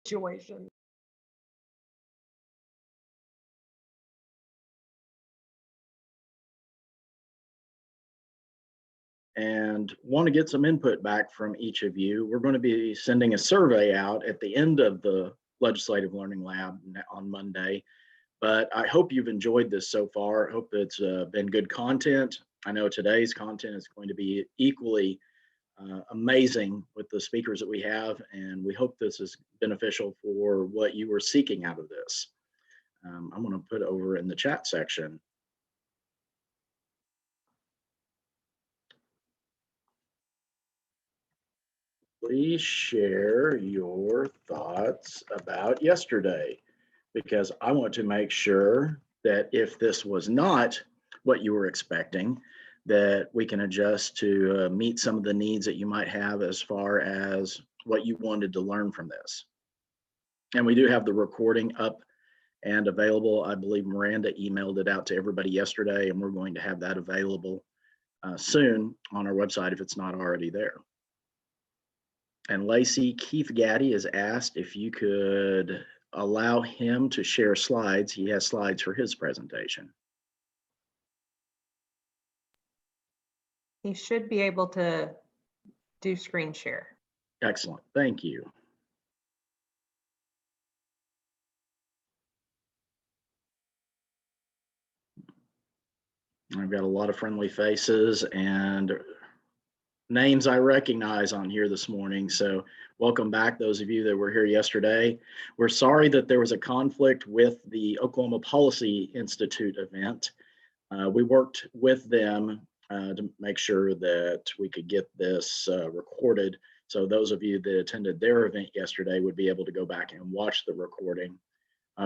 situation. And want to get some input back from each of you. We're going to be sending a survey out at the end of the Legislative Learning Lab on Monday. But I hope you've enjoyed this so far. I hope it's been good content. I know today's content is going to be equally amazing with the speakers that we have, and we hope this is beneficial for what you were seeking out of this. I'm going to put over in the chat section. Please share your thoughts about yesterday, because I want to make sure that if this was not what you were expecting, that we can adjust to meet some of the needs that you might have as far as what you wanted to learn from this. And we do have the recording up and available. I believe Miranda emailed it out to everybody yesterday, and we're going to have that available soon on our website if it's not already there. And Lacey, Keith Gaddy has asked if you could allow him to share slides. He has slides for his presentation. He should be able to do screen share. Excellent, thank you. I've got a lot of friendly faces and names I recognize on here this morning. So welcome back, those of you that were here yesterday. We're sorry that there was a conflict with the Oklahoma Policy Institute event. We worked with them to make sure that we could get this recorded. So those of you that attended their event yesterday would be able to go back and watch the recording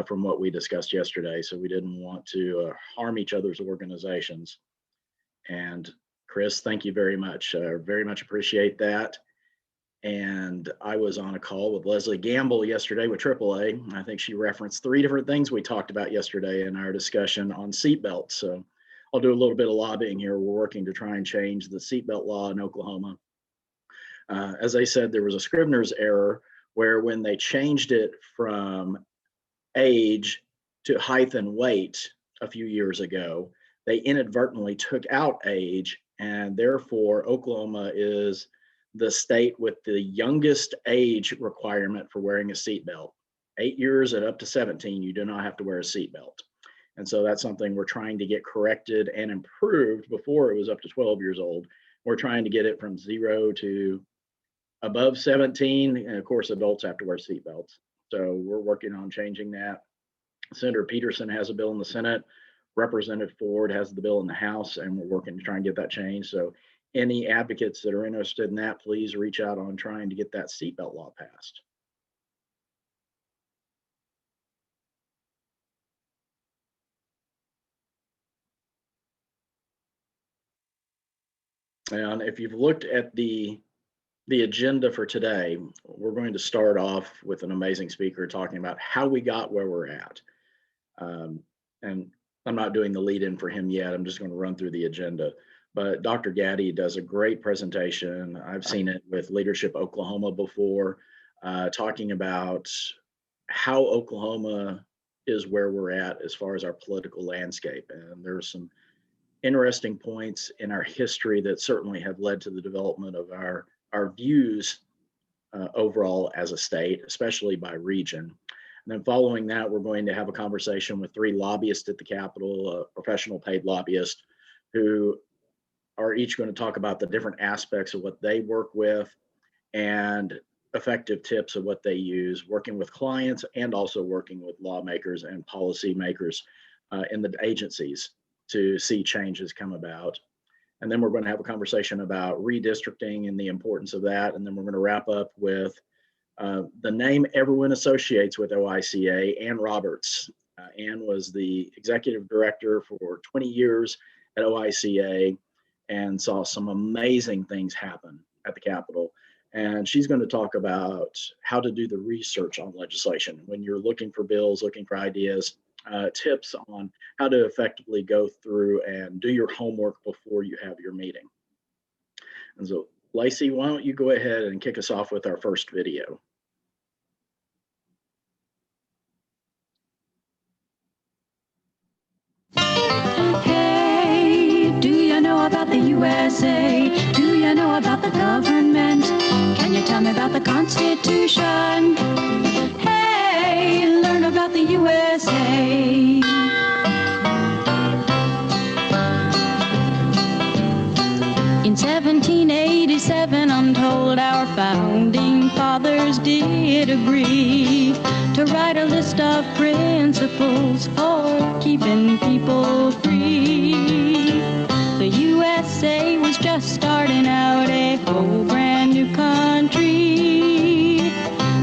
from what we discussed yesterday. So we didn't want to harm each other's organizations. And Chris, thank you very much. Very much appreciate that. And I was on a call with Leslie Gamble yesterday with AAA. I think she referenced 3 different things we talked about yesterday in our discussion on seatbelts. So I'll do a little bit of lobbying here. We're working to try and change the seatbelt law in Oklahoma. As I said, there was a Scrivener's error where when they changed it from age to height and weight a few years ago, they inadvertently took out age, and therefore Oklahoma is the state with the youngest age requirement for wearing a seatbelt. 8 years and up to 17, you do not have to wear a seatbelt. And so that's something we're trying to get corrected and improved. Before it was up to 12 years old. We're trying to get it from 0 to above 17. And of course, adults have to wear seatbelts. So we're working on changing that. Senator Peterson has a bill in the Senate. Representative Ford has the bill in the House, and we're working to try and get that changed. So any advocates that are interested in that, please reach out on trying to get that seatbelt law passed. And if you've looked at the agenda for today, we're going to start off with an amazing speaker talking about how we got where we're at. And I'm not doing the lead in for him yet. I'm just going to run through the agenda. But Dr. Gaddy does a great presentation. I've seen it with Leadership Oklahoma before, talking about how Oklahoma is where we're at as far as our political landscape. And there's some interesting points in our history that certainly have led to the development of our views overall as a state, especially by region. And then following that, we're going to have a conversation with 3 lobbyists at the Capitol, professional paid lobbyists, who are each going to talk about the different aspects of what they work with and effective tips of what they use, working with clients and also working with lawmakers and policy makers in the agencies to see changes come about. And then we're going to have a conversation about redistricting and the importance of that. And then we're going to wrap up with the name everyone associates with OICA, Ann Roberts. Ann was the executive director for 20 years at OICA and saw some amazing things happen at the Capitol. And she's going to talk about how to do the research on legislation when you're looking for bills, looking for ideas, tips on how to effectively go through and do your homework before you have your meeting. And so, Lacey, why don't you go ahead and kick us off with our first video? USA? Do you know about the government? Can you tell me about the Constitution? Hey, learn about the USA. In 1787, I'm told our founding fathers did agree to write a list of principles for keeping people free. The USA was just starting out a whole brand new country,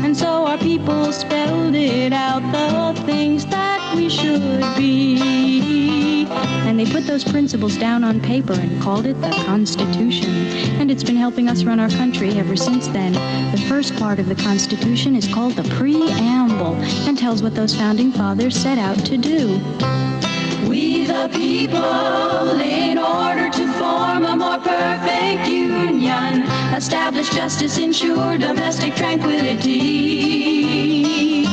and so our people spelled it out, the things that we should be. And they put those principles down on paper and called it the Constitution. And it's been helping us run our country ever since then. The first part of the Constitution is called the Preamble and tells what those founding fathers set out to do. We the people, in order to form a more perfect union, establish justice, ensure domestic tranquility,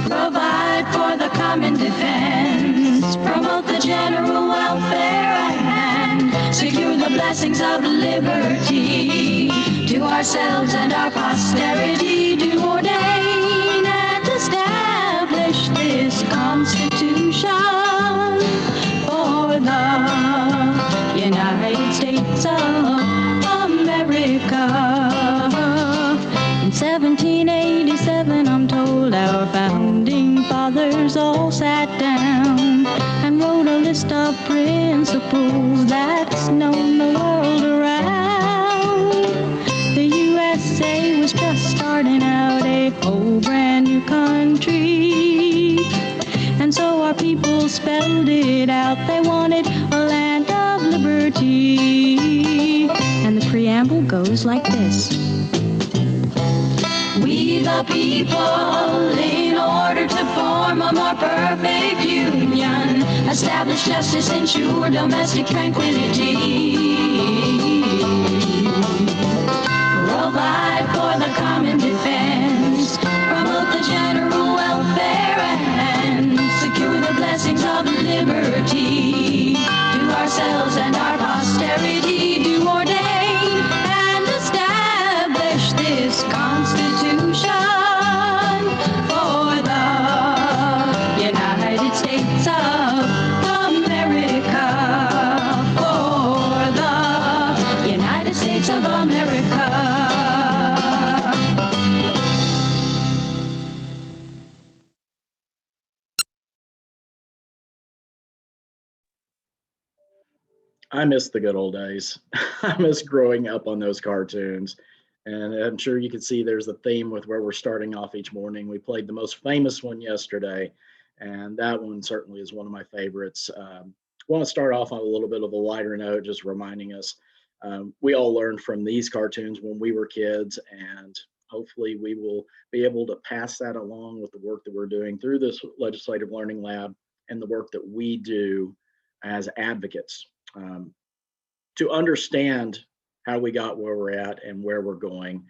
provide for the common defense, promote the general welfare, and secure the blessings of liberty to ourselves and our posterity, do ordain and establish this Constitution for the United States of America. In 1787, I'm told our founding fathers all sat down and wrote a list of principles that's known the world around. The USA was just starting out a whole brand new country, and so our people spelled it out. They wanted a land of liberty, and the preamble goes like this. We the people, in order to form a more perfect union, establish justice, ensure domestic tranquility, provide for the common defense, promote the general welfare, and secure the blessings of liberty to ourselves and our posterity, do ordain and establish this Constitution for the United States of America, for the United States of America. I miss the good old days. I miss growing up on those cartoons. And I'm sure you can see there's a theme with where we're starting off each morning. We played the most famous one yesterday, and that one certainly is one of my favorites. I want to start off on a little bit of a lighter note, just reminding us we all learned from these cartoons when we were kids, and hopefully we will be able to pass that along with the work that we're doing through this Legislative Learning Lab and the work that we do as advocates. To understand how we got where we're at and where we're going,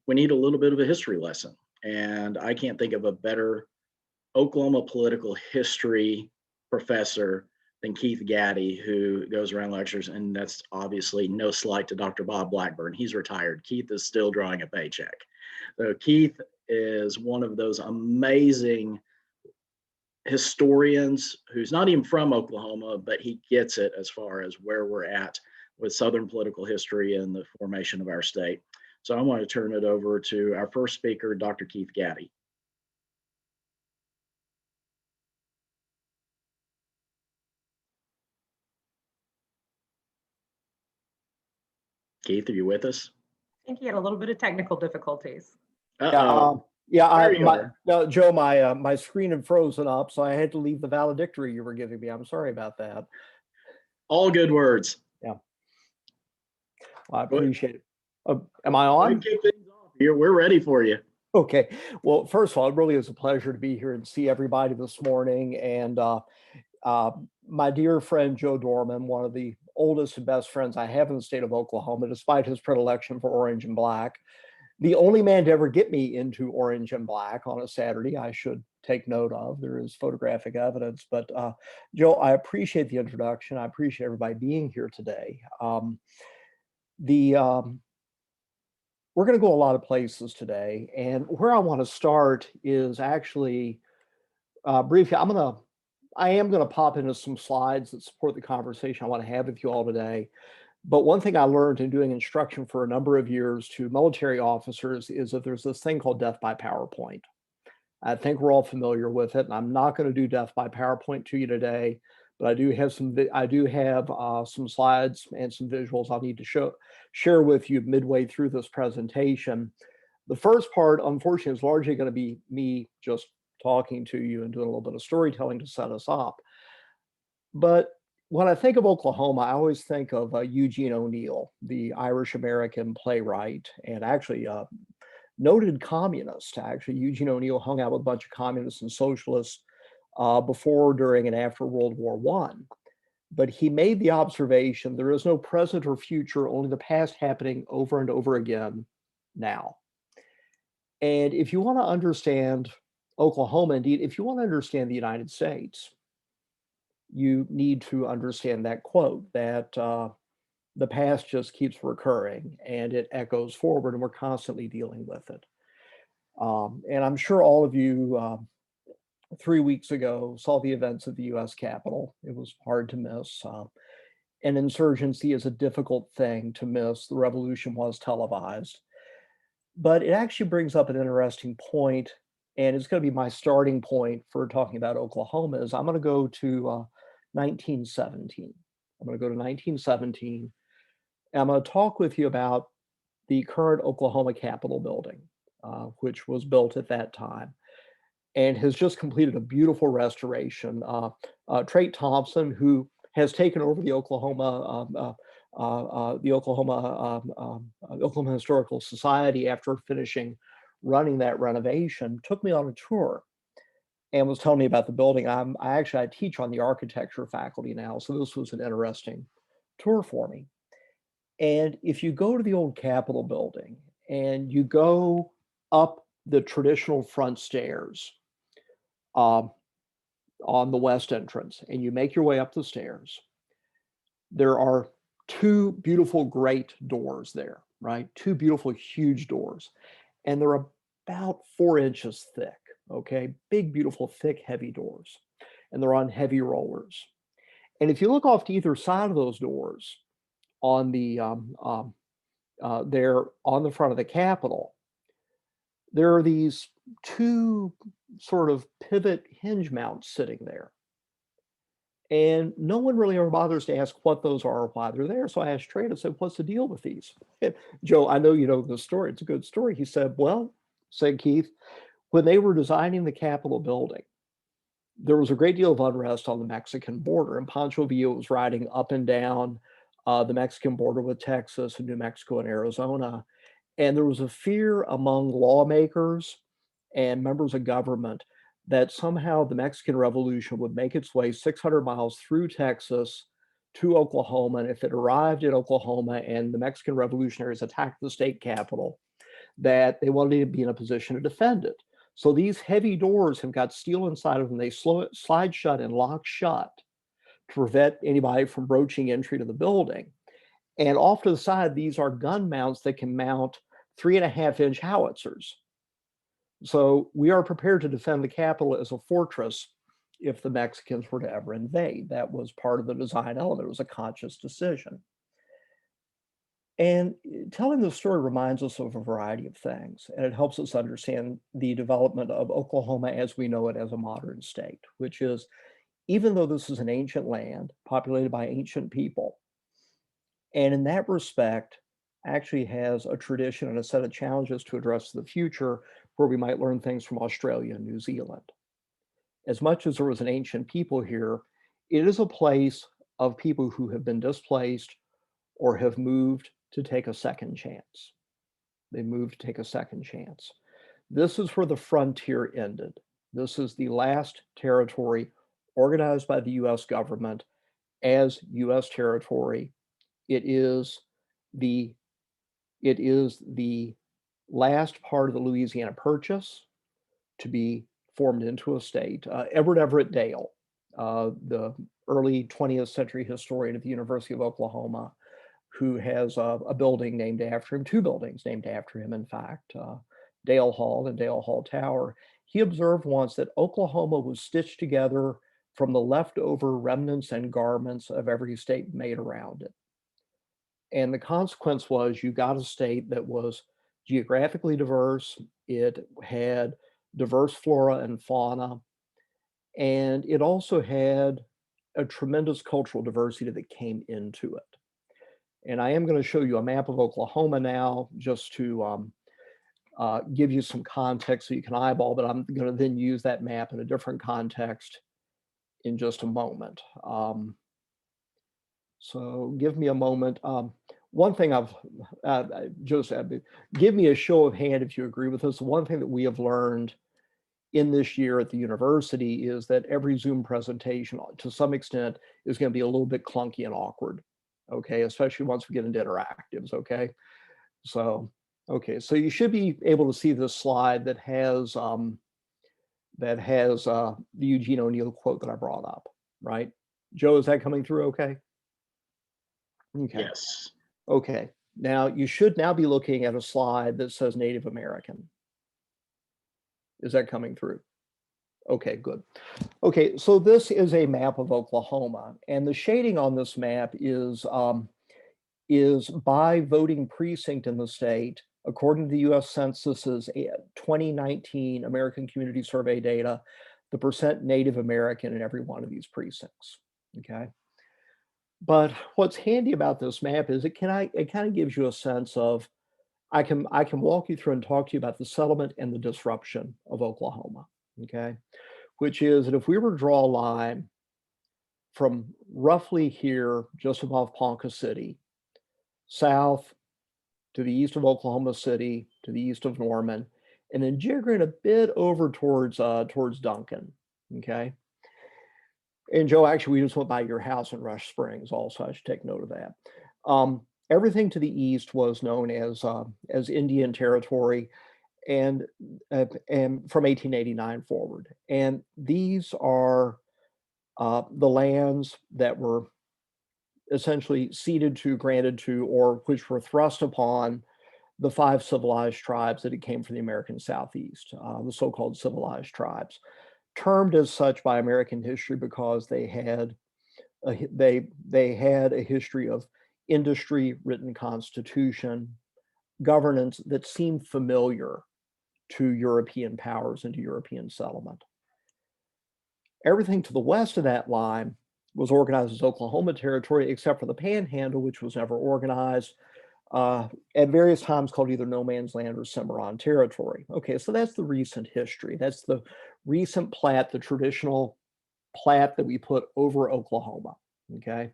we need a little bit of a history lesson. And I can't think of a better Oklahoma political history professor than Keith Gaddy, who goes around lectures, and that's obviously no slight to Dr. Bob Blackburn. He's retired. Keith is still drawing a paycheck. So Keith is one of those amazing historians who's not even from Oklahoma, but he gets it as far as where we're at with Southern political history and the formation of our state. So I want to turn it over to our first speaker, Dr. Keith Gaddy. Keith, are you with us? I think he had a little bit of technical difficulties. Uh-oh. Joe, my screen had frozen up, so I had to leave the valedictory you were giving me. I'm sorry about that. All good words. Yeah. Well, I appreciate it. Am I on? Kick things off here. We're ready for you. Okay. Well, first of all, it really is a pleasure to be here and see everybody this morning. And my dear friend, Joe Dorman, one of the oldest and best friends I have in the state of Oklahoma, despite his predilection for orange and black. The only man to ever get me into orange and black on a Saturday, I should take note of. There is photographic evidence. But Joe, I appreciate the introduction. I appreciate everybody being here today. We're going to go a lot of places today. And where I want to start is actually briefly, I am going to pop into some slides that support the conversation I want to have with you all today. But one thing I learned in doing instruction for a number of years to military officers is that there's this thing called death by PowerPoint. I think we're all familiar with it, and I'm not going to do death by PowerPoint to you today, but I do have some slides and some visuals I'll need to share with you midway through this presentation. The first part, unfortunately, is largely going to be me just talking to you and doing a little bit of storytelling to set us up. But when I think of Oklahoma, I always think of Eugene O'Neill, the Irish-American playwright and actually noted communist. Actually, Eugene O'Neill hung out with a bunch of communists and socialists before, during, and after World War I. But he made the observation, there is no present or future, only the past happening over and over again now. And if you want to understand Oklahoma, indeed, if you want to understand the United States, you need to understand that quote, that the past just keeps recurring and it echoes forward, and we're constantly dealing with it. And I'm sure all of you 3 weeks ago saw the events at the US Capitol. It was hard to miss. An insurgency is a difficult thing to miss. The revolution was televised. But it actually brings up an interesting point, and it's going to be my starting point for talking about Oklahoma. Is I'm going to go to 1917. I'm going to go to 1917. And I'm going to talk with you about the current Oklahoma Capitol building, which was built at that time and has just completed a beautiful restoration. Trait Thompson, who has taken over the Oklahoma Historical Society after finishing running that renovation, took me on a tour and was telling me about the building. I teach on the architecture faculty now, so this was an interesting tour for me. And if you go to the old Capitol building and you go up the traditional front stairs on the west entrance, and you make your way up the stairs, there are two beautiful great doors there, right? Two beautiful, huge doors. And they're about 4 inches thick, okay? Big, beautiful, thick, heavy doors. And they're on heavy rollers. And if you look off to either side of those doors, on the there on the front of the Capitol, there are these two sort of pivot hinge mounts sitting there. And no one really ever bothers to ask what those are or why they're there. So I asked Trey, I said, what's the deal with these? And Joe, I know you know the story. It's a good story. He said, well, said Keith, when they were designing the Capitol building, there was a great deal of unrest on the Mexican border. And Pancho Villa was riding up and down the Mexican border with Texas and New Mexico and Arizona. And there was a fear among lawmakers and members of government that somehow the Mexican Revolution would make its way 600 miles through Texas to Oklahoma. And if it arrived in Oklahoma and the Mexican revolutionaries attacked the state capitol, that they wanted to be in a position to defend it. So these heavy doors have got steel inside of them. They slide shut and lock shut to prevent anybody from broaching entry to the building. And off to the side, these are gun mounts that can mount 3.5-inch howitzers. So we are prepared to defend the Capitol as a fortress if the Mexicans were to ever invade. That was part of the design element. It was a conscious decision. And telling the story reminds us of a variety of things, and it helps us understand the development of Oklahoma as we know it as a modern state, which is, even though this is an ancient land populated by ancient people, and in that respect, actually has a tradition and a set of challenges to address the future where we might learn things from Australia and New Zealand. As much as there was an ancient people here, it is a place of people who have been displaced or have moved to take a second chance. They moved to take a second chance. This is where the frontier ended. This is the last territory organized by the US government as US territory. It is the last part of the Louisiana Purchase to be formed into a state. Edward Everett Dale, the early 20th century historian at the University of Oklahoma, who has a building named after him, 2 buildings named after him, in fact, Dale Hall and Dale Hall Tower. He observed once that Oklahoma was stitched together from the leftover remnants and garments of every state made around it. And the consequence was you got a state that was geographically diverse, it had diverse flora and fauna, and it also had a tremendous cultural diversity that came into it. And I am going to show you a map of Oklahoma now, just to give you some context so you can eyeball, but I'm going to then use that map in a different context in just a moment. So give me a moment. One thing Joseph, give me a show of hand if you agree with this. One thing that we have learned in this year at the university is that every Zoom presentation, to some extent, is going to be a little bit clunky and awkward. Okay, especially once we get into interactives. Okay, so you should be able to see this slide that has the Eugene O'Neill quote that I brought up. Right, Joe, is that coming through? Okay. Okay. Yes. Okay. Now you should now be looking at a slide that says Native American. Is that coming through? Okay, good. Okay, so this is a map of Oklahoma, and the shading on this map is by voting precinct in the state. According to the U.S. Census's 2019 American Community Survey data, the percent Native American in every one of these precincts. Okay. But what's handy about this map is it kind of gives you a sense of, I can walk you through and talk to you about the settlement and the disruption of Oklahoma, okay? Which is that if we were to draw a line from roughly here, just above Ponca City, south to the east of Oklahoma City, to the east of Norman, and then jiggering a bit over towards Duncan, okay? And Joe, actually, we just went by your house in Rush Springs also. I should take note of that. Everything to the east was known as Indian territory, and from 1889 forward. And these are the lands that were essentially ceded to, granted to, or which were thrust upon the 5 civilized tribes that came from the American Southeast, the so-called civilized tribes, termed as such by American history because they had a history of industry, written constitution, governance that seemed familiar to European powers and to European settlement. Everything to the west of that line was organized as Oklahoma territory, except for the Panhandle, which was never organized, at various times called either no man's land or Cimarron territory. Okay, so that's the recent history. That's the recent plat, the traditional plat that we put over Oklahoma, okay?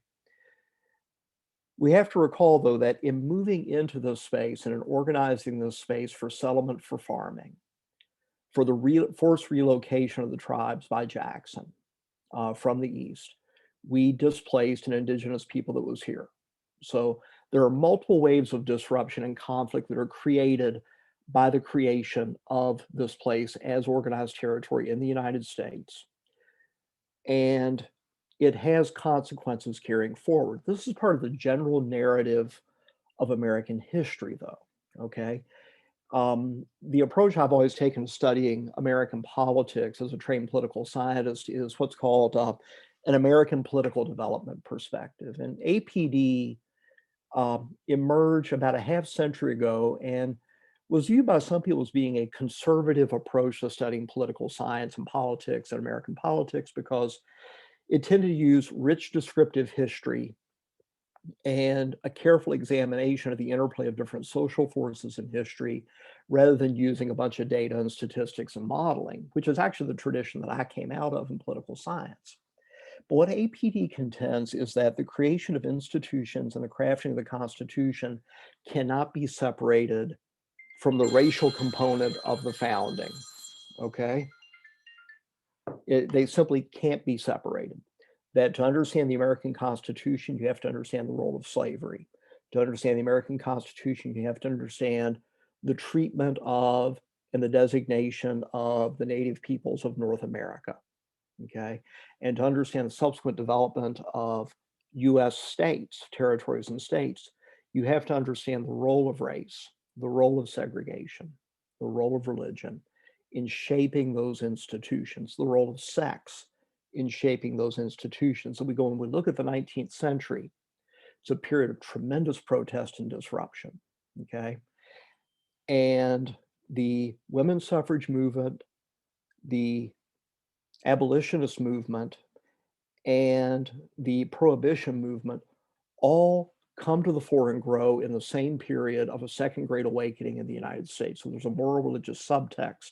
We have to recall, though, that in moving into this space and in organizing this space for settlement, for farming, for the forced relocation of the tribes by Jackson from the east, we displaced an indigenous people that was here. So there are multiple waves of disruption and conflict that are created by the creation of this place as organized territory in the United States. And it has consequences carrying forward. This is part of the general narrative of American history, though, okay? The approach I've always taken to studying American politics as a trained political scientist is what's called an American political development perspective. And APD emerged about a half century ago and was viewed by some people as being a conservative approach to studying political science and politics and American politics because it tended to use rich descriptive history and a careful examination of the interplay of different social forces in history rather than using a bunch of data and statistics and modeling, which is actually the tradition that I came out of in political science. But what APD contends is that the creation of institutions and the crafting of the Constitution cannot be separated from the racial component of the founding, okay? They simply can't be separated. That to understand the American Constitution, you have to understand the role of slavery. To understand the American Constitution, you have to understand the treatment of and the designation of the native peoples of North America, okay? And to understand the subsequent development of US states, territories and states, you have to understand the role of race, the role of segregation, the role of religion in shaping those institutions, the role of sex in shaping those institutions. So we go and we look at the 19th century, it's a period of tremendous protest and disruption, okay? And the women's suffrage movement, the abolitionist movement, and the prohibition movement all come to the fore and grow in the same period of a second great awakening in the United States. So there's a moral religious subtext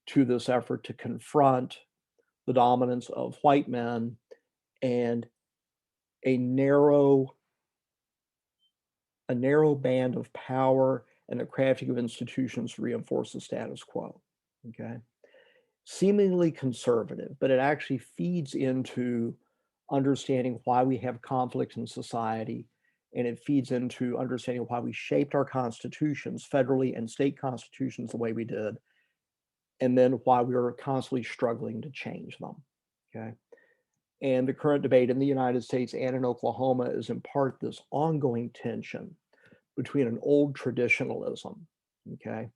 to this effort to confront the dominance of white men and a narrow band of power and the crafting of institutions to reinforce the status quo, okay? Seemingly conservative, but it actually feeds into understanding why we have conflict in society, and it feeds into understanding why we shaped our constitutions, federally and state constitutions, the way we did, and then why we are constantly struggling to change them, okay? And the current debate in the United States and in Oklahoma is in part this ongoing tension between an old traditionalism, okay,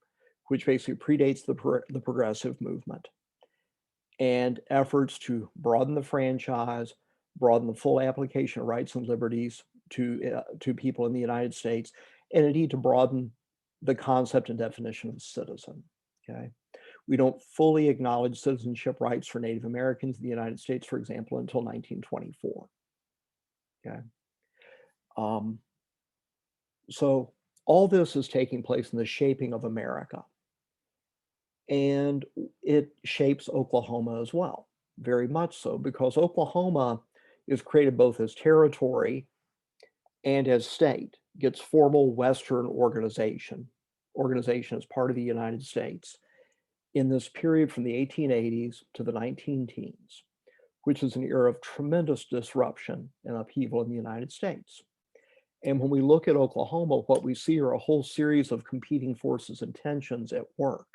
which basically predates the progressive movement, and efforts to broaden the franchise, broaden the full application of rights and liberties to people in the United States, and indeed to broaden the concept and definition of citizen, okay? We don't fully acknowledge citizenship rights for Native Americans in the United States, for example, until 1924, okay? So all this is taking place in the shaping of America. And it shapes Oklahoma as well, very much so, because Oklahoma is created both as territory and as state, gets formal Western organization as part of the United States in this period from the 1880s to the 19 teens, which is an era of tremendous disruption and upheaval in the United States. And when we look at Oklahoma, what we see are a whole series of competing forces and tensions at work,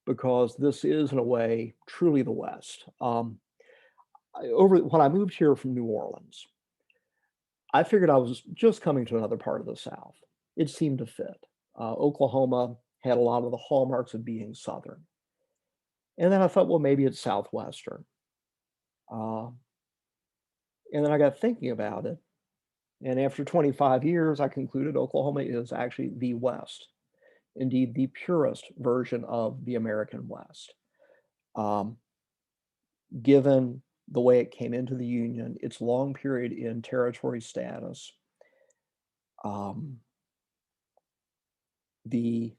because this is, in a way, truly the West. When I moved here from New Orleans, I figured I was just coming to another part of the South. It seemed to fit. Oklahoma had a lot of the hallmarks of being Southern. And then I thought, well, maybe it's Southwestern. And then I got thinking about it. And after 25 years, I concluded Oklahoma is actually the West, indeed the purest version of the American West. Given the way it came into the Union, its long period in territory status, the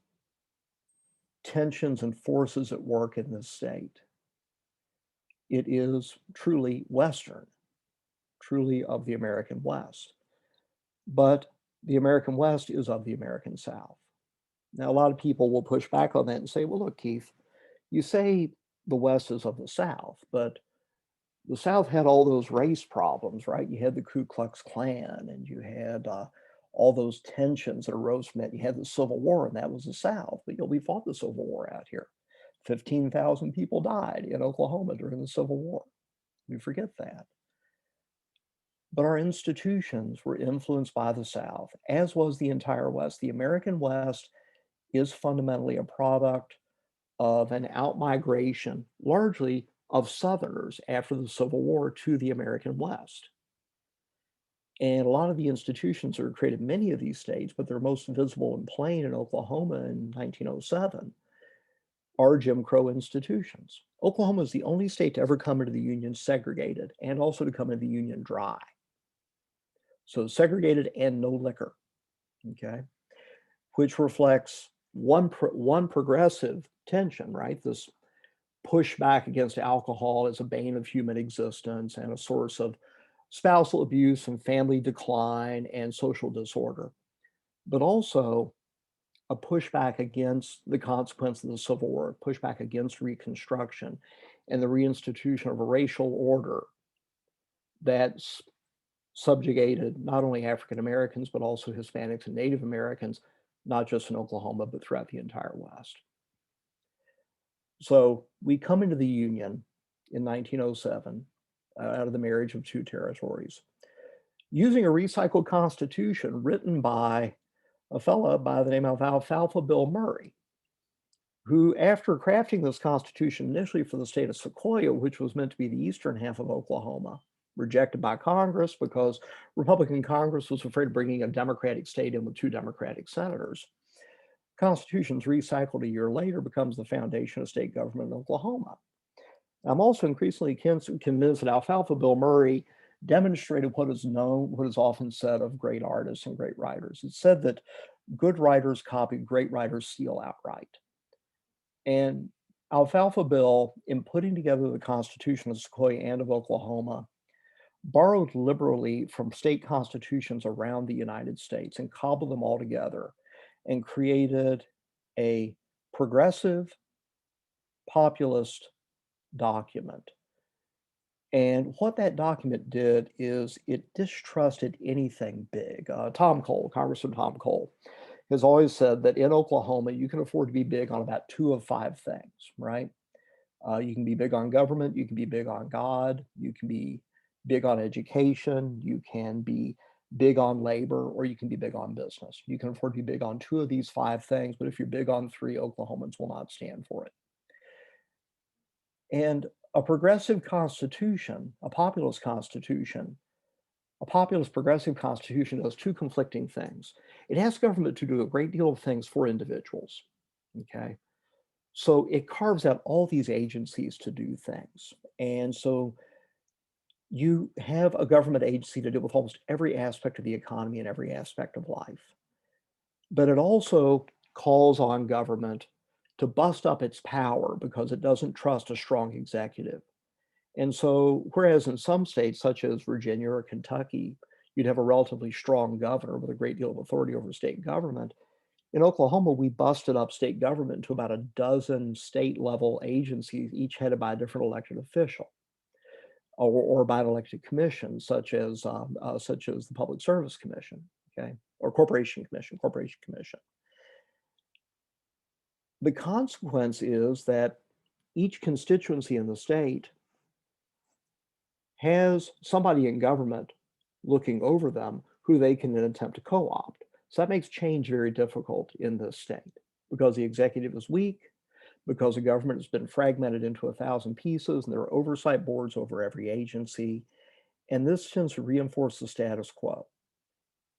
tensions and forces at work in this state, it is truly Western, truly of the American West. But the American West is of the American South. Now, a lot of people will push back on that and say, well, look, Keith, you say the West is of the South, but the South had all those race problems, right? You had the Ku Klux Klan, and you had all those tensions that arose from that. You had the Civil War, and that was the South. But we fought the Civil War out here. 15,000 people died in Oklahoma during the Civil War. We forget that. But our institutions were influenced by the South, as was the entire West. The American West is fundamentally a product of an outmigration, largely of Southerners after the Civil War to the American West. And a lot of the institutions that were created in many of these states, but they're most visible and plain in Oklahoma in 1907, are Jim Crow institutions. Oklahoma is the only state to ever come into the Union segregated and also to come into the Union dry. So segregated and no liquor, okay? Which reflects one progressive tension, right? This pushback against alcohol as a bane of human existence and a source of spousal abuse and family decline and social disorder, but also a pushback against the consequence of the Civil War, pushback against Reconstruction and the reinstitution of a racial order that's subjugated not only African Americans, but also Hispanics and Native Americans, not just in Oklahoma, but throughout the entire West. So we come into the Union in 1907 out of the marriage of two territories, using a recycled constitution written by a fella by the name of Alfalfa Bill Murray, who, after crafting this constitution initially for the state of Sequoia, which was meant to be the eastern half of Oklahoma, rejected by Congress because Republican Congress was afraid of bringing a Democratic state in with two Democratic senators. Constitution's recycled a year later becomes the foundation of state government in Oklahoma. I'm also increasingly convinced that Alfalfa Bill Murray demonstrated what is known, what is often said of great artists and great writers. It's said that good writers copy, great writers steal outright. And Alfalfa Bill, in putting together the Constitution of Sequoia and of Oklahoma, borrowed liberally from state constitutions around the United States and cobbled them all together and created a progressive populist document. And what that document did is it distrusted anything big. Tom Cole, Congressman Tom Cole, has always said that in Oklahoma, you can afford to be big on about 2 of 5 things, right? You can be big on government, you can be big on God, you can be big on education, you can be big on labor, or you can be big on business. You can afford to be big on 2 of these 5 things, but if you're big on 3, Oklahomans will not stand for it. And a progressive constitution, a populist progressive constitution does 2 conflicting things. It asks government to do a great deal of things for individuals, okay? So it carves out all these agencies to do things. And so you have a government agency to deal with almost every aspect of the economy and every aspect of life. But it also calls on government to bust up its power because it doesn't trust a strong executive. And so, whereas in some states, such as Virginia or Kentucky, you'd have a relatively strong governor with a great deal of authority over state government, in Oklahoma, we busted up state government to about a dozen state-level agencies, each headed by a different elected official, or by an elected commission, such as the Public Service Commission, okay, or Corporation Commission. The consequence is that each constituency in the state has somebody in government looking over them who they can then attempt to co-opt. So that makes change very difficult in this state because the executive is weak, because the government has been fragmented into 1,000 pieces, and there are oversight boards over every agency. And this tends to reinforce the status quo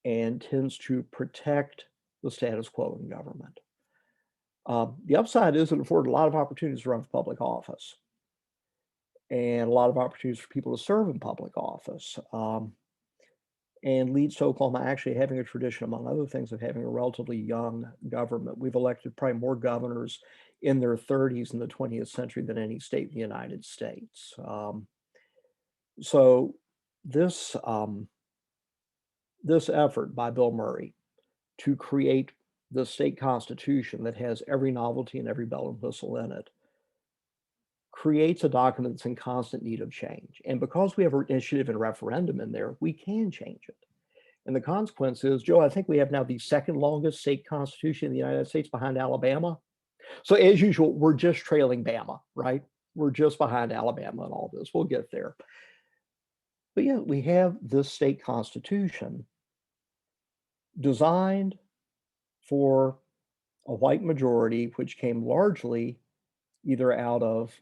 and tends to protect the status quo in government. The upside is it afforded a lot of opportunities to run for public office and a lot of opportunities for people to serve in public office, and leads to Oklahoma actually having a tradition, among other things, of having a relatively young government. We've elected probably more governors in their 30s in the 20th century than any state in the United States. So this effort by Bill Murray to create the state constitution that has every novelty and every bell and whistle in it creates a document that's in constant need of change. And because we have an initiative and referendum in there, we can change it. And the consequence is, Joe, I think we have now the second longest state constitution in the United States behind Alabama. So as usual, we're just trailing Bama, right? We're just behind Alabama in all this. We'll get there. But yeah, we have this state constitution designed for a white majority, which came largely either out of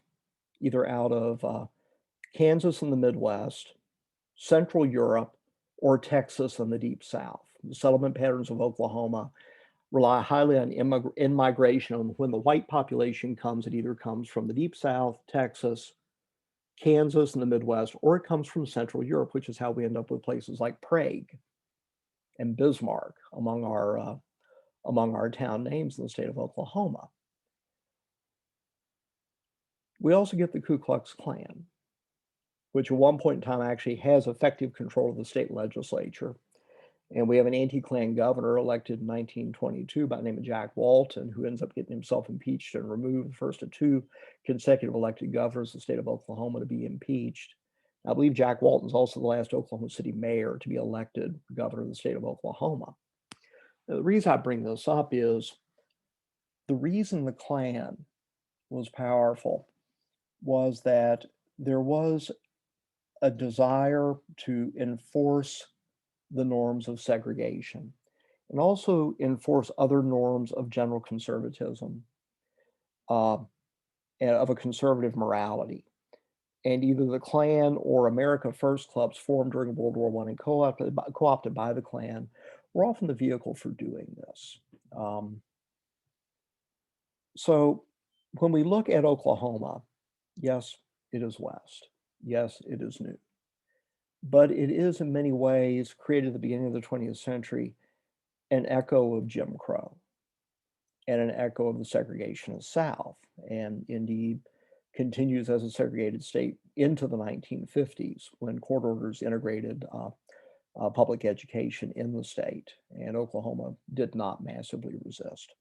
Kansas and the Midwest, Central Europe, or Texas and the Deep South. The settlement patterns of Oklahoma rely highly on in-migration. And when the white population comes, it either comes from the Deep South, Texas, Kansas, and the Midwest, or it comes from Central Europe, which is how we end up with places like Prague and Bismarck among our town names in the state of Oklahoma. We also get the Ku Klux Klan, which at one point in time actually has effective control of the state legislature. And we have an anti-Klan governor elected in 1922 by the name of Jack Walton, who ends up getting himself impeached and removed, the first of 2 consecutive elected governors of the state of Oklahoma to be impeached. I believe Jack Walton's also the last Oklahoma City mayor to be elected governor of the state of Oklahoma. The reason I bring this up is the reason the Klan was powerful was that there was a desire to enforce the norms of segregation and also enforce other norms of general conservatism and of a conservative morality. And either the Klan or America First clubs formed during World War I and co-opted by the Klan were often the vehicle for doing this. So when we look at Oklahoma, yes, it is West. Yes, it is new. But it is in many ways created at the beginning of the 20th century an echo of Jim Crow and an echo of the segregationist South, and indeed continues as a segregated state into the 1950s when court orders integrated public education in the state, and Oklahoma did not massively resist.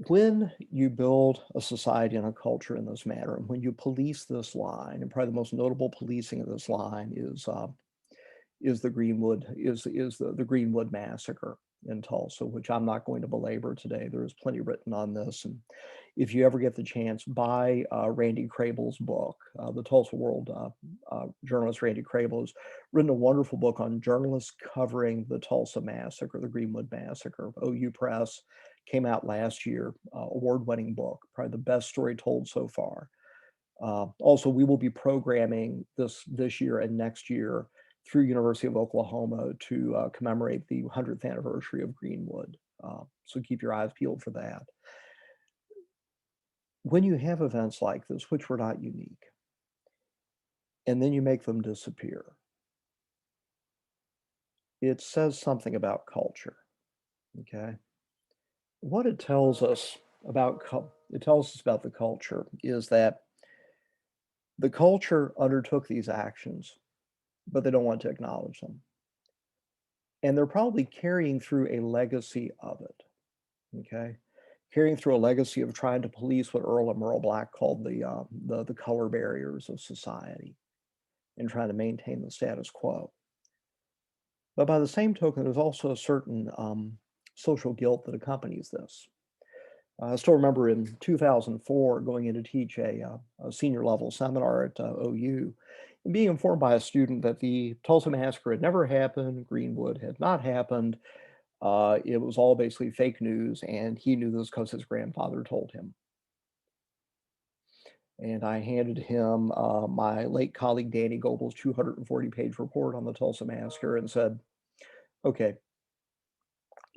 When you build a society and a culture in this manner, and when you police this line, and probably the most notable policing of this line is the Greenwood massacre in Tulsa, which I'm not going to belabor today. There is plenty written on this, and if you ever get the chance, buy Randy Crable's book. The Tulsa World journalist Randy Crable has written a wonderful book on journalists covering the Tulsa massacre, the Greenwood massacre. OU Press came out last year, award-winning book, probably the best story told so far. Also, we will be programming this year and next year through University of Oklahoma to commemorate the 100th anniversary of Greenwood. So keep your eyes peeled for that. When you have events like this, which were not unique, and then you make them disappear, it says something about culture, okay? What it tells us about the culture is that the culture undertook these actions, but they don't want to acknowledge them. And they're probably carrying through a legacy of it, okay? Carrying through a legacy of trying to police what Earl and Merle Black called the color barriers of society and trying to maintain the status quo. But by the same token, there's also a certain social guilt that accompanies this. I still remember in 2004 going in to teach a senior level seminar at OU and being informed by a student that the Tulsa massacre had never happened, Greenwood had not happened. It was all basically fake news, and he knew this because his grandfather told him. And I handed him my late colleague Danny Goebel's 240-page report on the Tulsa massacre and said, okay,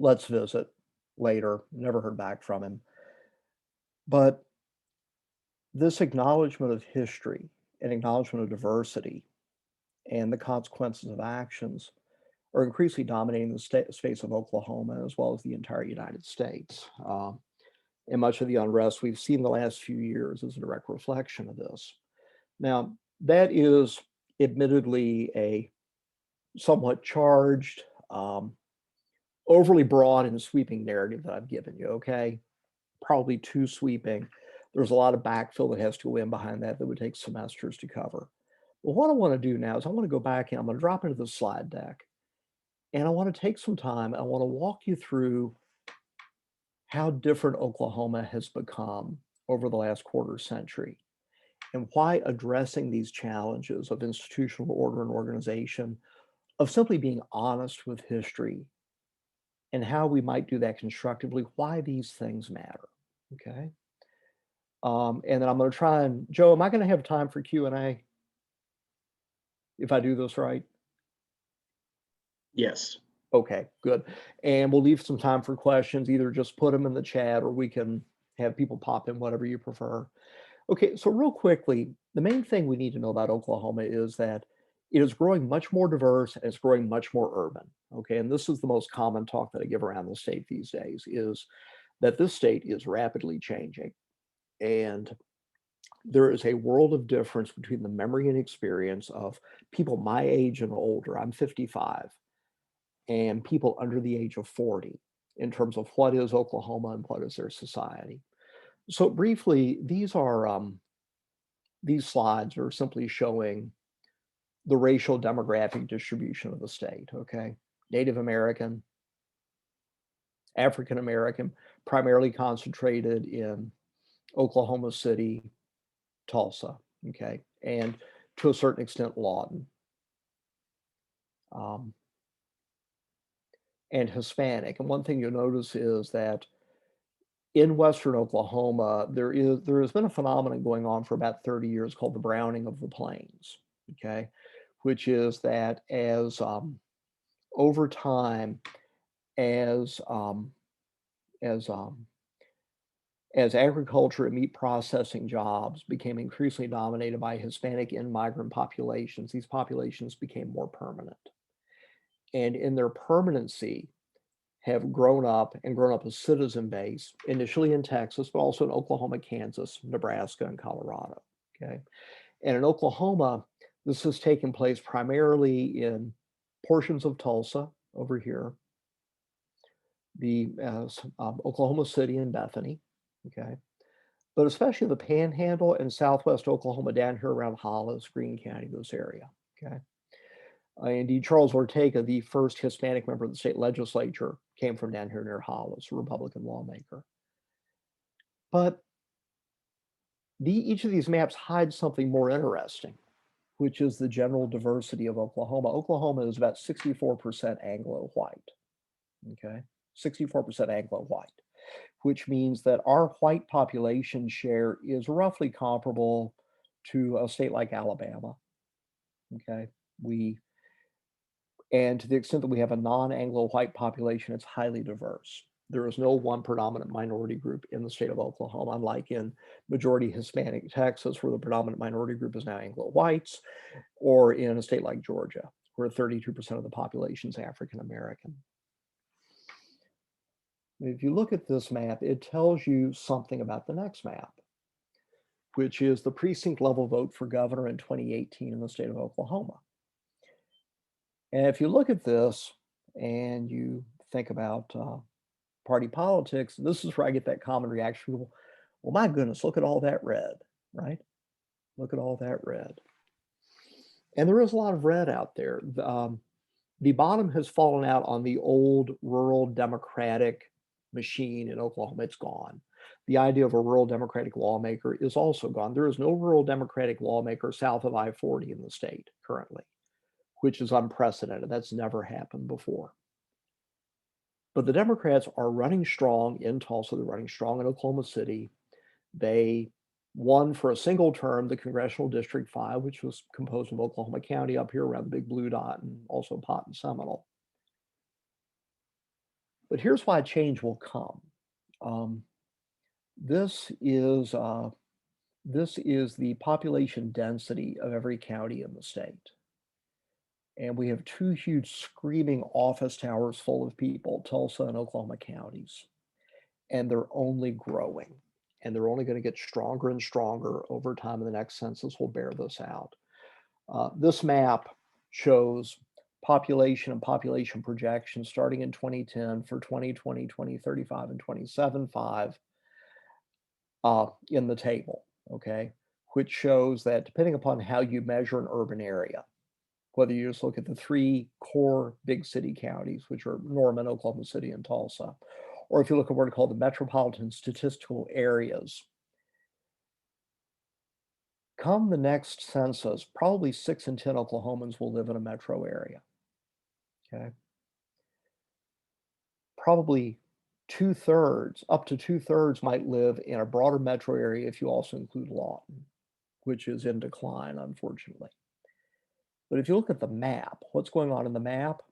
let's visit later. Never heard back from him. But this acknowledgement of history and acknowledgement of diversity and the consequences of actions are increasingly dominating the space of Oklahoma as well as the entire United States. And much of the unrest we've seen the last few years is a direct reflection of this. Now, that is admittedly a somewhat charged, overly broad and sweeping narrative that I've given you, okay? Probably too sweeping. There's a lot of backfill that has to go in behind that would take semesters to cover. Well, what I want to do now is I want to go back and I'm going to drop into the slide deck. And I want to take some time. I want to walk you through how different Oklahoma has become over the last quarter century and why addressing these challenges of institutional order and organization, of simply being honest with history and how we might do that constructively, why these things matter, okay? And then I'm going to try and, Joe, am I going to have time for Q&A if I do this right? Yes. Okay, good. And we'll leave some time for questions. Either just put them in the chat or we can have people pop in, whatever you prefer. Okay, so real quickly, the main thing we need to know about Oklahoma is that it is growing much more diverse and it's growing much more urban. Okay, and this is the most common talk that I give around the state these days, is that this state is rapidly changing. And there is a world of difference between the memory and experience of people my age and older, I'm 55, and people under the age of 40 in terms of what is Oklahoma and what is their society. So briefly, these slides are simply showing the racial demographic distribution of the state, okay? Native American, African American, primarily concentrated in Oklahoma City, Tulsa, okay, and to a certain extent Lawton, and Hispanic. And one thing you'll notice is that in Western Oklahoma, there has been a phenomenon going on for about 30 years called the browning of the plains, okay, which is that as over time, as agriculture and meat processing jobs became increasingly dominated by Hispanic and migrant populations, these populations became more permanent. And in their permanency, have grown up as citizen base, initially in Texas, but also in Oklahoma, Kansas, Nebraska, and Colorado, okay? And in Oklahoma, this has taken place primarily in portions of Tulsa over here, the Oklahoma City and Bethany, okay? But especially the Panhandle and Southwest Oklahoma down here around Hollis, Greene County, this area, okay? Indeed, Charles Ortega, the first Hispanic member of the state legislature, came from down here near Hollis, a Republican lawmaker. But each of these maps hides something more interesting, which is the general diversity of Oklahoma. Oklahoma is about 64% Anglo-white, okay? 64% Anglo-white, which means that our white population share is roughly comparable to a state like Alabama, okay? And to the extent that we have a non-Anglo-white population, it's highly diverse. There is no one predominant minority group in the state of Oklahoma, unlike in majority Hispanic Texas, where the predominant minority group is now Anglo-whites, or in a state like Georgia, where 32% of the population is African American. If you look at this map, it tells you something about the next map, which is the precinct level vote for governor in 2018 in the state of Oklahoma. And if you look at this and you think about party politics, this is where I get that common reaction. Well, my goodness, look at all that red, right? Look at all that red. And there is a lot of red out there. The bottom has fallen out on the old rural Democratic machine in Oklahoma. It's gone. The idea of a rural Democratic lawmaker is also gone. There is no rural Democratic lawmaker south of I-40 in the state currently, which is unprecedented. That's never happened before. But the Democrats are running strong in Tulsa. They're running strong in Oklahoma City. They won for a single term the Congressional District 5, which was composed of Oklahoma County up here around the big blue dot, and also Pot and Seminole. But here's why change will come. This is the population density of every county in the state. And we have two huge screaming office towers full of people, Tulsa and Oklahoma counties. And they're only growing. And they're only going to get stronger and stronger over time. And the next census will bear this out. This map shows population and population projections starting in 2010 for 2020, 2035, and 2075 in the table, okay? Which shows that depending upon how you measure an urban area, whether you just look at the three core big city counties, which are Norman, Oklahoma City, and Tulsa, or if you look at what are called the metropolitan statistical areas, come the next census, probably 6 in 10 Oklahomans will live in a metro area, okay? Probably up to two-thirds might live in a broader metro area if you also include Lawton, which is in decline, unfortunately. But if you look at the map, what's going on in the map?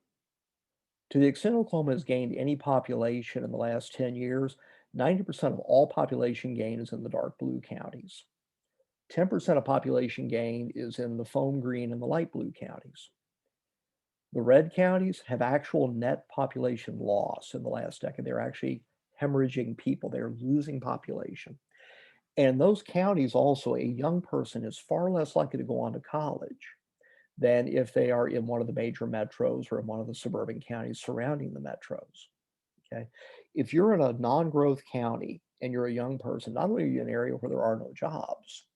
To the extent Oklahoma has gained any population in the last 10 years, 90% of all population gain is in the dark blue counties. 10% of population gain is in the foam green and the light blue counties. The red counties have actual net population loss in the last decade. They're actually hemorrhaging people. They're losing population. And in those counties also, a young person is far less likely to go on to college than if they are in one of the major metros or in one of the suburban counties surrounding the metros, okay? If you're in a non-growth county and you're a young person, not only are you in an area where there are no jobs,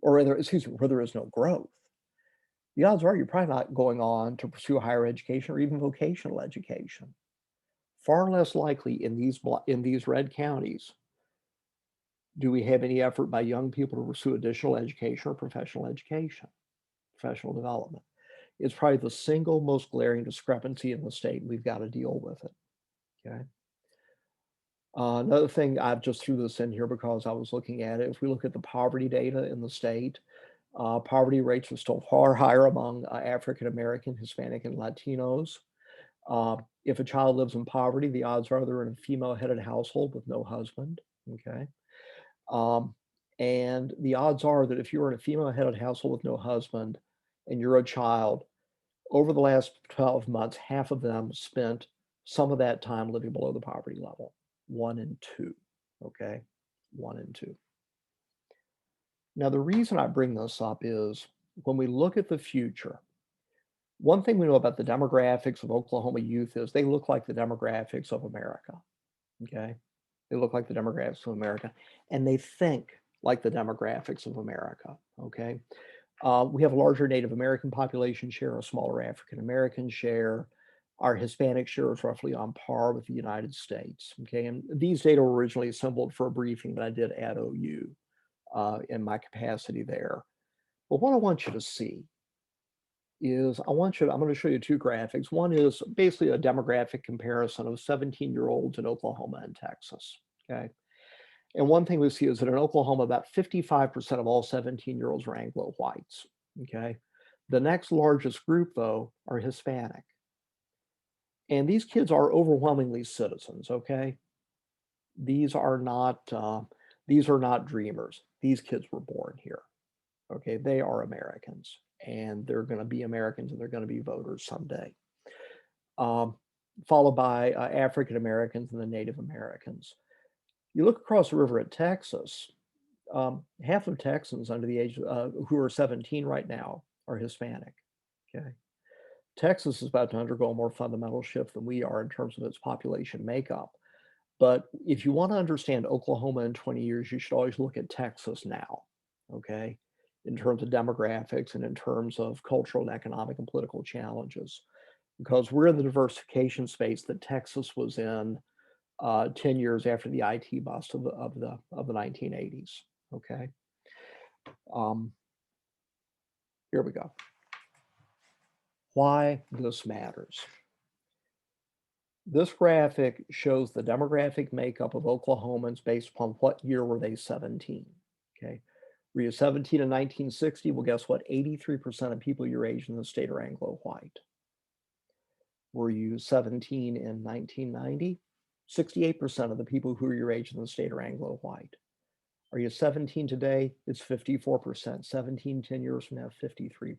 or rather, excuse me, where there is no growth, the odds are you're probably not going on to pursue higher education or even vocational education. Far less likely in these red counties do we have any effort by young people to pursue additional education or professional education, professional development. It's probably the single most glaring discrepancy in the state. We've got to deal with it. Okay. Another thing, I've just threw this in here because I was looking at it. If we look at the poverty data in the state, poverty rates are still far higher among African American, Hispanic, and Latinos. If a child lives in poverty, the odds are they're in a female-headed household with no husband. Okay. And the odds are that if you're in a female-headed household with no husband and you're a child, over the last 12 months, half of them spent some of that time living below the poverty level. 1 in 2. Okay. 1 in 2. Now, the reason I bring this up is when we look at the future, one thing we know about the demographics of Oklahoma youth is they look like the demographics of America. Okay. They look like the demographics of America, and they think like the demographics of America. Okay. We have a larger Native American population share, a smaller African American share. Our Hispanic share is roughly on par with the United States. Okay. And these data were originally assembled for a briefing that I did at OU in my capacity there. But what I want you to see is I'm going to show you 2 graphics. One is basically a demographic comparison of 17-year-olds in Oklahoma and Texas. Okay. And one thing we see is that in Oklahoma, about 55% of all 17-year-olds are Anglo whites. Okay. The next largest group, though, are Hispanic. And these kids are overwhelmingly citizens. Okay. These are not dreamers. These kids were born here. Okay. They are Americans, and they're going to be Americans, and they're going to be voters someday. Followed by African Americans and the Native Americans. You look across the river at Texas, half of Texans under the age who are 17 right now are Hispanic. Okay. Texas is about to undergo a more fundamental shift than we are in terms of its population makeup. But if you want to understand Oklahoma in 20 years, you should always look at Texas now. Okay. In terms of demographics and in terms of cultural and economic and political challenges, because we're in the diversification space that Texas was in 10 years after the IT bust of the 1980s. Okay. Here we go. Why this matters. This graphic shows the demographic makeup of Oklahomans based upon what year were they 17. Okay. Were you 17 in 1960? Well, guess what? 83% of people your age in the state are Anglo white. Were you 17 in 1990? 68% of the people who are your age in the state are Anglo white. Are you 17 today? It's 54%. 17, 10 years from now, 53%.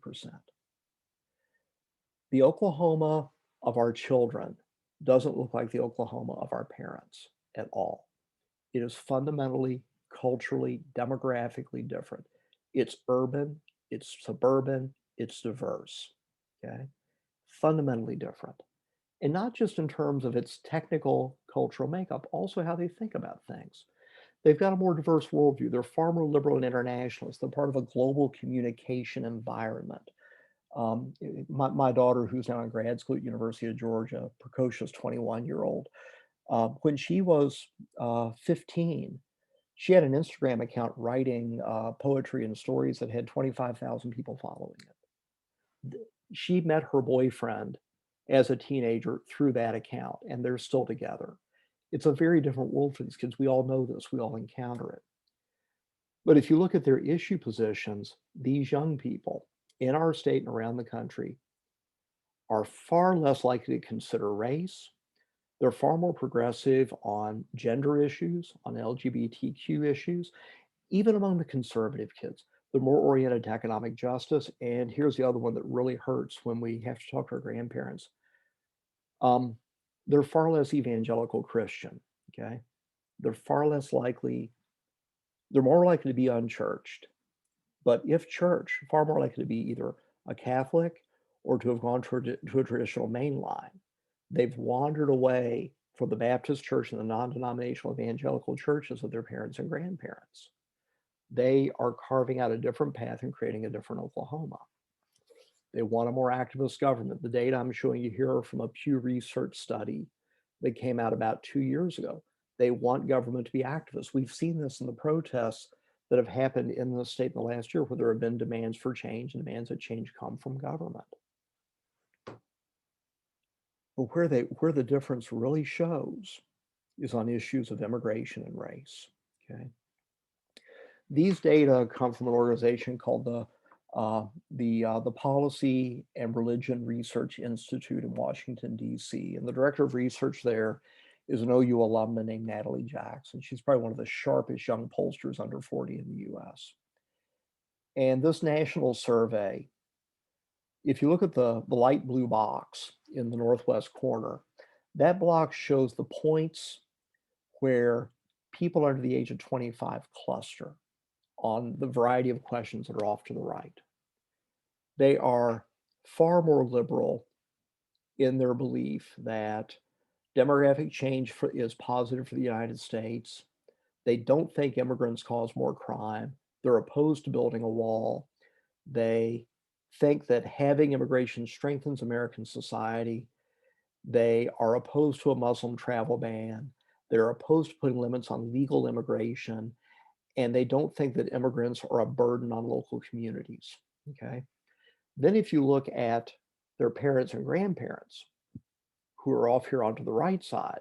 The Oklahoma of our children doesn't look like the Oklahoma of our parents at all. It is fundamentally, culturally, demographically different. It's urban, it's suburban, it's diverse. Okay. Fundamentally different. And not just in terms of its technical cultural makeup, also how they think about things. They've got a more diverse worldview. They're far more liberal and internationalist. They're part of a global communication environment. My daughter, who's now in grad school at University of Georgia, precocious 21-year-old, when she was 15, she had an Instagram account writing poetry and stories that had 25,000 people following it. She met her boyfriend as a teenager through that account, and they're still together. It's a very different world for these kids. We all know this. We all encounter it. But if you look at their issue positions, these young people in our state and around the country are far less likely to consider race. They're far more progressive on gender issues, on LGBTQ issues, even among the conservative kids. They're more oriented to economic justice. And here's the other one that really hurts when we have to talk to our grandparents. They're far less evangelical Christian, okay? They're far less likely, they're more likely to be unchurched. But if church, far more likely to be either a Catholic or to have gone to a traditional mainline. They've wandered away from the Baptist church and the non-denominational evangelical churches of their parents and grandparents. They are carving out a different path and creating a different Oklahoma. They want a more activist government. The data I'm showing you here are from a Pew Research study that came out about 2 years ago. They want government to be activist. We've seen this in the protests that have happened in the state in the last year, where there have been demands for change, and demands that change come from government. But where the difference really shows is on issues of immigration and race. Okay, these data come from an organization called the Policy and Religion Research Institute in Washington, D.C. And the director of research there is an OU alumna named Natalie Jackson. She's probably one of the sharpest young pollsters under 40 in the U.S. And this national survey, if you look at the light blue box in the northwest corner, that block shows the points where people under the age of 25 cluster on the variety of questions that are off to the right. They are far more liberal in their belief that demographic change is positive for the United States. They don't think immigrants cause more crime. They're opposed to building a wall. They think that having immigration strengthens American society. They are opposed to a Muslim travel ban. They're opposed to putting limits on legal immigration. And they don't think that immigrants are a burden on local communities. Okay. Then if you look at their parents and grandparents, who are off here onto the right side,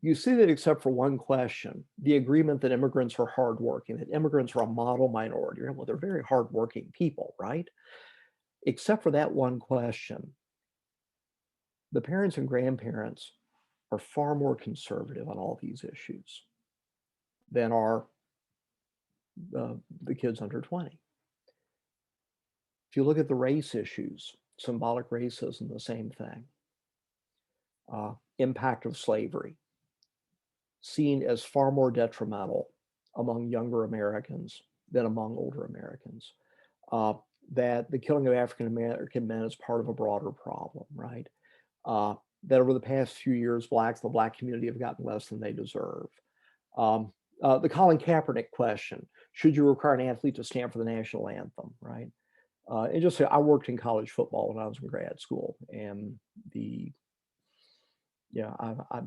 you see that except for one question, the agreement that immigrants are hardworking, that immigrants are a model minority. Well, they're very hardworking people, right? Except for that one question, the parents and grandparents are far more conservative on all these issues than are the kids under 20. If you look at the race issues, symbolic racism, the same thing. Impact of slavery, seen as far more detrimental among younger Americans than among older Americans. That the killing of African American men is part of a broader problem, right? That over the past few years, the Black community have gotten less than they deserve. The Colin Kaepernick question, should you require an athlete to stand for the national anthem, right? And just say, I worked in college football when I was in grad school, and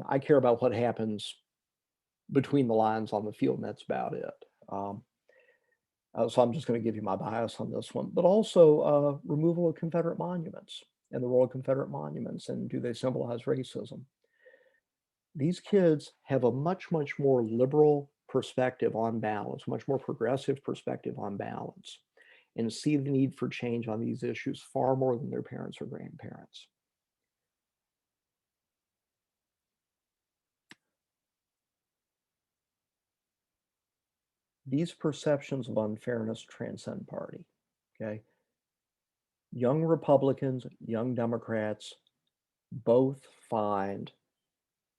I care about what happens between the lines on the field, and that's about it. So I'm just going to give you my bias on this one, but also removal of Confederate monuments and the role of Confederate monuments, and do they symbolize racism? These kids have a much, much more liberal perspective on balance, much more progressive perspective on balance, and see the need for change on these issues far more than their parents or grandparents. These perceptions of unfairness transcend party, okay? Young Republicans, young Democrats both find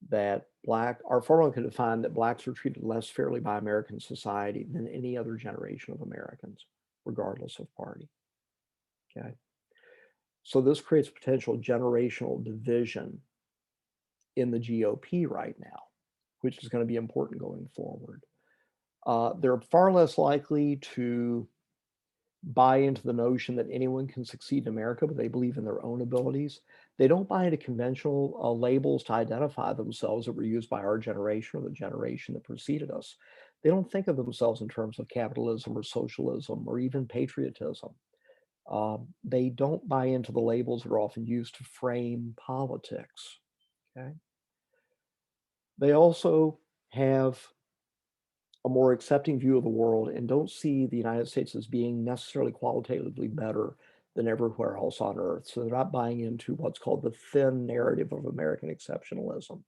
that are far more likely to find that Blacks are treated less fairly by American society than any other generation of Americans, regardless of party, okay? So this creates potential generational division in the GOP right now, which is going to be important going forward. They're far less likely to buy into the notion that anyone can succeed in America, but they believe in their own abilities. They don't buy into conventional labels to identify themselves that were used by our generation or the generation that preceded us. They don't think of themselves in terms of capitalism or socialism or even patriotism. They don't buy into the labels that are often used to frame politics. Okay. They also have a more accepting view of the world and don't see the United States as being necessarily qualitatively better than everywhere else on earth. So they're not buying into what's called the thin narrative of American exceptionalism.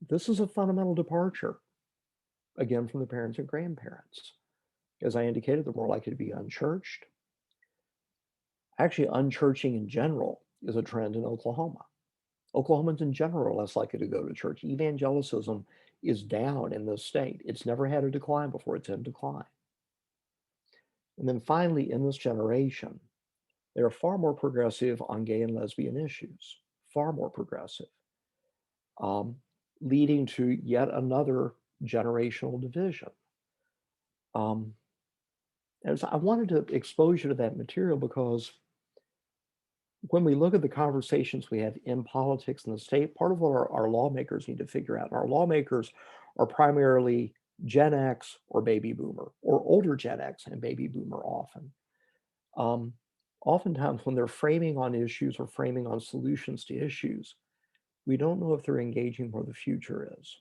This is a fundamental departure, again, from the parents and grandparents. As I indicated, they're more likely to be unchurched. Actually, unchurching in general is a trend in Oklahoma. Oklahomans in general are less likely to go to church. Evangelicism is down in this state. It's never had a decline before. It's in decline. And then finally, in this generation, they are far more progressive on gay and lesbian issues, far more progressive, leading to yet another generational division. And so I wanted to expose you to that material because when we look at the conversations we have in politics in the state, part of what our lawmakers need to figure out, and our lawmakers are primarily Gen X or baby boomer, or older Gen X and baby boomer often. Oftentimes when they're framing on issues or framing on solutions to issues, we don't know if they're engaging where the future is.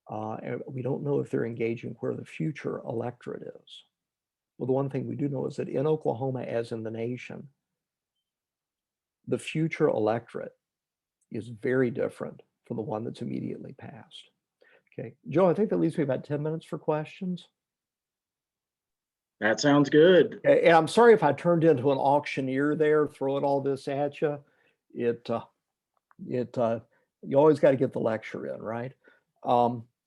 And we don't know if they're engaging where the future electorate is. Well, the one thing we do know is that in Oklahoma, as in the nation, the future electorate is very different from the one that's immediately past. Okay, Joe, I think that leaves me about 10 minutes for questions. That sounds good. Okay, and I'm sorry if I turned into an auctioneer there, throwing all this at you. You always got to get the lecture in, right?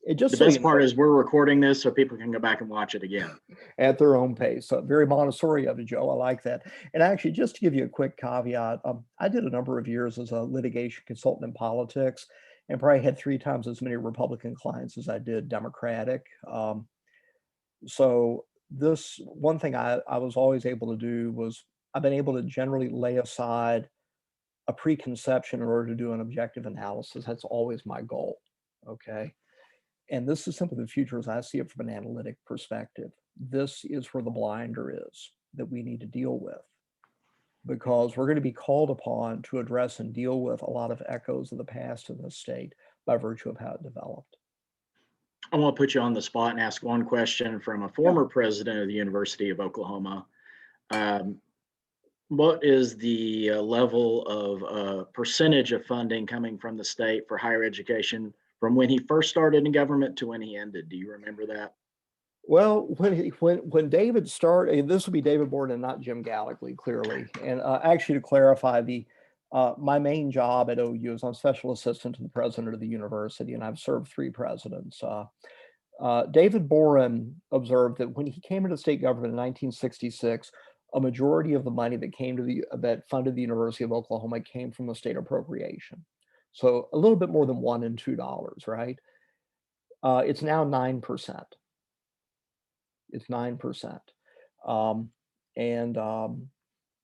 It just The so best you part know, is we're recording this so people can go back and watch it again. at their own pace. So very Montessori of you, Joe. I like that. And actually, just to give you a quick caveat, I did a number of years as a litigation consultant in politics, and probably had 3 times as many Republican clients as I did Democratic. So this one thing I was always able to do was I've been able to generally lay aside a preconception in order to do an objective analysis. That's always my goal. Okay. And this is simply the future as I see it from an analytic perspective. This is where the blinder is that we need to deal with, because we're going to be called upon to address and deal with a lot of echoes of the past in the state by virtue of how it developed. I want to put you on the spot and ask one question from a former president of the University of Oklahoma. What is the level of percentage of funding coming from the state for higher education from when he first started in government to when he ended? Do you remember that? Well, when David started, this would be David Borden and not Jim Gallagly, clearly. And actually, to clarify, my main job at OU is I'm special assistant to the president of the university, and I've served 3 presidents. David Boren observed that when he came into state government in 1966, a majority of the money that came to that funded the University of Oklahoma came from the state appropriation. So a little bit more than $1 and $2, right? It's now 9%. It's 9%.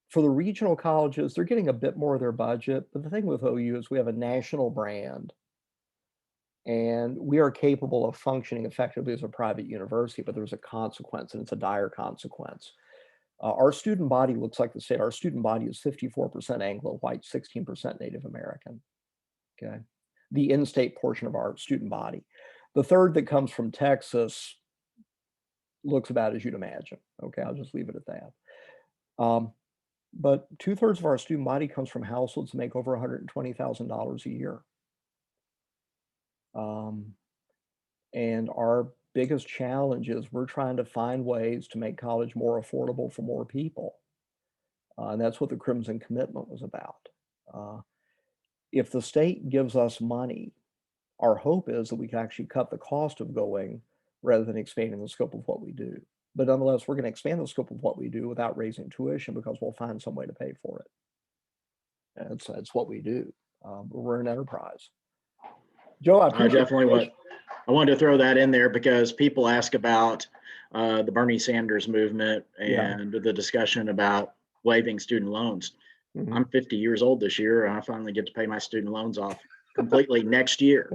For the regional colleges, they're getting a bit more of their budget. But the thing with OU is we have a national brand, and we are capable of functioning effectively as a private university, but there's a consequence, and it's a dire consequence. Our student body looks like the state. Our student body is 54% Anglo-white, 16% Native American. Okay, the in-state portion of our student body. The third that comes from Texas looks about as you'd imagine. Okay, I'll just leave it at that. But 2/3 of our student body comes from households that make over $120,000 a year. And our biggest challenge is we're trying to find ways to make college more affordable for more people. And that's what the Crimson Commitment was about. If the state gives us money, our hope is that we can actually cut the cost of going rather than expanding the scope of what we do. But nonetheless, we're going to expand the scope of what we do without raising tuition because we'll find some way to pay for it. And it's what we do. We're an enterprise. Joe, I wanted to throw that in there because people ask about the Bernie Sanders movement and the discussion about waiving student loans. Mm-hmm. I'm 50 years old this year, and I finally get to pay my student loans off completely next year.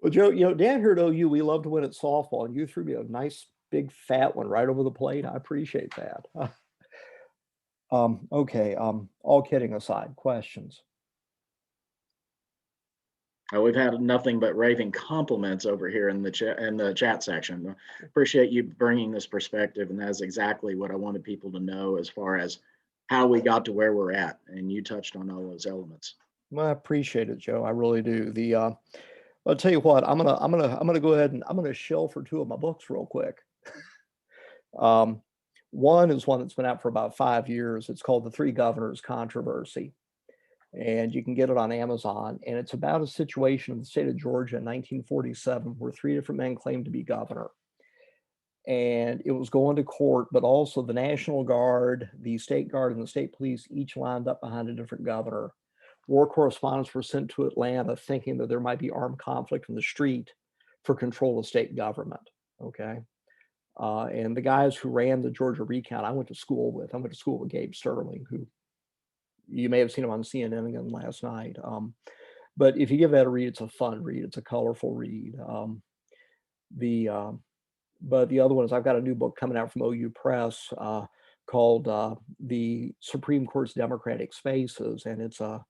Well, Joe, down here at OU, we love to win at softball, and you threw me a nice big fat one right over the plate. I appreciate that. Okay, all kidding aside, questions? We've had nothing but raving compliments over here in the chat section. Appreciate you bringing this perspective, and that's exactly what I wanted people to know as far as how we got to where we're at, and you touched on all those elements. Well, I appreciate it, Joe. I really do. I'll tell you what. I'm gonna go ahead and I'm gonna shill for 2 of my books real quick. One is one that's been out for about 5 years. It's called The 3 Governors Controversy, and you can get it on Amazon. And it's about a situation in the state of Georgia in 1947 where 3 different men claimed to be governor. And it was going to court, but also the National Guard, the State Guard, and the state police each lined up behind a different governor. War correspondents were sent to Atlanta thinking that there might be armed conflict in the street for control of state government. Okay. And the guys who ran the Georgia recount, I went to school with. I went to school with Gabe Sterling, who you may have seen him on CNN again last night. But if you give that a read, it's a fun read. It's a colorful read. But the other one is I've got a new book coming out from OU Press called The Supreme Court's Democratic Spaces, and it's a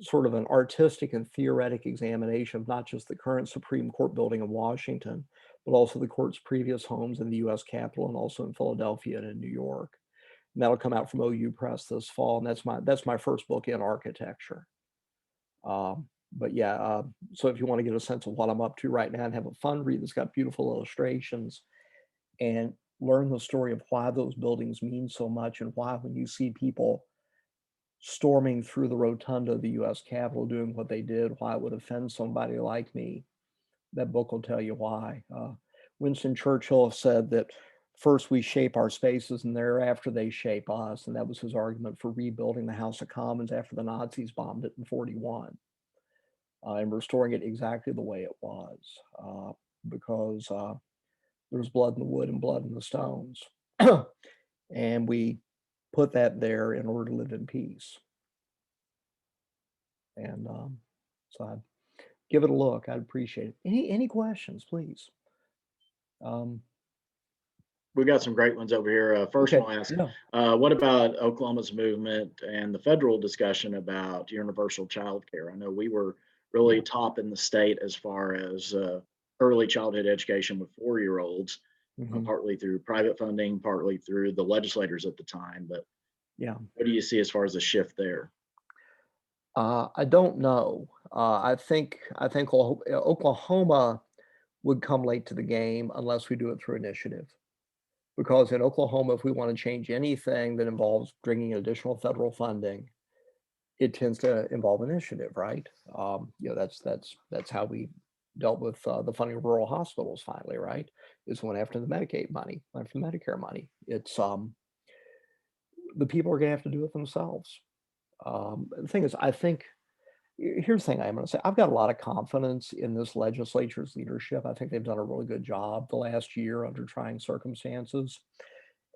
sort of an artistic and theoretic examination of not just the current Supreme Court building in Washington, but also the court's previous homes in the U.S. Capitol and also in Philadelphia and in New York. And that'll come out from OU Press this fall, and that's my first book in architecture. But yeah, so if you want to get a sense of what I'm up to right now and have a fun read that's got beautiful illustrations and learn the story of why those buildings mean so much and why when you see people storming through the rotunda of the US Capitol doing what they did, why it would offend somebody like me, that book will tell you why. Winston Churchill said that first we shape our spaces and thereafter they shape us. And that was his argument for rebuilding the House of Commons after the Nazis bombed it in 1941. And restoring it exactly the way it was, because there's blood in the wood and blood in the stones. And we put that there in order to live in peace. And so I'd give it a look. I'd appreciate it. Any questions, please? We've got some great ones over here. First, Okay, I'll ask, yeah. what about Oklahoma's movement and the federal discussion about universal child care? I know we were really top in the state as far as early childhood education with 4-year-olds, Mhm. partly through private funding, partly through the legislators at the time. But Yeah. what do you see as far as a shift there? I don't know. I think Oklahoma would come late to the game unless we do it through initiative. Because in Oklahoma, if we want to change anything that involves bringing additional federal funding, it tends to involve initiative, right? That's how we dealt with the funding of rural hospitals finally, right? Is went after the Medicaid money, went after the Medicare money. It's the people are going to have to do it themselves. The thing is, I think here's the thing I'm going to say. I've got a lot of confidence in this legislature's leadership. I think they've done a really good job the last year under trying circumstances.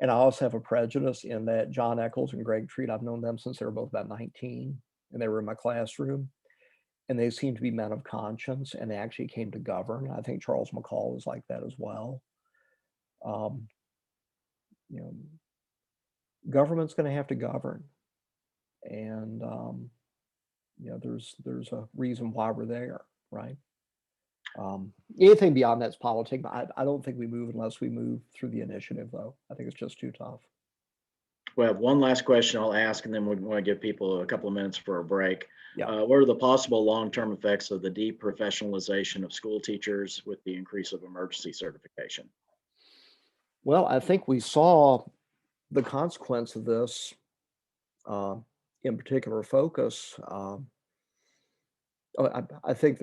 And I also have a prejudice in that John Eccles and Greg Treat, I've known them since they were both about 19, and they were in my classroom. And they seem to be men of conscience, and they actually came to govern. I think Charles McCall is like that as well. You know, government's going to have to govern, and there's a reason why we're there, right? Anything beyond that's politics. I don't think we move unless we move through the initiative, though. I think it's just too tough. We have one last question I'll ask, and then we want to give people a couple of minutes for a break. Yeah. What are the possible long-term effects of the deprofessionalization of school teachers with the increase of emergency certification? Well, I think we saw the consequence of this in particular focus. I think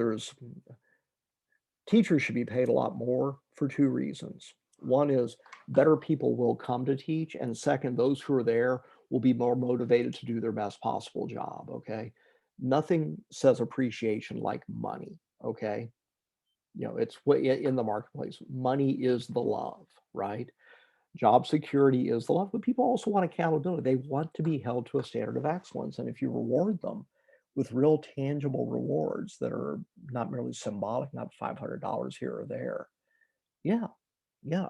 teachers should be paid a lot more for 2 reasons. One is better people will come to teach, and second, those who are there will be more motivated to do their best possible job, okay? Nothing says appreciation like money, okay? It's in the marketplace. Money is the love, right? Job security is the love, but people also want accountability. They want to be held to a standard of excellence, and if you reward them with real tangible rewards that are not merely symbolic, not $500 here or there, yeah,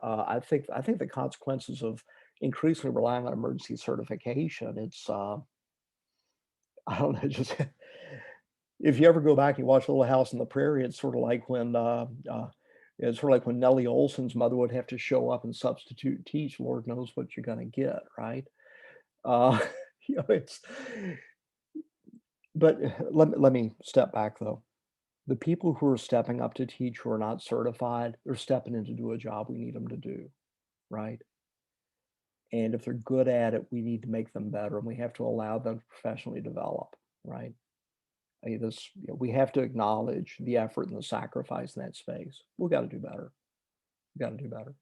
I think the consequences of increasingly relying on emergency certification, it's I don't know, just if you ever go back and you watch Little House on the Prairie, it's sort of like when Nellie Olson's mother would have to show up and substitute teach. Lord knows what you're going to get, right? But let me step back though. The people who are stepping up to teach who are not certified, they're stepping in to do a job we need them to do, right? And if they're good at it, we need to make them better, and we have to allow them to professionally develop, right? I mean, we have to acknowledge the effort and the sacrifice in that space. We've got to do better. We've got to do better.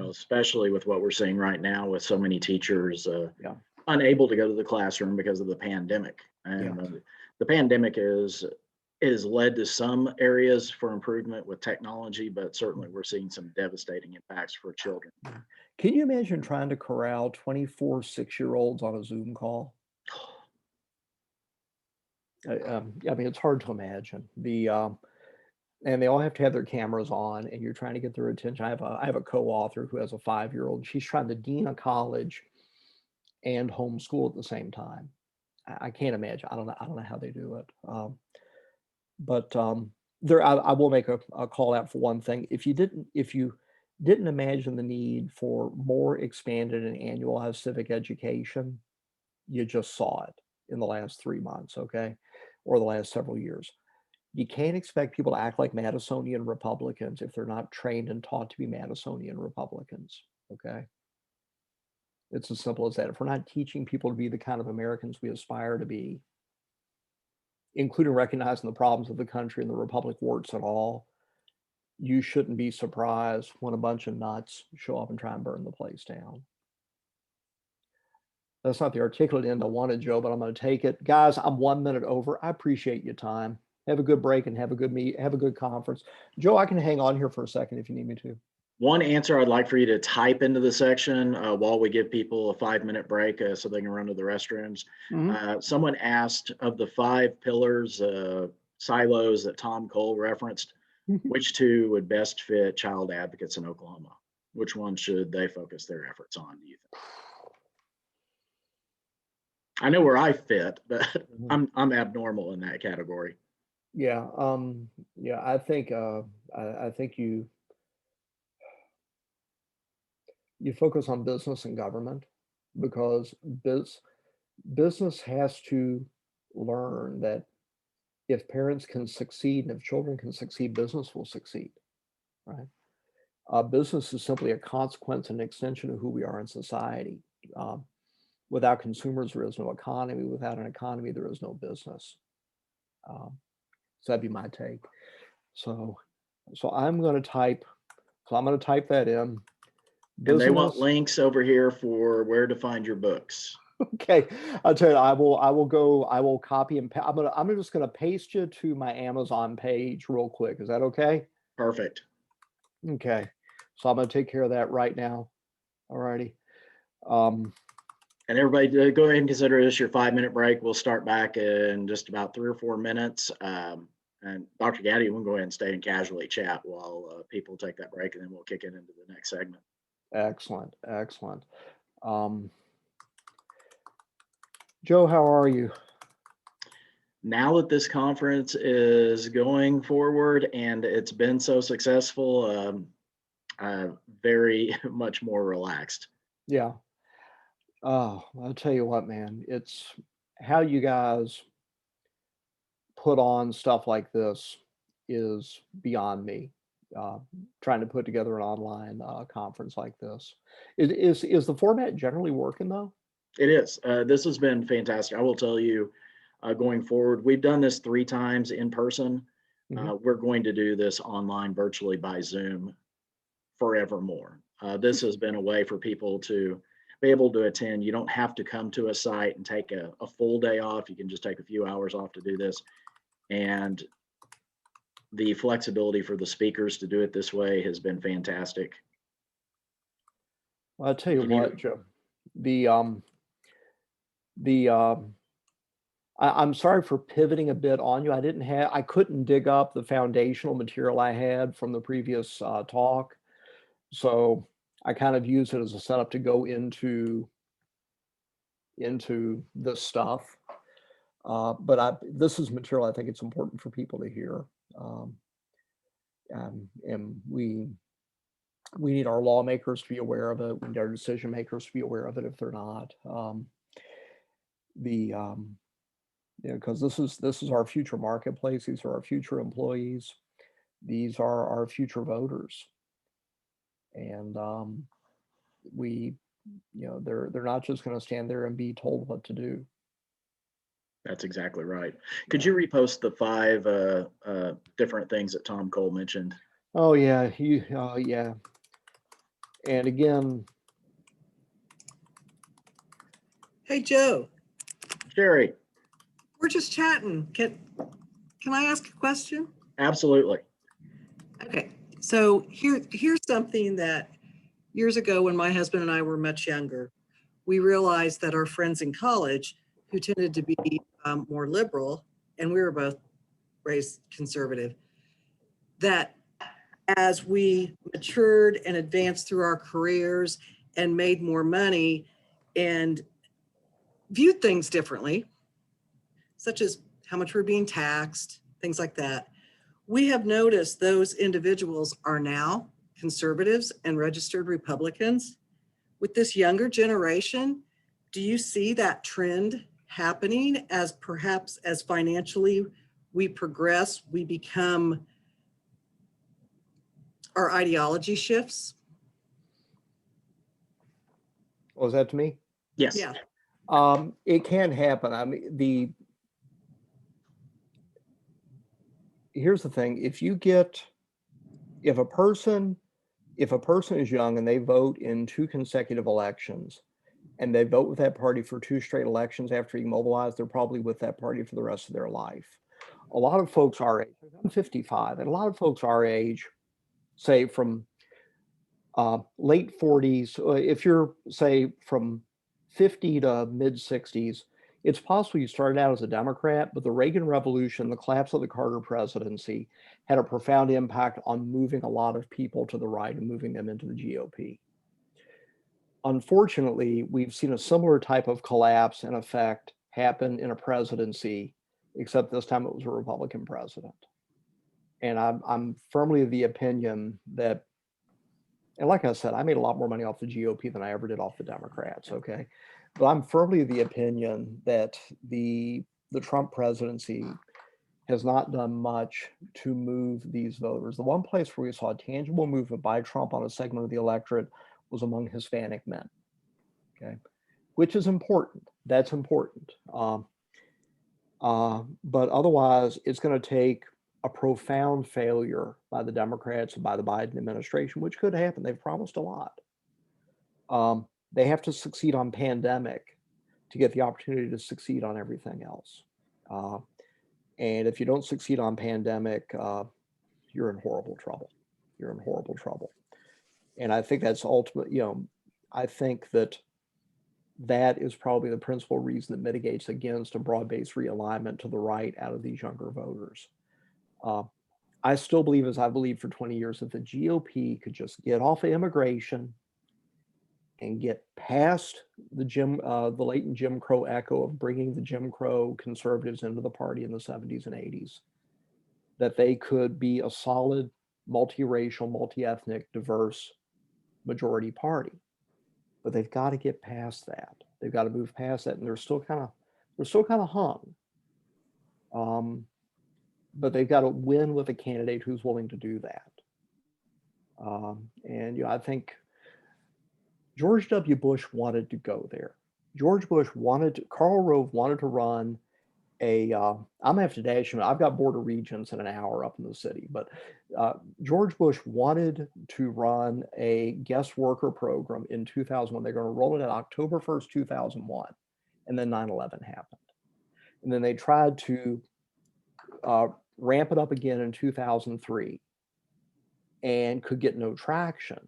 Especially with what we're seeing right now with so many teachers Yeah. unable to go to the classroom because of the pandemic. And the pandemic is has led to some areas for improvement with technology, but certainly we're seeing some devastating impacts for children. Can you imagine trying to corral 24 6-year-olds on a Zoom call? I mean, it's hard to imagine. And they all have to have their cameras on, and you're trying to get their attention. I have a co-author who has a 5-year-old. She's trying to dean a college and homeschool at the same time. I can't imagine. I don't know how they do it. But I will make a call out for one thing. If you didn't imagine the need for more expanded and annualized civic education, you just saw it in the last 3 months, okay, or the last several years. You can't expect people to act like Madisonian Republicans if they're not trained and taught to be Madisonian Republicans, okay? It's as simple as that. If we're not teaching people to be the kind of Americans we aspire to be, including recognizing the problems of the country and the Republic warts and all, you shouldn't be surprised when a bunch of nuts show up and try and burn the place down. That's not the articulate end I wanted, Joe, but I'm going to take it. Guys, I'm 1 minute over. I appreciate your time. Have a good break and have a good conference. Joe, I can hang on here for a second if you need me to. One answer I'd like for you to type into the section while we give people a 5-minute break so they can run to the restrooms. Someone asked, of the 5 pillars, silos that Tom Cole referenced, which 2 would best fit child advocates in Oklahoma? Which one should they focus their efforts on, do you think? I know where I fit, but I'm abnormal in that category. Yeah, I think you focus on business and government, because business has to learn that if parents can succeed and if children can succeed, business will succeed, right? Business is simply a consequence and extension of who we are in society. Without consumers, there is no economy. Without an economy, there is no business. So that'd be my take. So I'm going to type that in. And they want links over here for where to find your books. Okay, I'll tell you, I will copy and I'm just going to paste you to my Amazon page real quick. Is that okay? Perfect. Okay, so I'm going to take care of that right now. All righty. And everybody, go ahead and consider this your 5-minute break. We'll start back in just about 3 or 4 minutes. And Dr. Gaddy, we'll go ahead and stay and casually chat while people take that break, and then we'll kick it into the next segment. Excellent. Joe, how are you? Now that this conference is going forward and it's been so successful, very much more relaxed. Yeah. Oh, I'll tell you what, man, it's how you guys put on stuff like this is beyond me. Trying to put together an online conference like this. Is the format generally working though? It is. This has been fantastic. I will tell you, going forward, we've done this 3 times in person. We're going to do this online virtually by Zoom forevermore. This has been a way for people to be able to attend. You don't have to come to a site and take a full day off. You can just take a few hours off to do this. And the flexibility for the speakers to do it this way has been fantastic. Well, I'll tell you what, Joe, I'm sorry for pivoting a bit on you. I couldn't dig up the foundational material I had from the previous talk. So I kind of use it as a setup to go into this stuff. But this is material I think it's important for people to hear. And we need our lawmakers to be aware of it. We need our decision makers to be aware of it if they're not. Because this is our future marketplace. These are our future employees. These are our future voters. And they're not just going to stand there and be told what to do. That's exactly right. Could you repost the 5 different things that Tom Cole mentioned? Oh yeah, yeah. And again, Hey Joe, Sherry. we're just chatting. Can I ask a question? Absolutely. Okay, so here's something that years ago when my husband and I were much younger, we realized that our friends in college who tended to be more liberal, and we were both raised conservative, that as we matured and advanced through our careers and made more money and viewed things differently, such as how much we're being taxed, things like that, we have noticed those individuals are now conservatives and registered Republicans. With this younger generation, do you see that trend happening as perhaps as financially we progress, we become, our ideology shifts? Was that to me? Yes. Yeah. It can happen. I mean, here's the thing. If a person is young and they vote in 2 consecutive elections and they vote with that party for 2 straight elections after being mobilized, they're probably with that party for the rest of their life. A lot of folks our age, I'm 55, and a lot of folks our age, say from late 40s, if you're say from 50 to mid 60s, it's possible you started out as a Democrat, but the Reagan Revolution, the collapse of the Carter presidency had a profound impact on moving a lot of people to the right and moving them into the GOP. Unfortunately, we've seen a similar type of collapse and effect happen in a presidency, except this time it was a Republican president. And I'm firmly of the opinion that, and like I said, I made a lot more money off the GOP than I ever did off the Democrats, okay? But I'm firmly of the opinion that the Trump presidency has not done much to move these voters. The one place where we saw a tangible movement by Trump on a segment of the electorate was among Hispanic men, okay? Which is important. That's important. But otherwise, it's going to take a profound failure by the Democrats and by the Biden administration, which could happen. They've promised a lot. They have to succeed on pandemic to get the opportunity to succeed on everything else. And if you don't succeed on pandemic, you're in horrible trouble. You're in horrible trouble. And I think that's ultimate, I think that is probably the principal reason that mitigates against a broad-based realignment to the right out of these younger voters. I still believe, as I believed for 20 years, that the GOP could just get off of immigration and get past the latent Jim Crow echo of bringing the Jim Crow conservatives into the party in the 70s and 80s, that they could be a solid, multiracial, multi-ethnic, diverse majority party. But they've got to get past that. They've got to move past that, and they're still kind of hung. But they've got to win with a candidate who's willing to do that. And I think George W. Bush wanted to go there. Karl Rove wanted to run I'm gonna have to dash him. I've got Board of Regents in an hour up in the city, but George Bush wanted to run a guest worker program in 2001. They're going to roll it out October 1st, 2001, and then 9/11 happened. And then they tried to ramp it up again in 2003 and could get no traction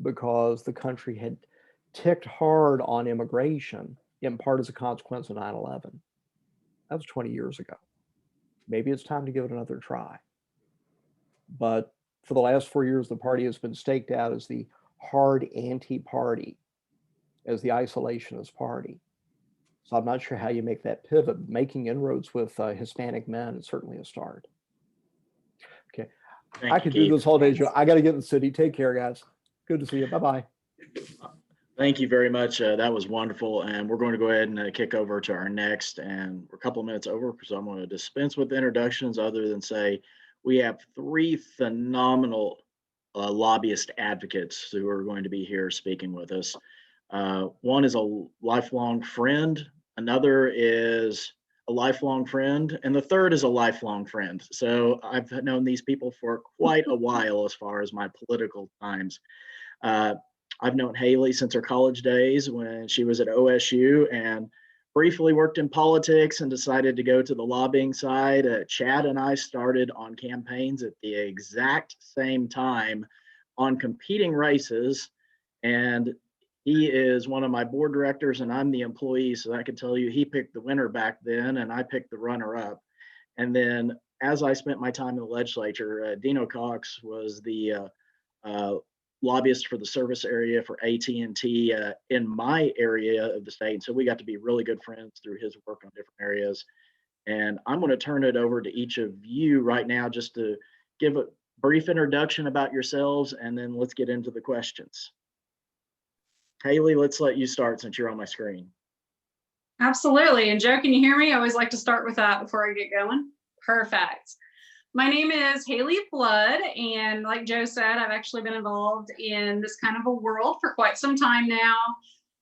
because the country had ticked hard on immigration, in part as a consequence of 9/11. That was 20 years ago. Maybe it's time to give it another try. But for the last 4 years, the party has been staked out as the hard anti-party, as the isolationist party. So I'm not sure how you make that pivot. Making inroads with Hispanic men is certainly a start. Okay. I could do this all day, Joe. I got to get in the city. Take care, guys. Good to see you. Bye-bye. Thank you very much. That was wonderful. And we're going to go ahead and kick over to our next. And we're a couple of minutes over, so I'm going to dispense with introductions other than say we have 3 phenomenal lobbyist advocates who are going to be here speaking with us. One is a lifelong friend. Another is a lifelong friend. And the third is a lifelong friend. So I've known these people for quite a while as far as my political times. I've known Haley since her college days when she was at OSU, and briefly worked in politics and decided to go to the lobbying side. Chad and I started on campaigns at the exact same time on competing races. And he is one of my board directors and I'm the employee. So I can tell you he picked the winner back then and I picked the runner up. And then as I spent my time in the legislature, Dino Cox was the lobbyist for the service area for AT&T in my area of the state. So we got to be really good friends through his work on different areas. And I'm going to turn it over to each of you right now just to give a brief introduction about yourselves, and then let's get into the questions. Haley, let's let you start since you're on my screen. Absolutely. And Joe, can you hear me? I always like to start with that before I get going. Perfect. My name is Haley Flood, and like Joe said, I've actually been involved in this kind of a world for quite some time now.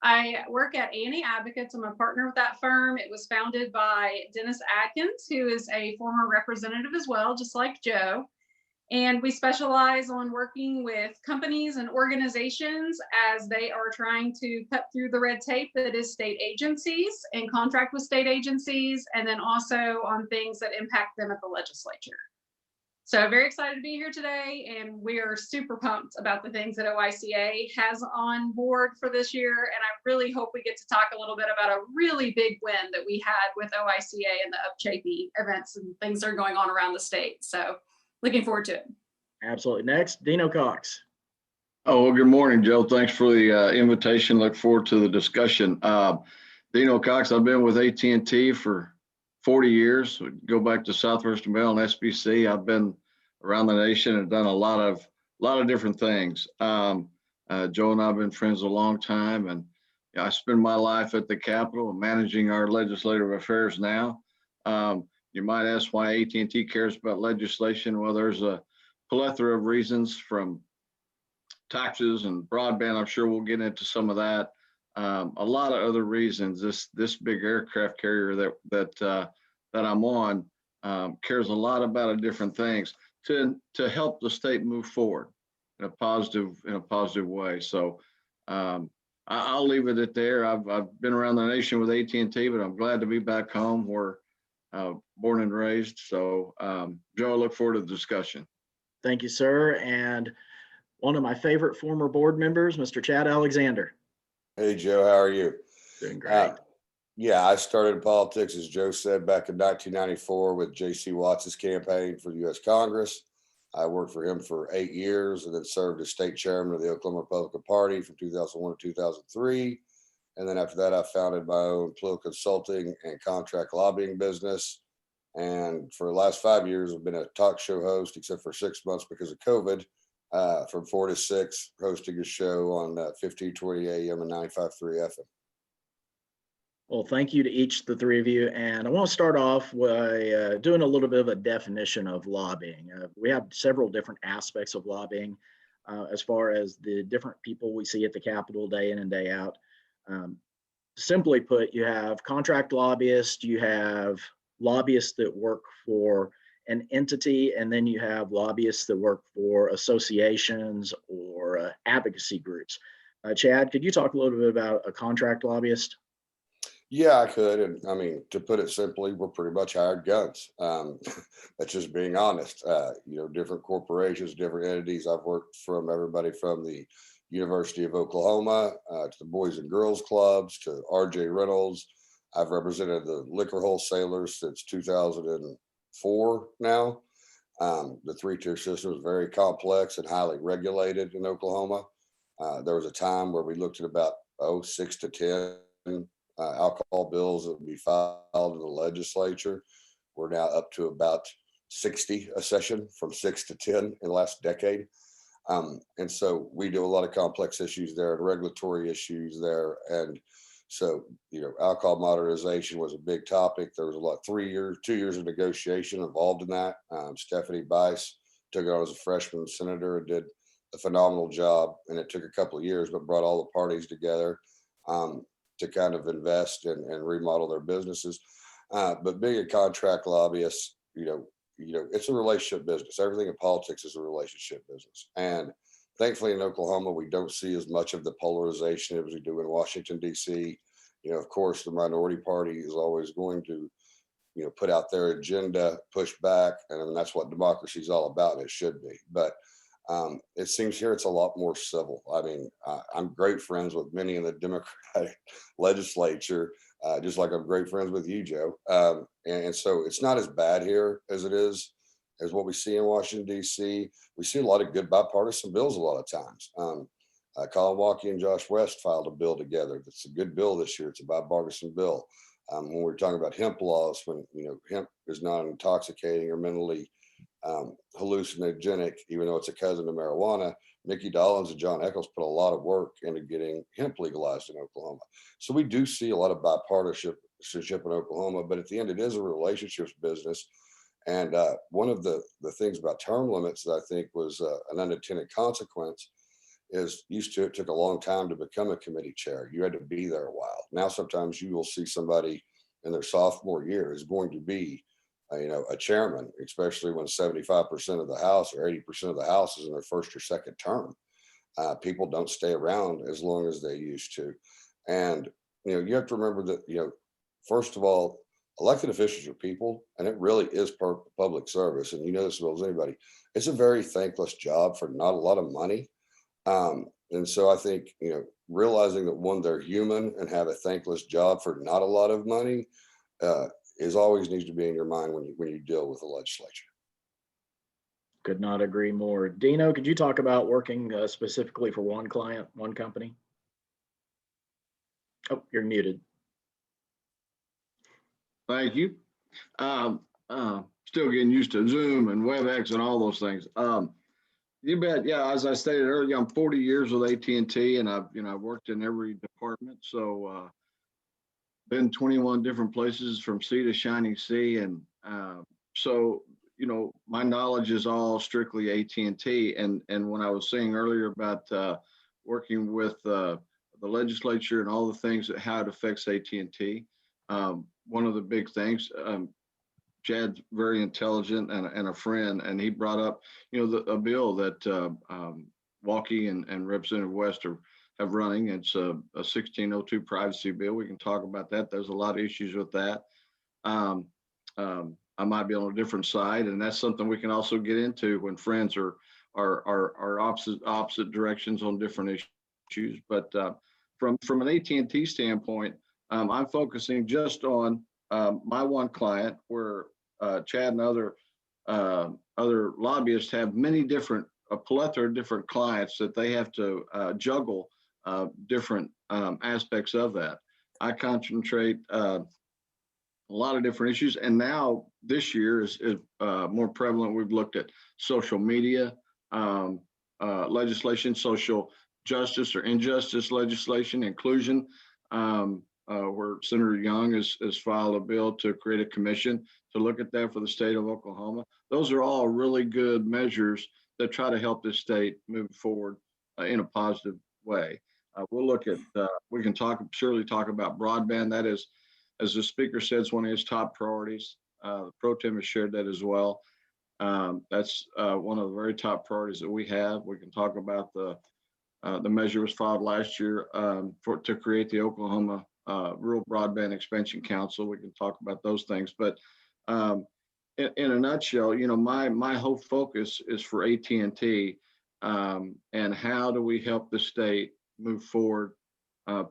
I work at A&E Advocates. I'm a partner with that firm. It was founded by Dennis Adkins, who is a former representative as well, just like Joe. And we specialize on working with companies and organizations as they are trying to cut through the red tape that is state agencies and contract with state agencies, and then also on things that impact them at the legislature. So very excited to be here today, and we are super pumped about the things that OICA has on board for this year. And I really hope we get to talk a little bit about a really big win that we had with OICA and the Upchapee events and things that are going on around the state. So looking forward to it. Absolutely. Next, Dino Cox. Oh, well, good morning, Joe. Thanks for the invitation. Look forward to the discussion. Dino Cox, I've been with AT&T for 40 years. Go back to Southwestern Bell and SBC. I've been around the nation and done a lot of different things. Joe and I have been friends a long time, and I spend my life at the Capitol managing our legislative affairs now. You might ask why AT&T cares about legislation. Well, there's a plethora of reasons, from taxes and broadband. I'm sure we'll get into some of that. A lot of other reasons. This big aircraft carrier that I'm on cares a lot about different things to help the state move forward in a positive way. So I'll leave it at there. I've been around the nation with AT&T, but I'm glad to be back home where born and raised. So Joe, I look forward to the discussion. Thank you, sir. And one of my favorite former board members, Mr. Chad Alexander. Hey, Joe, how are you? Doing great. Yeah, I started in politics, as Joe said, back in 1994 with J.C. Watts' campaign for U.S. Congress. I worked for him for 8 years and then served as state chairman of the Oklahoma Republican Party from 2001 to 2003. And then after that, I founded my own political consulting and contract lobbying business. And for the last 5 years, I've been a talk show host, except for 6 months because of COVID, from 4 to 6, hosting a show on 1520 AM and 95.3 FM. Well, thank you to each, the three of you. And I want to start off by doing a little bit of a definition of lobbying. We have several different aspects of lobbying as far as the different people we see at the Capitol day in and day out. Simply put, you have contract lobbyists, you have lobbyists that work for an entity, and then you have lobbyists that work for associations or advocacy groups. Chad, could you talk a little bit about a contract lobbyist? Yeah, I could. And I mean, to put it simply, we're pretty much hired guns. That's just being honest. Different corporations, different entities. I've worked from everybody from the University of Oklahoma to the Boys and Girls Clubs to RJ Reynolds. I've represented the liquor wholesalers since 2004 now. The three-tier system is very complex and highly regulated in Oklahoma. There was a time where we looked at about 6 to 10 alcohol bills that would be filed in the legislature. We're now up to about 60 a session, from 6 to 10 in the last decade. And so we do a lot of complex issues there and regulatory issues there. And so, alcohol modernization was a big topic. There was 2 years of negotiation involved in that. Stephanie Bice took it on as a freshman senator and did a phenomenal job. And it took a couple of years, but brought all the parties together to kind of invest and remodel their businesses. But being a contract lobbyist, it's a relationship business. Everything in politics is a relationship business. And thankfully in Oklahoma, we don't see as much of the polarization as we do in Washington, D.C. of course, the minority party is always going to, put out their agenda, push back, and I mean, that's what democracy is all about. It should be, but it seems here it's a lot more civil. I mean, I'm great friends with many in the Democratic legislature, just like I'm great friends with you, Joe. And so it's not as bad here as it is as what we see in Washington, D.C. We see a lot of good bipartisan bills a lot of times. Colin Walkie and Josh West filed a bill together. That's a good bill this year. It's a bipartisan bill. When we're talking about hemp laws, when hemp is not intoxicating or mentally hallucinogenic, even though it's a cousin of marijuana, Nikki Dollins and John Eccles put a lot of work into getting hemp legalized in Oklahoma. So we do see a lot of bipartisanship in Oklahoma, but at the end, it is a relationships business. And one of the things about term limits that I think was an unintended consequence is it took a long time to become a committee chair. You had to be there a while. Now, sometimes you will see somebody in their sophomore year is going to be, a chairman, especially when 75% of the House or 80% of the House is in their first or second term. People don't stay around as long as they used to. And, you have to remember that, first of all, elected officials are people, and it really is public service. And you know this as well as anybody. It's a very thankless job for not a lot of money. And so I think, realizing that one, they're human and have a thankless job for not a lot of money is always needs to be in your mind when you deal with the legislature. Could not agree more. Dino, could you talk about working specifically for one client, one company? Oh, you're muted. Thank you. Still getting used to Zoom and WebEx and all those things. You bet. Yeah, as I stated earlier, I'm 40 years with AT&T, and I've worked in every department. So been 21 different places from sea to shining sea, and so my knowledge is all strictly AT&T. And when I was saying earlier about working with the legislature and all the things that how it affects AT&T, one of the big things. Chad's very intelligent and a friend, and he brought up, a bill that Walkie and Representative West have running. It's a 1602 privacy bill. We can talk about that. There's a lot of issues with that. I might be on a different side, and that's something we can also get into when friends are opposite directions on different issues. But from an AT&T standpoint, I'm focusing just on my one client, where Chad and other lobbyists have a plethora of different clients that they have to juggle different aspects of that. I concentrate a lot of different issues, and now this year is more prevalent. We've looked at social media legislation, social justice or injustice legislation, inclusion, where Senator Young has filed a bill to create a commission to look at that for the state of Oklahoma. Those are all really good measures that try to help this state move forward in a positive way. We'll look at, we can surely talk about broadband. That is, as the speaker said, it's one of his top priorities. The Pro Tem has shared that as well. That's one of the very top priorities that we have. We can talk about the measure was filed last year to create the Oklahoma Rural Broadband Expansion Council. We can talk about those things, but in a nutshell, my whole focus is for AT&T and how do we help the state move forward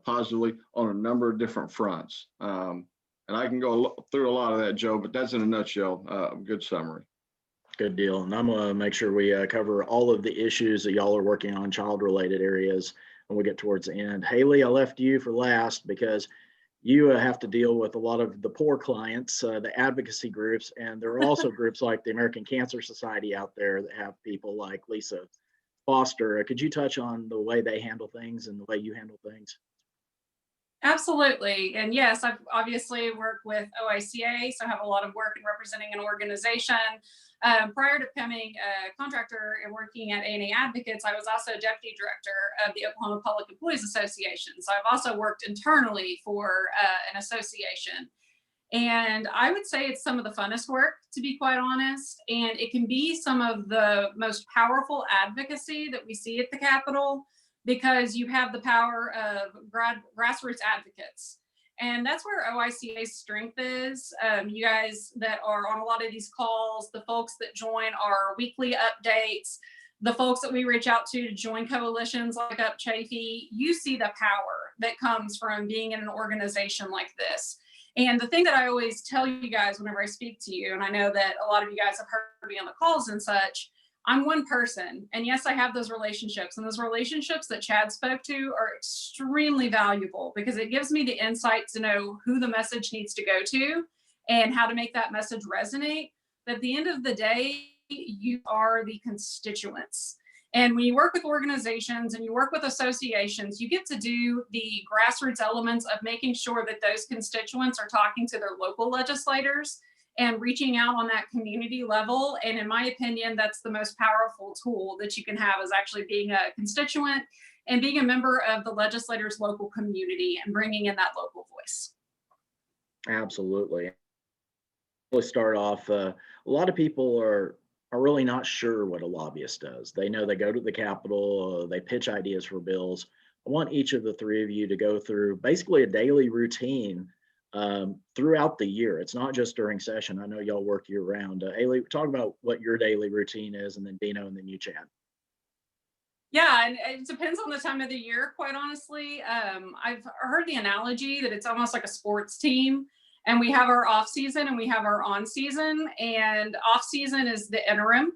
positively on a number of different fronts. And I can go through a lot of that, Joe, but that's in a nutshell, a good summary. Good deal. And I'm going to make sure we cover all of the issues that y'all are working on, child-related areas, when we get towards the end. Haley, I left you for last because you have to deal with a lot of the poor clients, the advocacy groups, and there are also groups like the American Cancer Society out there that have people like Lisa Foster. Could you touch on the way they handle things and the way you handle things? Absolutely. And yes, I've obviously worked with OICA, so I have a lot of work in representing an organization. Prior to becoming a contractor and working at A&A Advocates, I was also deputy director of the Oklahoma Public Employees Association. So I've also worked internally for an association. And I would say it's some of the funnest work, to be quite honest. And it can be some of the most powerful advocacy that we see at the Capitol, because you have the power of grassroots advocates. And that's where OICA's strength is. You guys that are on a lot of these calls, the folks that join our weekly updates, the folks that we reach out to join coalitions like Up Chafee, you see the power that comes from being in an organization like this. And the thing that I always tell you guys whenever I speak to you, and I know that a lot of you guys have heard me on the calls and such, I'm one person. And yes, I have those relationships, and those relationships that Chad spoke to are extremely valuable because it gives me the insight to know who the message needs to go to and how to make that message resonate. But at the end of the day, you are the constituents. And when you work with organizations and you work with associations, you get to do the grassroots elements of making sure that those constituents are talking to their local legislators and reaching out on that community level. And in my opinion, that's the most powerful tool that you can have, is actually being a constituent and being a member of the legislator's local community and bringing in that local voice. Absolutely. We'll start off, a lot of people are really not sure what a lobbyist does. They know they go to the Capitol, they pitch ideas for bills. I want each of the three of you to go through basically a daily routine throughout the year. It's not just during session. I know y'all work year round. Haley, talk about what your daily routine is, and then Dino, and then you, Chad. Yeah, and it depends on the time of the year, quite honestly. I've heard the analogy that it's almost like a sports team, and we have our off season and we have our on season, and off season is the interim,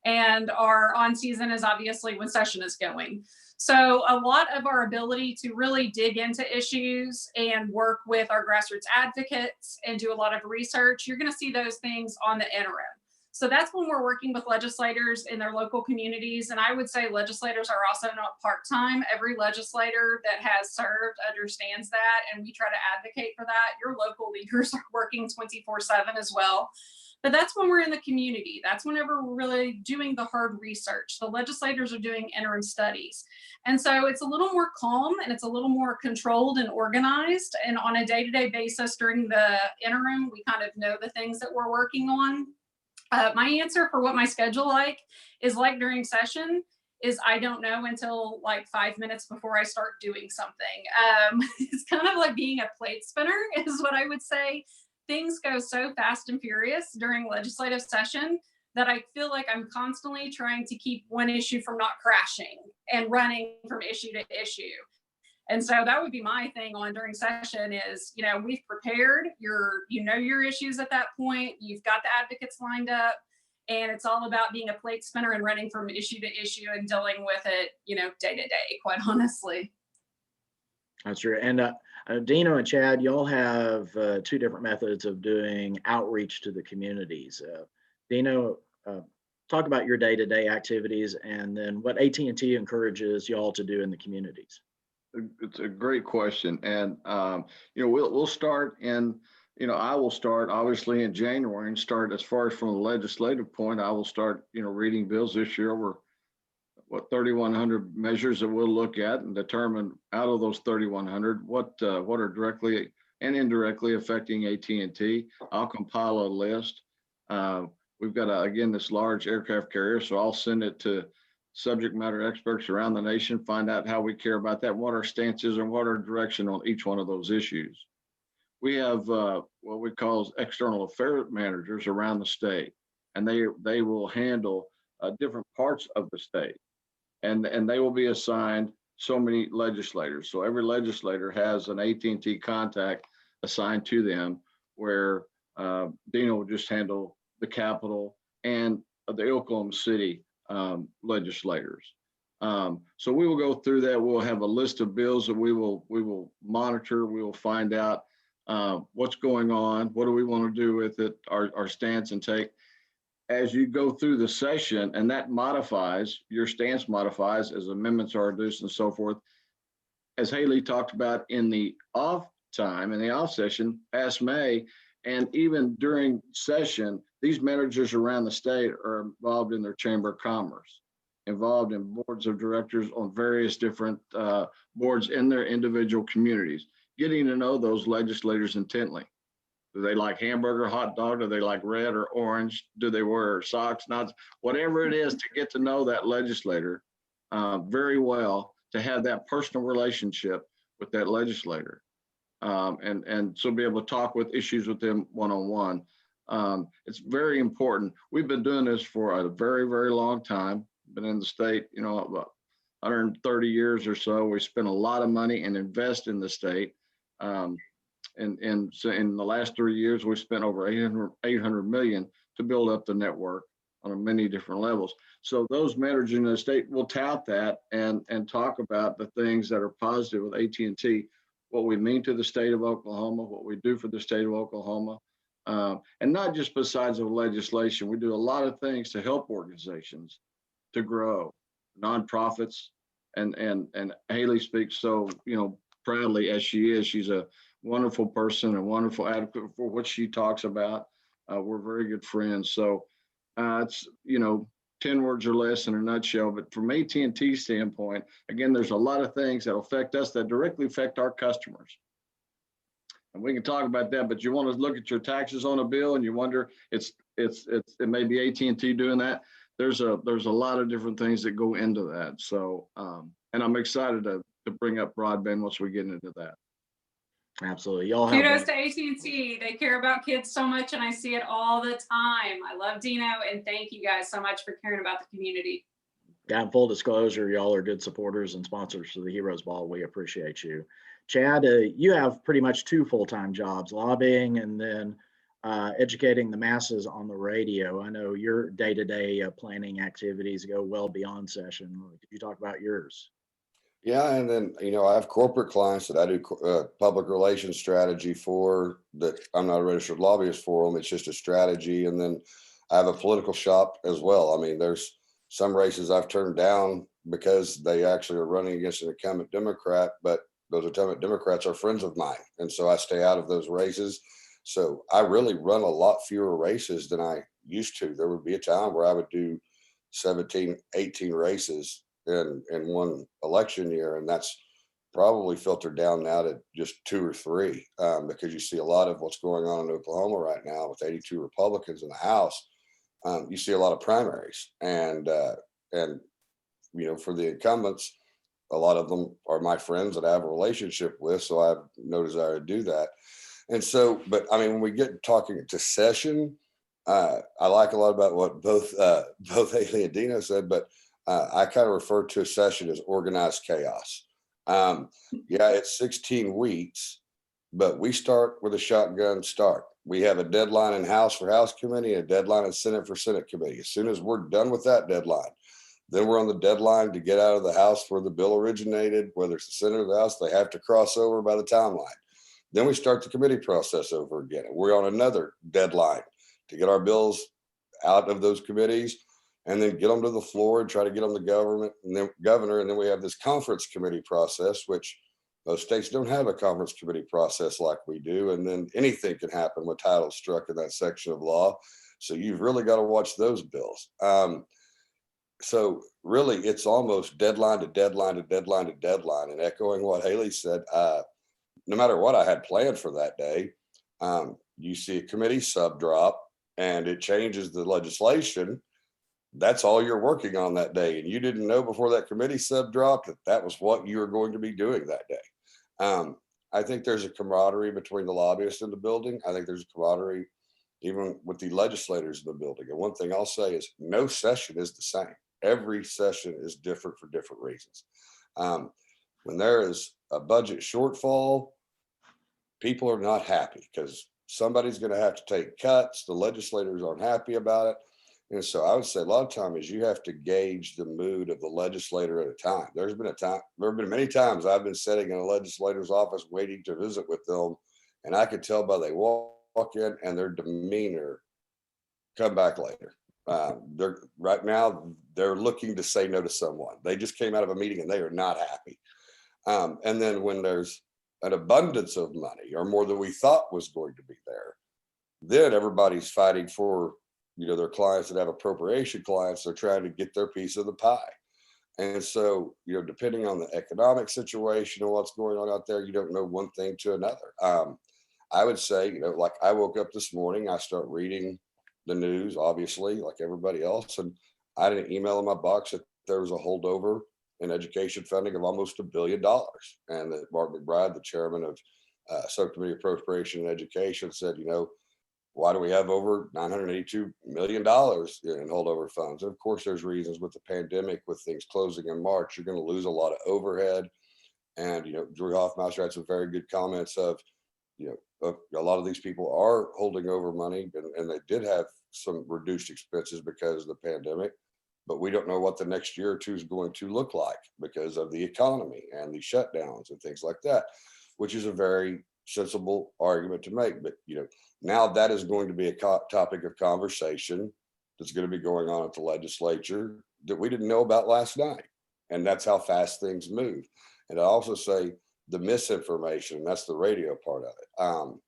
and our on season is obviously when session is going. So a lot of our ability to really dig into issues and work with our grassroots advocates and do a lot of research, you're going to see those things on the interim. So that's when we're working with legislators in their local communities. And I would say legislators are also not part-time. Every legislator that has served understands that, and we try to advocate for that. Your local leaders are working 24/7 as well. But that's when we're in the community. That's whenever we're really doing the hard research. The legislators are doing interim studies. And so it's a little more calm and it's a little more controlled and organized. And on a day-to-day basis during the interim, we kind of know the things that we're working on. My answer for what my schedule is like during session is I don't know until like 5 minutes before I start doing something. It's kind of like being a plate spinner is what I would say. Things go so fast and furious during legislative session that I feel like I'm constantly trying to keep one issue from not crashing and running from issue to issue. And so that would be my thing on during session is, you know, we've prepared you know your issues at that point, you've got the advocates lined up, and it's all about being a plate spinner and running from issue to issue and dealing with it, you know, day to day, quite honestly. That's true. And Dino and Chad, y'all have two different methods of doing outreach to the communities. Dino, talk about your day-to-day activities and then what AT&T encourages y'all to do in the communities. It's a great question. And, you know, we'll start in, you know, I will start obviously in January and start as far as from the legislative point, I will start, you know, reading bills this year over what 3,100 measures that we'll look at and determine out of those 3,100 what are directly and indirectly affecting AT&T. I'll compile a list. We've got again this large aircraft carrier, so I'll send it to subject matter experts around the nation, find out how we care about that, what our stance is, and what our direction on each one of those issues. We have what we call external affairs managers around the state, and they will handle different parts of the state. And they will be assigned so many legislators. So every legislator has an AT&T contact assigned to them, where Dino will just handle the Capitol and the Oklahoma City legislators. So we will go through that. We'll have a list of bills that we will monitor. We will find out what's going on, what do we want to do with it, our stance and take. As you go through the session, and that modifies, your stance modifies as amendments are introduced and so forth. As Haley talked about in the off time, in the off session, past May, and even during session, these managers around the state are involved in their Chamber of Commerce, involved in boards of directors on various different boards in their individual communities, getting to know those legislators intently. Do they like hamburger, hot dog? Do they like red or orange? Do they wear socks, nuts? Whatever it is, to get to know that legislator very well, to have that personal relationship with that legislator. And so be able to talk with issues with them one-on-one. It's very important. We've been doing this for a very, very long time. Been in the state, about 130 years or so. We spend a lot of money and invest in the state. And so in the last 3 years, we spent over 800 million to build up the network on many different levels. So those managing the state will tout that and talk about the things that are positive with AT&T, what we mean to the state of Oklahoma, what we do for the state of Oklahoma. And not just besides the legislation, we do a lot of things to help organizations to grow, nonprofits, and Haley speaks so proudly as she is. She's a wonderful person, a wonderful advocate for what she talks about. We're very good friends. So it's 10 words or less in a nutshell. But from AT&T standpoint, again, there's a lot of things that affect us that directly affect our customers. And we can talk about that, but you want to look at your taxes on a bill and you wonder it may be AT&T doing that. There's a lot of different things that go into that. So and I'm excited to bring up broadband once we get into that. Absolutely. Y'all Kudos to AT&T. They care about kids so much, and I see it all the time. I love Dino, and thank you guys so much for caring about the community. Yeah, full disclosure, y'all are good supporters and sponsors for the Heroes Ball. We appreciate you. Chad, you have pretty much 2 full-time jobs, lobbying and then educating the masses on the radio. I know your day-to-day planning activities go well beyond session. Could you talk about yours? Yeah, and then, I have corporate clients that I do public relations strategy for, that I'm not a registered lobbyist for them. It's just a strategy. And then I have a political shop as well. I mean, there's some races I've turned down because they actually are running against an incumbent Democrat, but those incumbent Democrats are friends of mine. And so I stay out of those races. So I really run a lot fewer races than I used to. There would be a time where I would do 17, 18 races in one election year, and that's probably filtered down now to just 2 or 3, because you see a lot of what's going on in Oklahoma right now with 82 Republicans in the House. You see a lot of primaries, and for the incumbents, a lot of them are my friends that I have a relationship with, so I have no desire to do that. And so, but I mean, when we get talking to session, I like a lot about what both Haley and Dino said, but I kind of refer to a session as organized chaos. Yeah, it's 16 weeks, but we start with a shotgun start. We have a deadline in House for House Committee and a deadline in Senate for Senate Committee. As soon as we're done with that deadline, then we're on the deadline to get out of the House where the bill originated, whether it's the Senate or the House, they have to cross over by the timeline. Then we start the committee process over again. And we're on another deadline to get our bills out of those committees and then get them to the floor and try to get them to governor. And then we have this conference committee process, which most states don't have a conference committee process like we do. And then anything can happen with titles struck in that section of law. So you've really got to watch those bills. So really, it's almost deadline to deadline to deadline to deadline. And echoing what Haley said, no matter what I had planned for that day, you see a committee sub drop and it changes the legislation. That's all you're working on that day. And you didn't know before that committee sub dropped that was what you were going to be doing that day. I think there's a camaraderie between the lobbyists in the building. I think there's a camaraderie even with the legislators in the building. And one thing I'll say is no session is the same. Every session is different for different reasons. When there is a budget shortfall, people are not happy because somebody's going to have to take cuts. The legislators aren't happy about it. And so I would say a lot of times you have to gauge the mood of the legislator at a time. There have been many times I've been sitting in a legislator's office waiting to visit with them. And I could tell by they walk in and their demeanor, come back later. Right now, they're looking to say no to someone. They just came out of a meeting and they are not happy. And then when there's an abundance of money or more than we thought was going to be there, then everybody's fighting for, their clients that have appropriation clients. They're trying to get their piece of the pie. And so, depending on the economic situation and what's going on out there, you don't know one thing to another. I would say, like I woke up this morning, I start reading the news, obviously, like everybody else. And I had an email in my box that there was a holdover in education funding of almost $1 billion. And that Mark McBride, the chairman of Subcommittee Appropriation and Education said, why do we have over $982 million in holdover funds? And of course, there's reasons with the pandemic, with things closing in March, you're going to lose a lot of overhead. And, Drew Hoffmeister had some very good comments of, a lot of these people are holding over money, and they did have some reduced expenses because of the pandemic, but we don't know what the next year or two is going to look like because of the economy and the shutdowns and things like that, which is a very sensible argument to make. But, now that is going to be a topic of conversation that's going to be going on at the legislature that we didn't know about last night. And that's how fast things move. And I also say the misinformation, that's the radio part of it.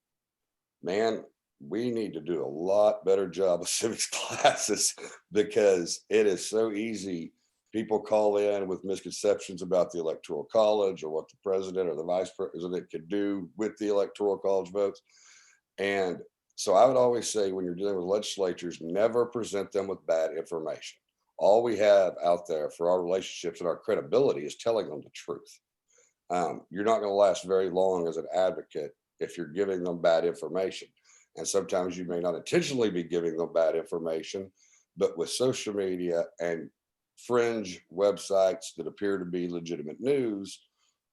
Man, we need to do a lot better job of civics classes because it is so easy. People call in with misconceptions about the Electoral College or what the president or the vice president could do with the Electoral College votes. And so I would always say, when you're dealing with legislatures, never present them with bad information. All we have out there for our relationships and our credibility is telling them the truth. You're not going to last very long as an advocate if you're giving them bad information. And sometimes you may not intentionally be giving them bad information, but with social media and fringe websites that appear to be legitimate news,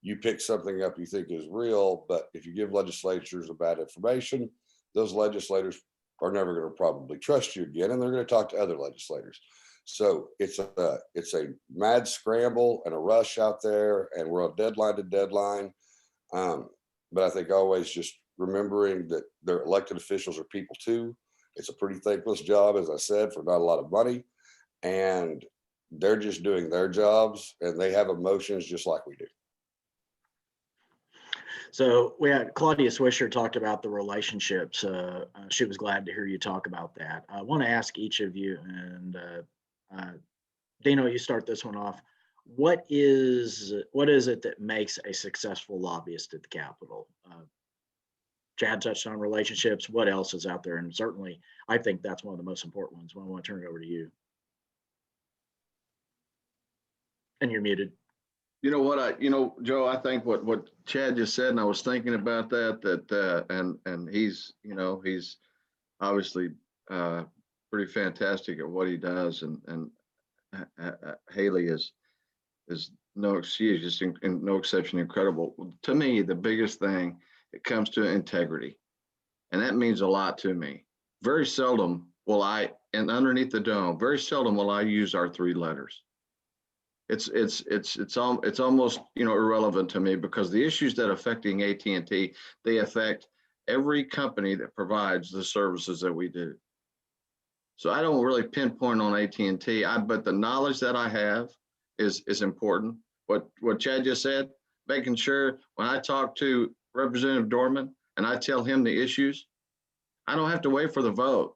you pick something up you think is real. But if you give legislatures the bad information, those legislators are never going to probably trust you again, and they're going to talk to other legislators. So it's a mad scramble and a rush out there, and we're on deadline to deadline. But I think always just remembering that their elected officials are people too. It's a pretty thankless job, as I said, for not a lot of money, and they're just doing their jobs, and they have emotions just like we do. So we had Claudia Swisher talked about the relationships. She was glad to hear you talk about that. I want to ask each of you, and Dino, you start this one off. What is it that makes a successful lobbyist at the Capitol? Chad touched on relationships. What else is out there? And certainly, I think that's one of the most important ones. I want to turn it over to you. And you're muted. Joe, I think what Chad just said, and I was thinking about that and he's obviously pretty fantastic at what he does, and Haley is no exception incredible. To me, the biggest thing, it comes to integrity, and that means a lot to me. Very seldom will I, and underneath the dome, very seldom will I use our three letters. It's almost irrelevant to me, because the issues that affecting AT&T, they affect every company that provides the services that we do. So I don't really pinpoint on AT&T, but the knowledge that I have is important. What Chad just said, making sure when I talk to Representative Dorman and I tell him the issues, I don't have to wait for the vote.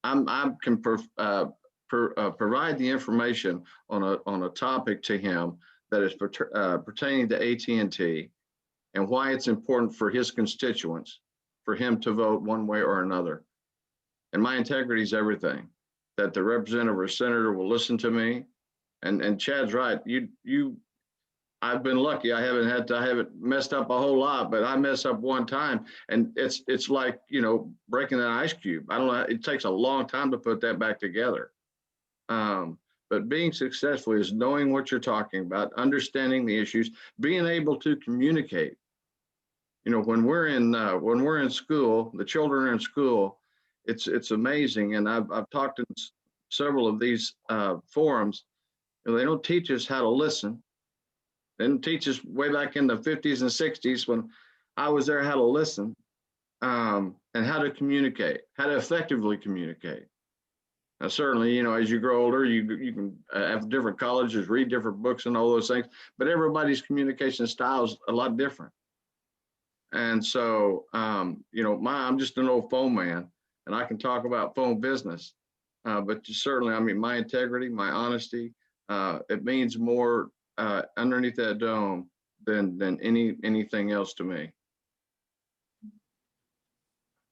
I can provide the information on a topic to him that is pertaining to AT&T and why it's important for his constituents for him to vote one way or another. And my integrity is everything. That the representative or senator will listen to me. And Chad's right. I've been lucky. I haven't messed up a whole lot, but I mess up one time, and it's like breaking an ice cube. I don't know. It takes a long time to put that back together. But being successful is knowing what you're talking about, understanding the issues, being able to communicate. When we're in school, the children are in school, it's amazing. And I've talked in several of these forums. They don't teach us how to listen. They didn't teach us way back in the 50s and 60s when I was there how to listen, and how to communicate, how to effectively communicate. Now, certainly, as you grow older, you can have different colleges, read different books and all those things, but everybody's communication style is a lot different. And so, I'm just an old phone man, and I can talk about phone business, but certainly, my integrity, my honesty, it means more underneath that dome than anything else to me.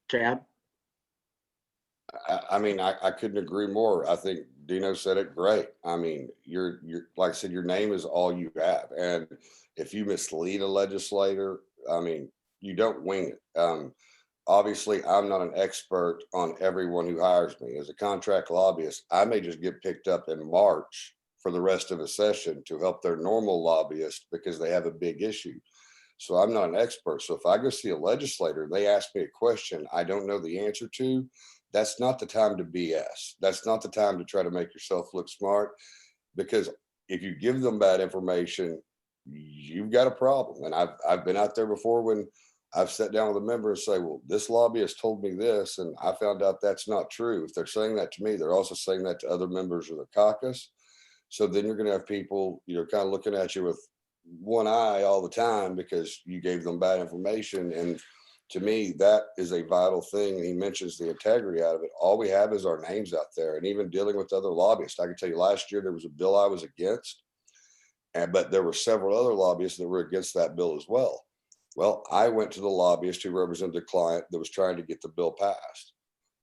Chad? I couldn't agree more. I think Dino said it great. You're like I said, your name is all you have. And if you mislead a legislator, you don't wing it. Obviously, I'm not an expert on everyone who hires me. As a contract lobbyist, I may just get picked up in March for the rest of a session to help their normal lobbyist because they have a big issue. So I'm not an expert. So if I go see a legislator, they ask me a question I don't know the answer to, that's not the time to BS. That's not the time to try to make yourself look smart, because if you give them bad information, you've got a problem. And I've been out there before when I've sat down with a member and say, well, this lobbyist told me this, and I found out that's not true. If they're saying that to me, they're also saying that to other members of the caucus. So then you're going to have people, you know, kind of looking at you with one eye all the time because you gave them bad information. And to me, that is a vital thing. And he mentions the integrity out of it. All we have is our names out there. And even dealing with other lobbyists, I can tell you last year, there was a bill I was against, but there were several other lobbyists that were against that bill as well. Well, I went to the lobbyist who represented the client that was trying to get the bill passed.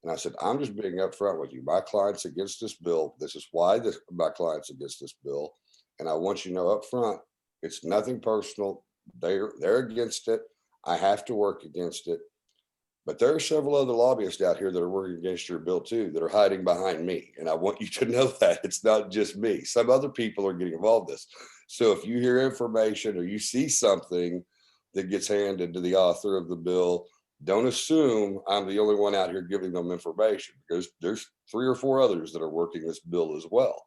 And I said, I'm just being upfront with you. My client's against this bill. This is why my client's against this bill. And I want you to know up front, it's nothing personal. They're against it. I have to work against it. But there are several other lobbyists out here that are working against your bill too, that are hiding behind me. And I want you to know that it's not just me. Some other people are getting involved in this. So if you hear information or you see something that gets handed to the author of the bill, don't assume I'm the only one out here giving them information, because there's 3 or 4 others that are working this bill as well.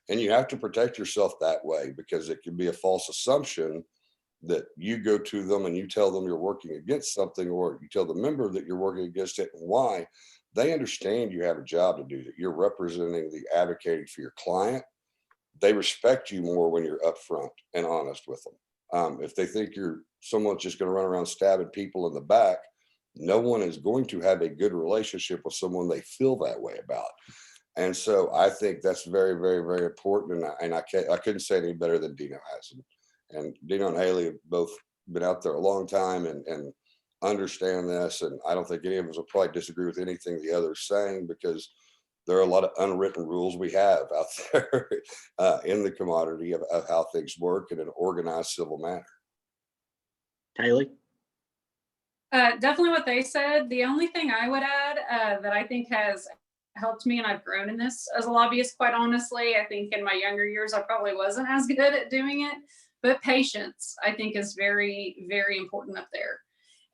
And you have to protect yourself that way, because it can be a false assumption that you go to them and you tell them you're working against something, or you tell the member that you're working against it and why. They understand you have a job to do, that you're representing the advocating for your client. They respect you more when you're upfront and honest with them. If they think you're someone's just going to run around stabbing people in the back, no one is going to have a good relationship with someone they feel that way about. And so I think that's very, very, very important. And I couldn't say any better than Dino has. And Dino and Haley have both been out there a long time and understand this. And I don't think any of us will probably disagree with anything the other's saying, because there are a lot of unwritten rules we have out there in the commodity of how things work in an organized civil manner. Haley? Definitely what they said. The only thing I would add that I think has helped me, and I've grown in this as a lobbyist, quite honestly. I think in my younger years, I probably wasn't as good at doing it, but patience, I think, is very, very important up there,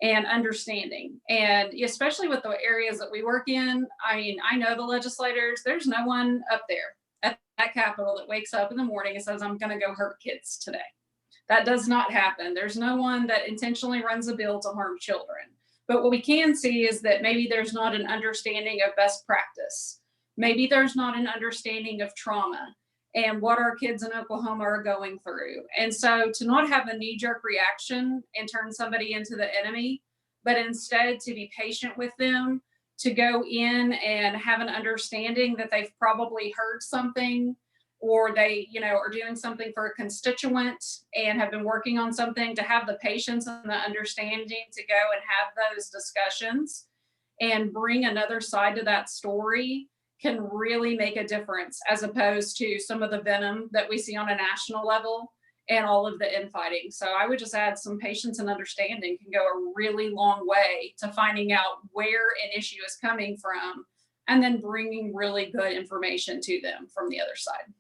and understanding. And especially with the areas that we work in, I mean, I know the legislators, there's no one up there at that Capitol that wakes up in the morning and says, I'm going to go hurt kids today. That does not happen. There's no one that intentionally runs a bill to harm children. But what we can see is that maybe there's not an understanding of best practice. Maybe there's not an understanding of trauma and what our kids in Oklahoma are going through. And so to not have a knee-jerk reaction and turn somebody into the enemy, but instead to be patient with them, to go in and have an understanding that they've probably heard something, or they, are doing something for a constituent and have been working on something, to have the patience and the understanding to go and have those discussions and bring another side to that story can really make a difference, as opposed to some of the venom that we see on a national level and all of the infighting. So I would just add some patience and understanding can go a really long way to finding out where an issue is coming from, and then bringing really good information to them from the other side.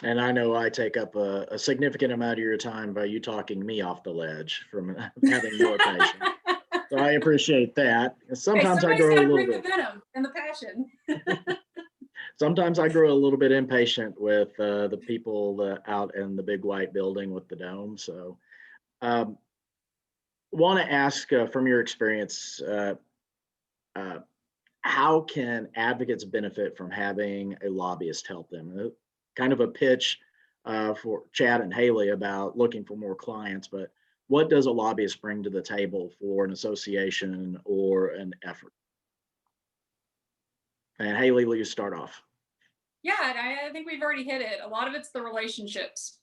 And I know I take up a significant amount of your time by you talking me off the ledge from having more patience. So I appreciate that. Sometimes I grow a little bit. The venom and the passion. Sometimes I grow a little bit impatient with the people out in the big white building with the dome. So want to ask from your experience, how can advocates benefit from having a lobbyist help them? Kind of a pitch for Chad and Haley about looking for more clients, but what does a lobbyist bring to the table for an association or an effort? And Haley, will you start off? Yeah, I think we've already hit it. A lot of it's the relationships.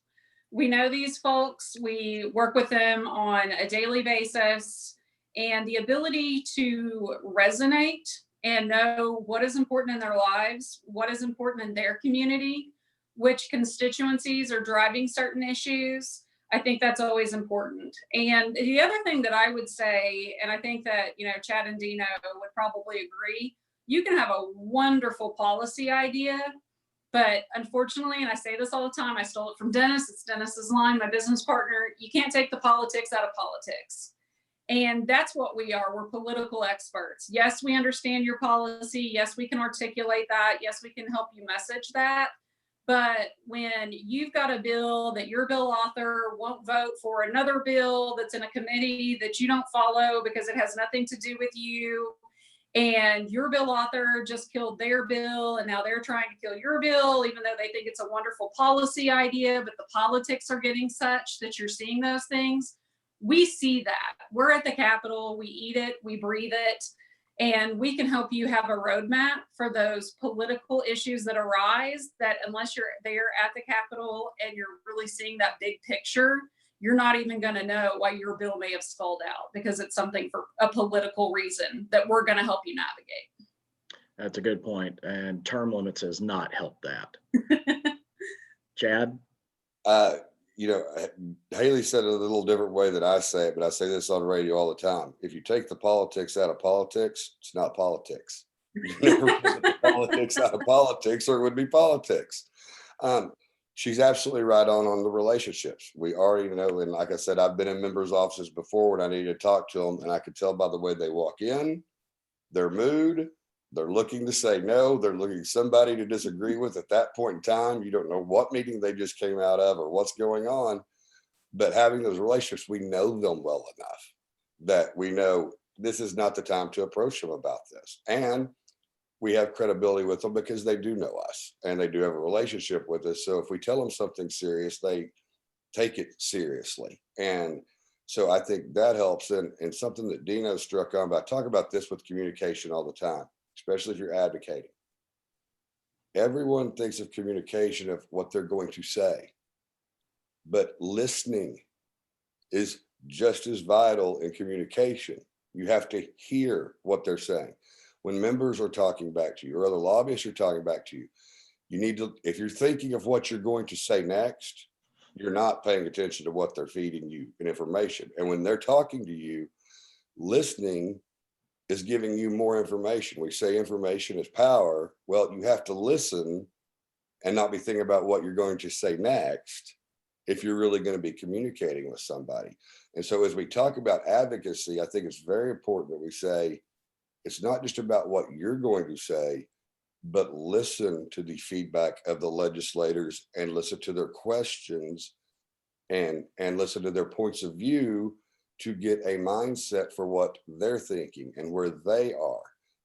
We know these folks, we work with them on a daily basis, and the ability to resonate and know what is important in their lives, what is important in their community, which constituencies are driving certain issues. I think that's always important. And the other thing that I would say, and I think that, you know, Chad and Dino would probably agree, you can have a wonderful policy idea, but unfortunately, and I say this all the time, I stole it from Dennis, it's Dennis's line, my business partner, you can't take the politics out of politics. And that's what we are. We're political experts. Yes, we understand your policy. Yes, we can articulate that. Yes, we can help you message that. But when you've got a bill that your bill author won't vote for another bill that's in a committee that you don't follow because it has nothing to do with you, and your bill author just killed their bill and now they're trying to kill your bill, even though they think it's a wonderful policy idea, but the politics are getting such that you're seeing those things. We see that. We're at the Capitol, we eat it, we breathe it, and we can help you have a roadmap for those political issues that arise, that unless you're there at the Capitol and you're really seeing that big picture, you're not even going to know why your bill may have stalled out, because it's something for a political reason that we're going to help you navigate. That's a good point. And term limits has not helped that. Chad? You know, Haley said it a little different way than I say it, but I say this on radio all the time. If you take the politics out of politics, it's not politics. You never take the politics out of politics, or it would be politics. She's absolutely right on the relationships. We already know, and like I said, I've been in members' offices before when I needed to talk to them, and I could tell by the way they walk in, their mood, they're looking to say no, they're looking for somebody to disagree with at that point in time. You don't know what meeting they just came out of or what's going on, but having those relationships, we know them well enough that we know this is not the time to approach them about this. And we have credibility with them because they do know us and they do have a relationship with us. So if we tell them something serious, they take it seriously. And so I think that helps. And something that Dino struck on, but I talk about this with communication all the time, especially if you're advocating. Everyone thinks of communication of what they're going to say, but listening is just as vital in communication. You have to hear what they're saying. When members are talking back to you or other lobbyists are talking back to you, you need to, if you're thinking of what you're going to say next, you're not paying attention to what they're feeding you in information. And when they're talking to you, listening is giving you more information. We say information is power. Well, you have to listen and not be thinking about what you're going to say next if you're really going to be communicating with somebody. And so as we talk about advocacy, I think it's very important that we say, it's not just about what you're going to say, but listen to the feedback of the legislators and listen to their questions and listen to their points of view to get a mindset for what they're thinking and where they are,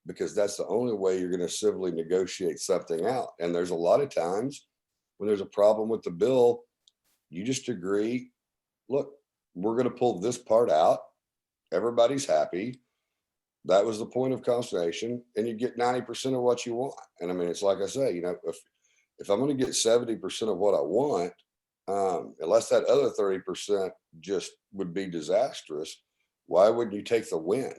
because that's the only way you're going to civilly negotiate something out. And there's a lot of times when there's a problem with the bill, you just agree, look, we're going to pull this part out. Everybody's happy. That was the point of consternation, and you get 90% of what you want. And I mean, it's like I say, you know, if I'm going to get 70% of what I want, unless that other 30% just would be disastrous, why wouldn't you take the win?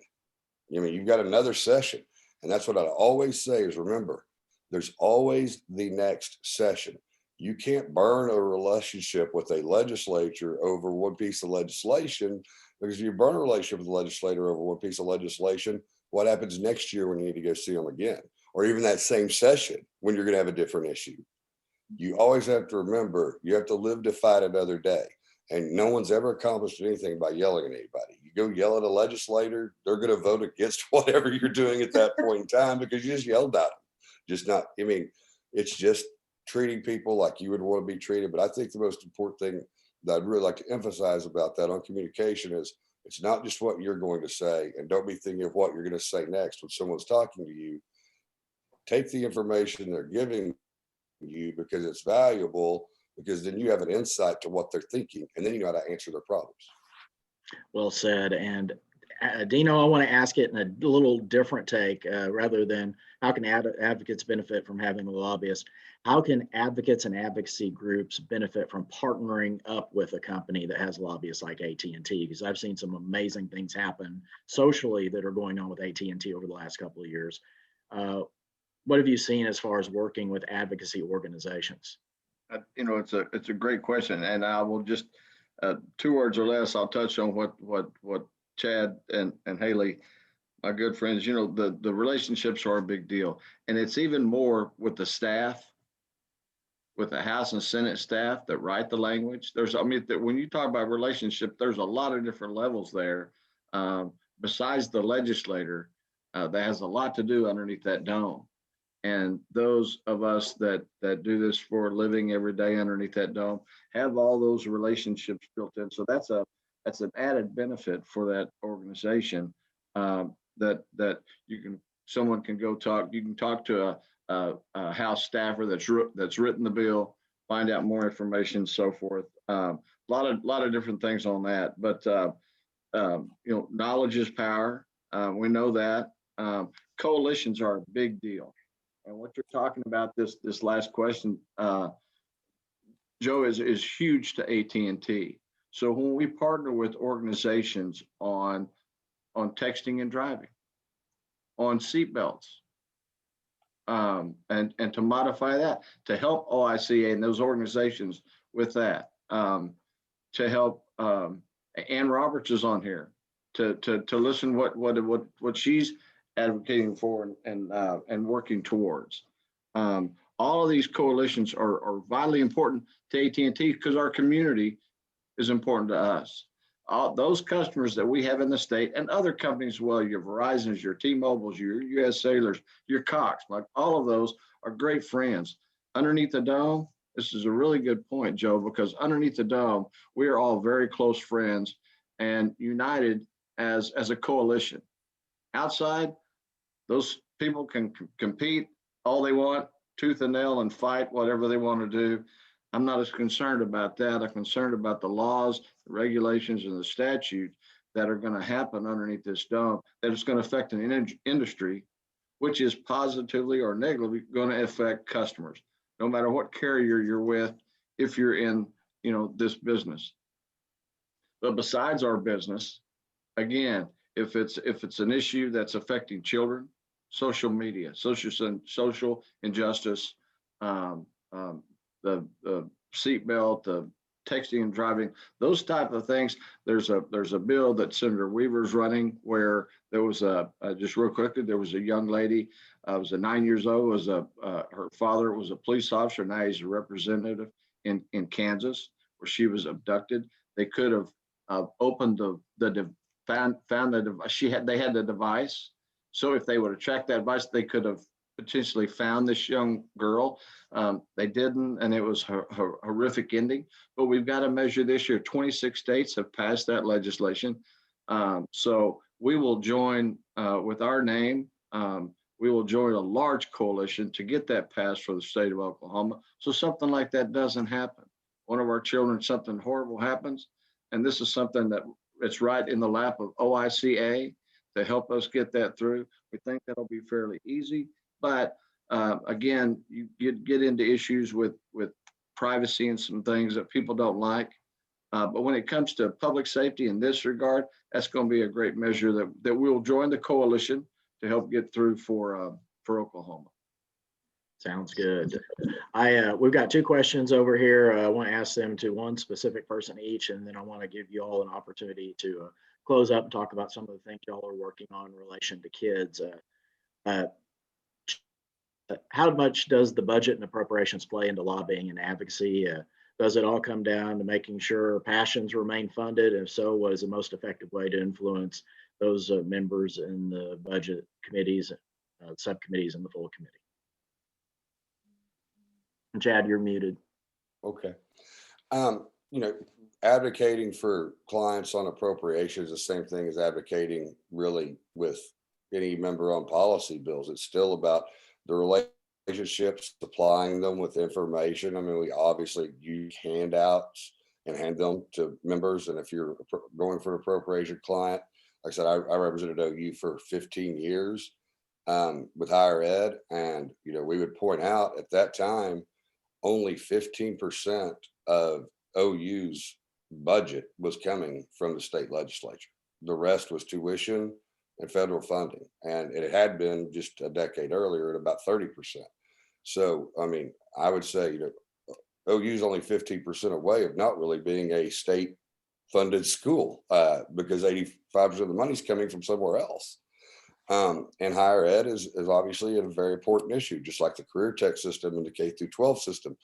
I mean, you've got another session, and that's what I always say is, remember, there's always the next session. You can't burn a relationship with a legislature over one piece of legislation, because if you burn a relationship with the legislator over one piece of legislation, what happens next year when you need to go see them again? Or even that same session when you're going to have a different issue. You always have to remember, you have to live to fight another day. And no one's ever accomplished anything by yelling at anybody. You go yell at a legislator, they're going to vote against whatever you're doing at that point in time because you just yelled at them. Just not, I mean, it's just treating people like you would want to be treated. But I think the most important thing that I'd really like to emphasize about that on communication is it's not just what you're going to say, and don't be thinking of what you're going to say next when someone's talking to you. Take the information they're giving you because it's valuable, because then you have an insight to what they're thinking, and then you know how to answer their problems. Well said. And Dino, I want to ask it in a little different take, rather than how can advocates benefit from having a lobbyist? How can advocates and advocacy groups benefit from partnering up with a company that has lobbyists like AT&T? Because I've seen some amazing things happen socially that are going on with AT&T over the last couple of years. What have you seen as far as working with advocacy organizations? You know, it's a great question, and I will just 2 words or less, I'll touch on what Chad and Haley, my good friends, the relationships are a big deal. And it's even more with the staff, with the House and Senate staff that write the language. When you talk about relationship, there's a lot of different levels there. Besides the legislator, that has a lot to do underneath that dome. And those of us that do this for a living every day underneath that dome have all those relationships built in. So that's an added benefit for that organization, that someone can go talk. You can talk to a House staffer that's written the bill, find out more information, so forth. A lot of different things on that. But knowledge is power. We know that. Coalitions are a big deal. And what you're talking about, this last question, Joe, is huge to AT&T. So when we partner with organizations on texting and driving, on seatbelts, and to modify that, to help OICA and those organizations with that, to help Ann Roberts is on here to listen what she's advocating for and working towards. All of these coalitions are vitally important to AT&T because our community is important to us. All those customers that we have in the state and other companies as well, your Verizons, your T-Mobiles, your US Sailors, your Cox, like all of those are great friends. Underneath the dome, this is a really good point, Joe, because underneath the dome, we are all very close friends and united as a coalition. Outside, those people can compete all they want, tooth and nail, and fight whatever they want to do. I'm not as concerned about that. I'm concerned about the laws, the regulations, and the statutes that are going to happen underneath this dome, that is going to affect an industry, which is positively or negatively going to affect customers, no matter what carrier you're with, if you're in, this business. But besides our business, again, if it's an issue that's affecting children, social media, social injustice, the seatbelt, the texting and driving, those type of things. There's a bill that Senator Weaver's running where there was just real quickly, there was a young lady, was 9 years old, her father was a police officer, now he's a representative in Kansas, where she was abducted. They could have opened found the device. They had the device. So if they would have tracked that device, they could have potentially found this young girl. They didn't, and it was a horrific ending. But we've got to measure this year. 26 states have passed that legislation. So we will join with our name. We will join a large coalition to get that passed for the state of Oklahoma. So something like that doesn't happen. One of our children, something horrible happens. And this is something that it's right in the lap of OICA to help us get that through. We think that'll be fairly easy. But again, you get into issues with privacy and some things that people don't like. But when it comes to public safety in this regard, that's going to be a great measure that we'll join the coalition to help get through for Oklahoma. Sounds good. We've got 2 questions over here. I want to ask them to one specific person each, and then I want to give you all an opportunity to close up and talk about some of the things y'all are working on in relation to kids. How much does the budget and appropriations play into lobbying and advocacy? Does it all come down to making sure passions remain funded? If so, what is the most effective way to influence those members in the budget committees, subcommittees, and the full committee? And Chad, you're muted. Okay. Advocating for clients on appropriations is the same thing as advocating really with any member on policy bills. It's still about the relationships, supplying them with information. I mean, we obviously use handouts and hand them to members. And if you're going for an appropriation client, like I said, I represented OU for 15 years with higher ed. And, we would point out at that time, only 15% of OU's budget was coming from the state legislature. The rest was tuition and federal funding. And it had been just a decade earlier at about 30%. So, I mean, I would say, OU's only 15% away of not really being a state funded school because 85% of the money is coming from somewhere else. And higher ed is obviously a very important issue, just like the career tech system and the K through 12 system.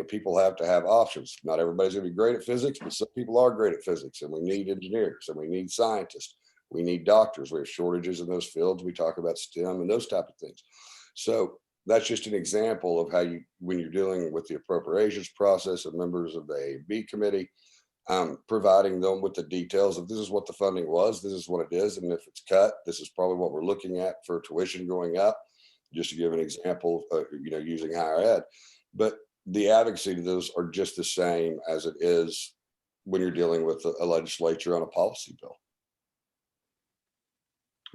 People have to have options. Not everybody's going to be great at physics, but some people are great at physics, and we need engineers and we need scientists. We need doctors. We have shortages in those fields. We talk about STEM and those type of things. So that's just an example of how when you're dealing with the appropriations process of members of the A&B committee, providing them with the details of this is what the funding was, this is what it is, and if it's cut, this is probably what we're looking at for tuition going up, just to give an example of, using higher ed. But the advocacy to those are just the same as it is when you're dealing with a legislature on a policy bill.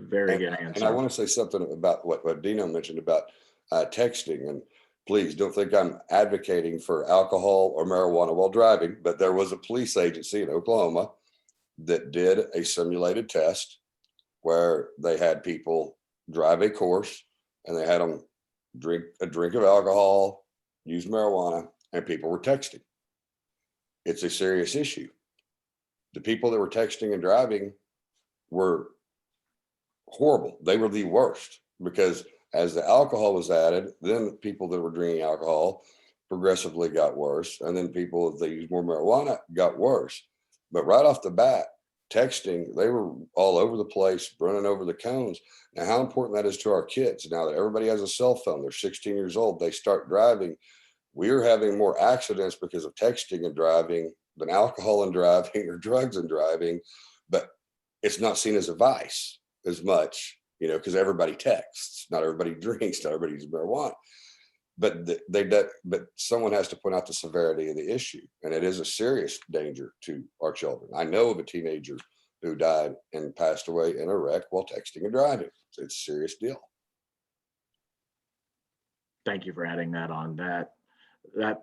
Very good And I answer. want to say something about what Dino mentioned about texting, and please don't think I'm advocating for alcohol or marijuana while driving, but there was a police agency in Oklahoma that did a simulated test where they had people drive a course and they had them drink a drink of alcohol, use marijuana, and people were texting. It's a serious issue. The people that were texting and driving were horrible. They were the worst, because as the alcohol was added, then people that were drinking alcohol progressively got worse. And then people that used more marijuana got worse. But right off the bat, texting, they were all over the place, running over the cones. Now, how important that is to our kids. Now that everybody has a cell phone, they're 16 years old, they start driving. We're having more accidents because of texting and driving than alcohol and driving or drugs and driving. But it's not seen as a vice as much, because everybody texts, not everybody drinks, not everybody uses marijuana. But but someone has to point out the severity of the issue, and it is a serious danger to our children. I know of a teenager who died and passed away in a wreck while texting and driving. So it's a serious deal. Thank you for adding that on. That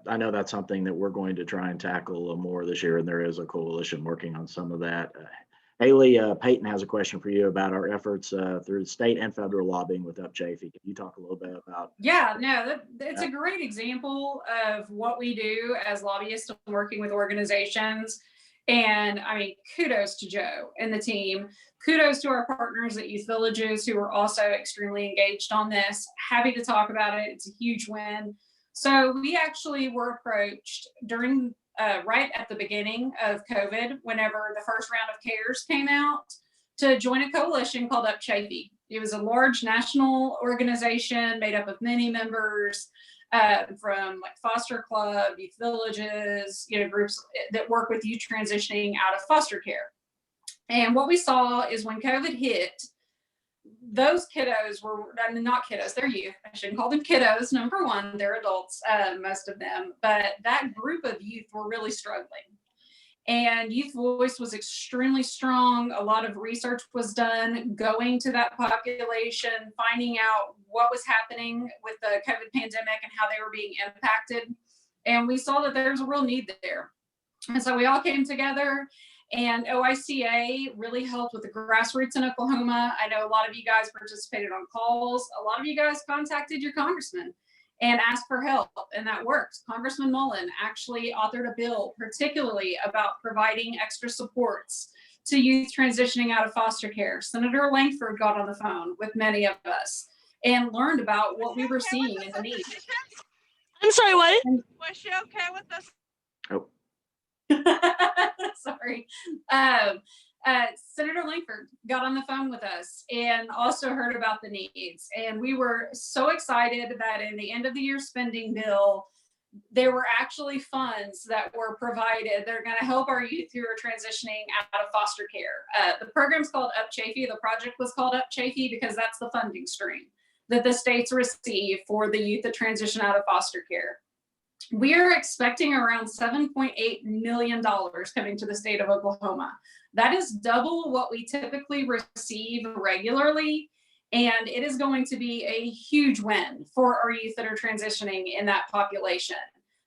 I know that's something that we're going to try and tackle a little more this year, and there is a coalition working on some of that. Haley, Peyton has a question for you about our efforts through state and federal lobbying with UpChafee. Can you talk a little bit about? Yeah, no, it's a great example of what we do as lobbyists working with organizations. And I mean, kudos to Joe and the team. Kudos to our partners at Youth Villages who are also extremely engaged on this. Happy to talk about it. It's a huge win. So we actually were approached during right at the beginning of COVID, whenever the first round of CARES came out, to join a coalition called UpChafee. It was a large national organization made up of many members from like foster club, youth villages, groups that work with youth transitioning out of foster care. And what we saw is when COVID hit, those kiddos were, I mean, not kiddos, they're youth. I shouldn't call them kiddos. Number one, they're adults, most of them. But that group of youth were really struggling. And Youth Voice was extremely strong. A lot of research was done going to that population, finding out what was happening with the COVID pandemic and how they were being impacted. And we saw that there's a real need there. And so we all came together. And OICA really helped with the grassroots in Oklahoma. I know a lot of you guys participated on calls. A lot of you guys contacted your congressman and asked for help, and that worked. Congressman Mullen actually authored a bill particularly about providing extra supports to youth transitioning out of foster care. Senator Langford got on the phone with many of us and learned about what we were seeing in the need. I'm sorry, what? Was she okay with us? Oh. Sorry. Senator Langford got on the phone with us and also heard about the needs. And we were so excited that in the end of the year spending bill, there were actually funds that were provided. They're going to help our youth who are transitioning out of foster care. The program's called UpChafee. The project was called UpChafee because that's the funding stream that the states receive for the youth that transition out of foster care. We are expecting around $7.8 million coming to the state of Oklahoma. That is double what we typically receive regularly. And it is going to be a huge win for our youth that are transitioning in that population.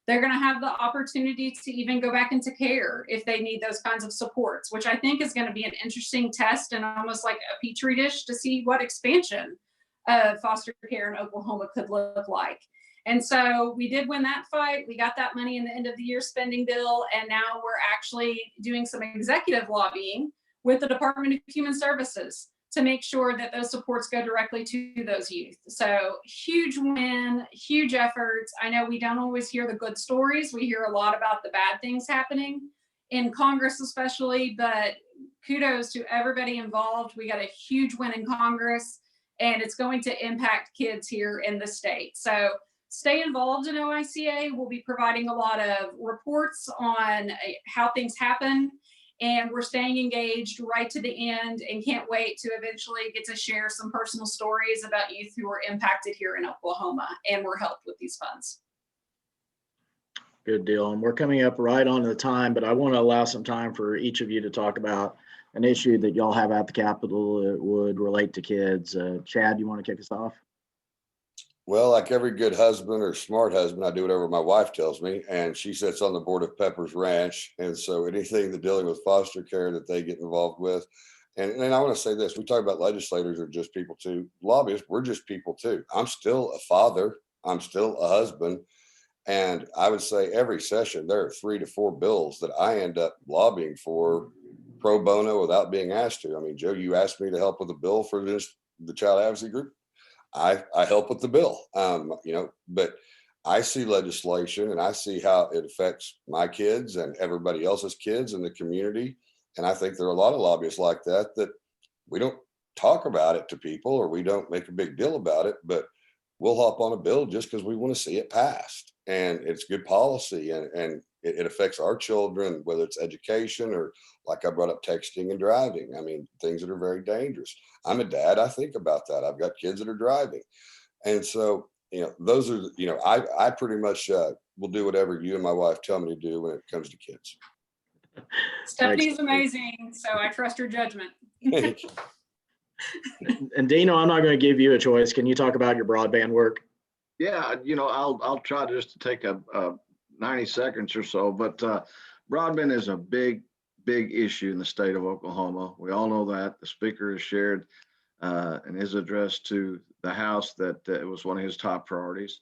They're going to have the opportunity to even go back into care if they need those kinds of supports, which I think is going to be an interesting test and almost like a petri dish to see what expansion of foster care in Oklahoma could look like. And so we did win that fight. We got that money in the end of the year spending bill. And now we're actually doing some executive lobbying with the Department of Human Services to make sure that those supports go directly to those youth. So huge win, huge efforts. I know we don't always hear the good stories. We hear a lot about the bad things happening in Congress especially, but kudos to everybody involved. We got a huge win in Congress, and it's going to impact kids here in the state. So stay involved in OICA. We'll be providing a lot of reports on how things happen, and we're staying engaged right to the end and can't wait to eventually get to share some personal stories about youth who were impacted here in Oklahoma and were helped with these funds. Good deal. And we're coming up right on the time, but I want to allow some time for each of you to talk about an issue that y'all have at the Capitol that would relate to kids. Chad, you want to kick us off? Well, like every good husband or smart husband, I do whatever my wife tells me, and she sits on the board of Pepper's Ranch. And so anything that dealing with foster care that they get involved with. And I want to say this, we talk about legislators are just people too. Lobbyists, we're just people too. I'm still a father. I'm still a husband. And I would say every session, there are 3 to 4 bills that I end up lobbying for pro bono without being asked to. I mean, Joe, you asked me to help with a bill for the child advocacy group. I help with the bill, but I see legislation and I see how it affects my kids and everybody else's kids in the community. And I think there are a lot of lobbyists like that we don't talk about it to people or we don't make a big deal about it, but we'll hop on a bill just because we want to see it passed. And it's good policy and it affects our children, whether it's education or like I brought up texting and driving. I mean, things that are very dangerous. I'm a dad. I think about that. I've got kids that are driving. And so, those are, I pretty much will do whatever you and my wife tell me to do when it comes to kids. Stephanie's amazing, so I trust her judgment. And Dino, I'm not going to give you a choice. Can you talk about your broadband work? Yeah, I'll try just to take a 90 seconds or so, but broadband is a big issue in the state of Oklahoma. We all know that. The speaker has shared in his address to the House that it was one of his top priorities.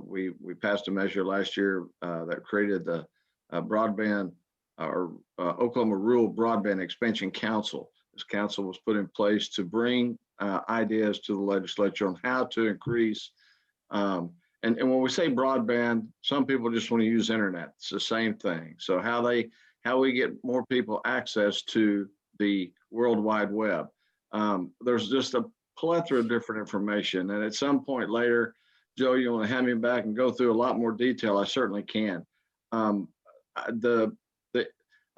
We passed a measure last year that created the broadband or Oklahoma Rural Broadband Expansion Council. This council was put in place to bring ideas to the legislature on how to increase and when we say broadband, some people just want to use internet. It's the same thing. So how we get more people access to the World Wide Web. There's just a plethora of different information. And at some point later, Joe, you want to hand me back and go through a lot more detail? I certainly can. I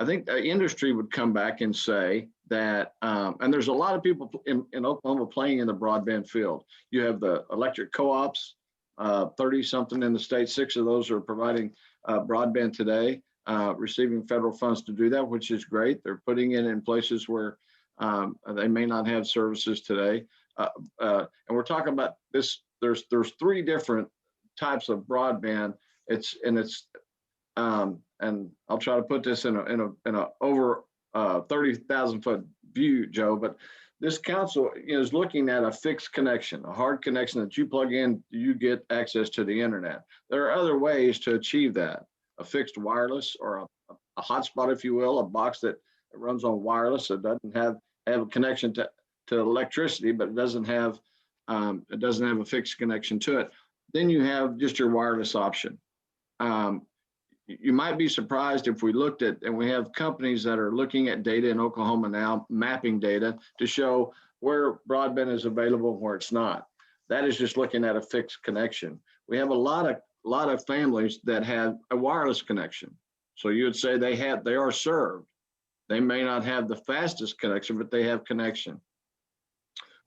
think the industry would come back and say that, and there's a lot of people in Oklahoma playing in the broadband field. You have the electric co-ops, 30 something in the state. 6 of those are providing broadband today, receiving federal funds to do that, which is great. They're putting it in places where they may not have services today. And we're talking about this. There's 3 different types of broadband. And I'll try to put this in a over 30,000 foot view, Joe, but this council is looking at a fixed connection, a hard connection that you plug in, you get access to the internet. There are other ways to achieve that, a fixed wireless or a hotspot, if you will, a box that runs on wireless that doesn't have a connection to electricity, but it doesn't have a fixed connection to it. Then you have just your wireless option. You might be surprised if we looked at, and we have companies that are looking at data in Oklahoma now, mapping data to show where broadband is available and where it's not. That is just looking at a fixed connection. We have a lot of families that have a wireless connection. So you would say they are served. They may not have the fastest connection, but they have connection.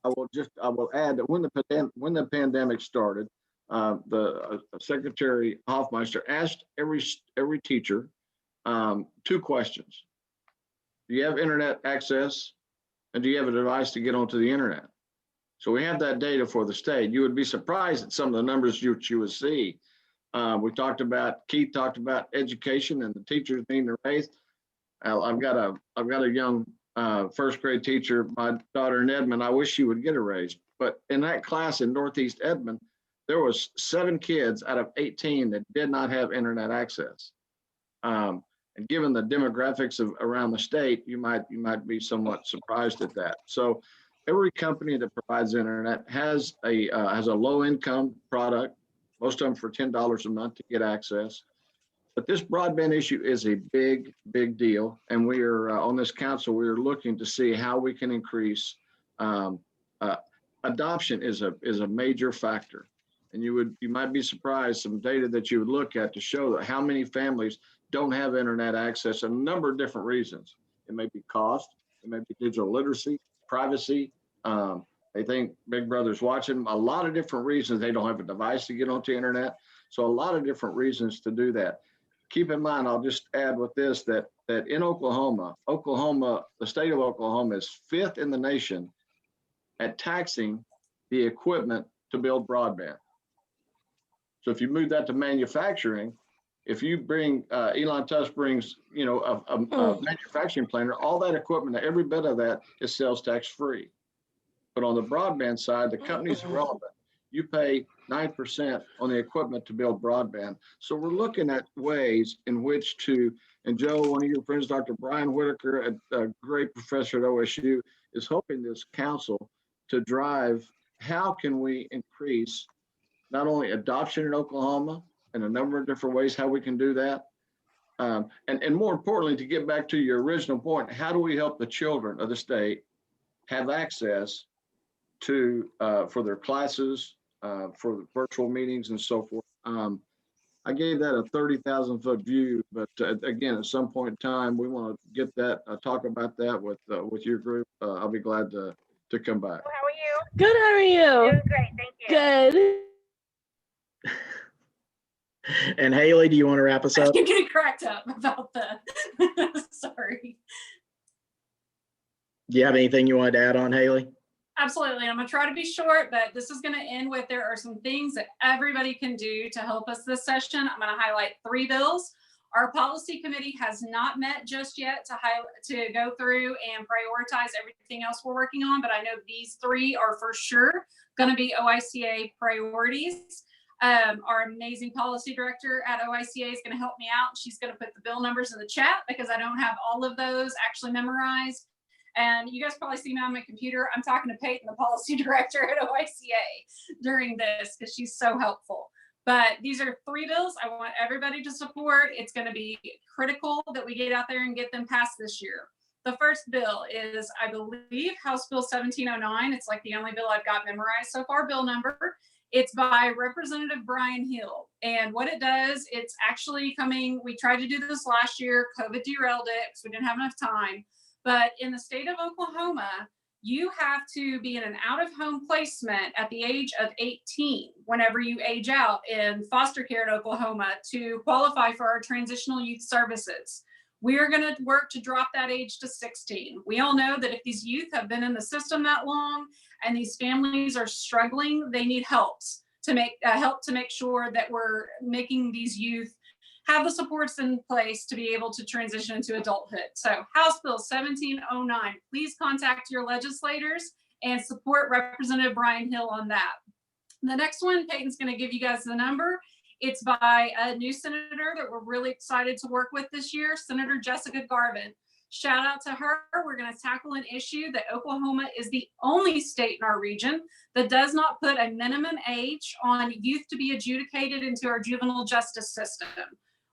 I will add that when the pandemic started, the Secretary Hoffmeister asked every teacher 2 questions. Do you have internet access? And do you have a device to get onto the internet? So we have that data for the state. You would be surprised at some of the numbers you would see. Keith talked about education and the teachers being raised. I've got a young 1st grade teacher, my daughter in Edmond. I wish she would get a raise, but in that class in Northeast Edmond, there was 7 kids out of 18 that did not have internet access. And given the demographics of around the state, you might be somewhat surprised at that. So every company that provides internet has a low income product, most of them for $10 a month to get access. But this broadband issue is a big, big deal. And we are on this council, we are looking to see how we can increase adoption is a major factor. And you might be surprised some data that you would look at to show that how many families don't have internet access, a number of different reasons. It may be cost, it may be digital literacy, privacy. They think Big Brother's watching them. A lot of different reasons they don't have a device to get onto the internet. So a lot of different reasons to do that. Keep in mind, I'll just add with this, that in Oklahoma, the state of Oklahoma is 5th in the nation at taxing the equipment to build broadband. So if you move that to manufacturing, if you bring, Elon Tusk brings, a manufacturing plant, all that equipment, every bit of that is sales tax free. But on the broadband side, the company's irrelevant. You pay 9% on the equipment to build broadband. So we're looking at ways in which to, and Joe, one of your friends, Dr. Brian Whitaker, a great professor at OSU, is hoping this council to drive how can we increase not only adoption in Oklahoma in a number of different ways, how we can do that. And more importantly, to get back to your original point, how do we help the children of the state have access to, for their classes, for the virtual meetings and so forth. I gave that a 30,000 foot view, but again, at some point in time, we want to get that, talk about that with your group. I'll be glad to come back. How are you? Good, how are you? Doing great, thank you. Good. And Haley, do you want to wrap us up? I'm getting cracked up about the, sorry. Do you have anything you wanted to add on, Haley? Absolutely. I'm going to try to be short, but this is going to end with there are some things that everybody can do to help us this session. I'm going to highlight 3 bills. Our policy committee has not met just yet to go through and prioritize everything else we're working on, but I know these 3 are for sure going to be OICA priorities. Our amazing policy director at OICA is going to help me out. She's going to put the bill numbers in the chat because I don't have all of those actually memorized. And you guys probably see me on my computer. I'm talking to Peyton, the policy director at OICA during this because she's so helpful. But these are 3 bills I want everybody to support. It's going to be critical that we get out there and get them passed this year. The first bill is, I believe, House Bill 1709. It's like the only bill I've got memorized so far, bill number. It's by Representative Brian Hill. And what it does, it's actually coming, we tried to do this last year. COVID derailed it because we didn't have enough time. But in the state of Oklahoma, you have to be in an out-of-home placement at the age of 18 whenever you age out in foster care in Oklahoma to qualify for our transitional youth services. We are going to work to drop that age to 16. We all know that if these youth have been in the system that long and these families are struggling, they need help to make sure that we're making these youth have the supports in place to be able to transition into adulthood. So House Bill 1709, please contact your legislators and support Representative Brian Hill on that. The next one, Peyton's going to give you guys the number. It's by a new senator that we're really excited to work with this year, Senator Jessica Garvin. Shout out to her. We're going to tackle an issue that Oklahoma is the only state in our region that does not put a minimum age on youth to be adjudicated into our juvenile justice system.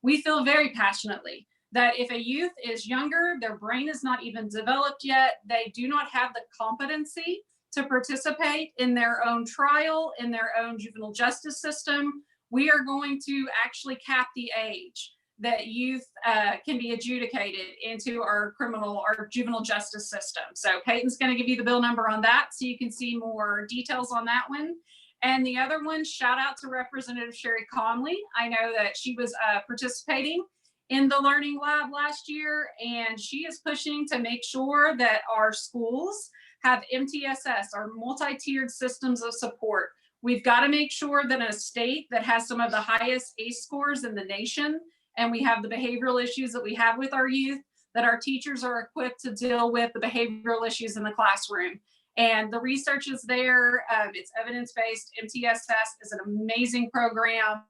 We feel very passionately that if a youth is younger, their brain is not even developed yet, they do not have the competency to participate in their own trial, in their own juvenile justice system, we are going to actually cap the age that youth can be adjudicated into our juvenile justice system. So Peyton's going to give you the bill number on that so you can see more details on that one. And the other one, shout out to Representative Sherry Conley. I know that she was participating in the Learning Lab last year, and she is pushing to make sure that our schools have MTSS, our multi-tiered systems of support. We've got to make sure that in a state that has some of the highest ACE scores in the nation, and we have the behavioral issues that we have with our youth, that our teachers are equipped to deal with the behavioral issues in the classroom. And the research is there. It's evidence-based. MTSS is an amazing program.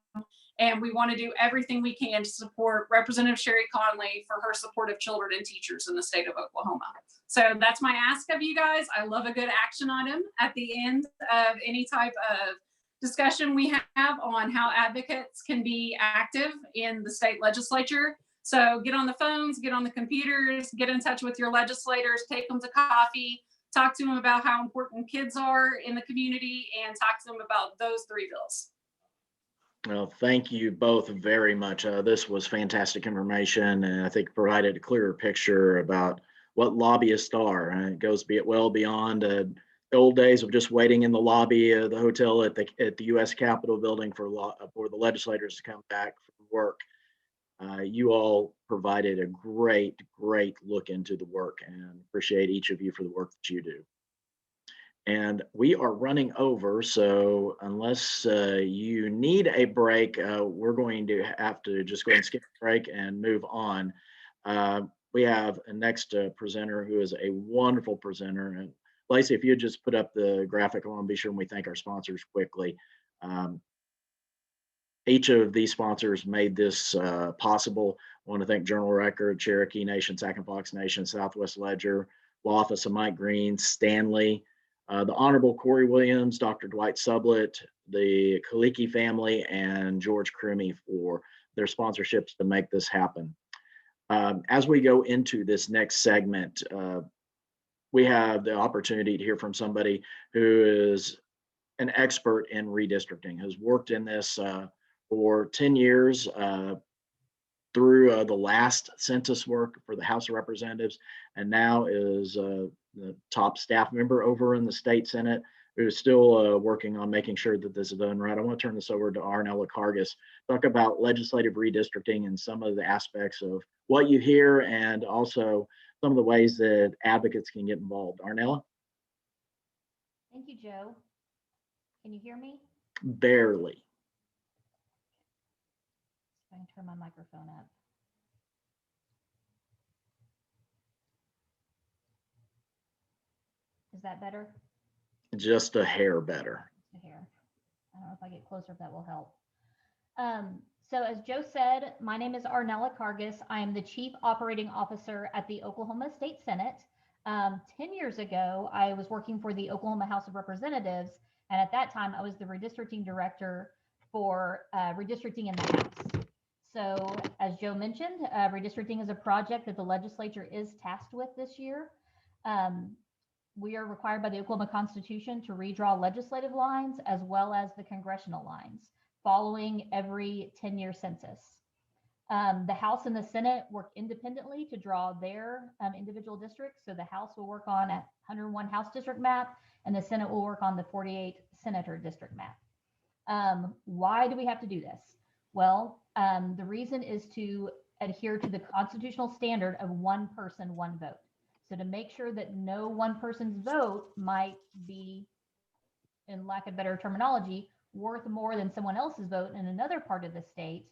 And we want to do everything we can to support Representative Sherry Conley for her support of children and teachers in the state of Oklahoma. So that's my ask of you guys. I love a good action item at the end of any type of discussion we have on how advocates can be active in the state legislature. So get on the phones, get on the computers, get in touch with your legislators, take them to coffee, talk to them about how important kids are in the community, and talk to them about those 3 bills. Well, thank you both very much. This was fantastic information, and I think provided a clearer picture about what lobbyists are. And it goes well beyond the old days of just waiting in the lobby of the hotel at the U.S. Capitol building for the legislators to come back from work. You all provided a great look into the work, and appreciate each of you for the work that you do. And we are running over, so unless you need a break, we're going to have to just go ahead and skip the break and move on. We have a next presenter who is a wonderful presenter. And Lacey, if you just put up the graphic, I want to be sure we thank our sponsors quickly. Each of these sponsors made this possible. I want to thank Journal Record, Cherokee Nation, Sac and Fox Nation, Southwest Ledger, Law Office of Mike Green, Stanley, the Honorable Corey Williams, Dr. Dwight Sublett, the Kaliki family, and George Crumey for their sponsorships to make this happen. As we go into this next segment, we have the opportunity to hear from somebody who is an expert in redistricting, has worked in this for 10 years through the last census work for the House of Representatives, and now is the top staff member over in the state Senate, who is still working on making sure that this is done right. I want to turn this over to Arnella Kargas, talk about legislative redistricting and some of the aspects of what you hear, and also some of the ways that advocates can get involved. Arnella? Thank you, Joe. Can you hear me? Barely. I can turn my microphone up. Is that better? Just a hair better. A hair. I don't know if I get closer if that will help. So as Joe said, my name is Arnella Kargas. I am the Chief Operating Officer at the Oklahoma State Senate. 10 years ago, I was working for the Oklahoma House of Representatives, and at that time, I was the redistricting director for redistricting in the House. So as Joe mentioned, redistricting is a project that the legislature is tasked with this year. We are required by the Oklahoma Constitution to redraw legislative lines as well as the congressional lines following every 10-year census. The House and the Senate work independently to draw their individual districts. So the House will work on a 101 House district map, and the Senate will work on the 48 Senator district map. Why do we have to do this? Well, the reason is to adhere to the constitutional standard of one person, one vote. So to make sure that no one person's vote might be, in lack of better terminology, worth more than someone else's vote in another part of the state,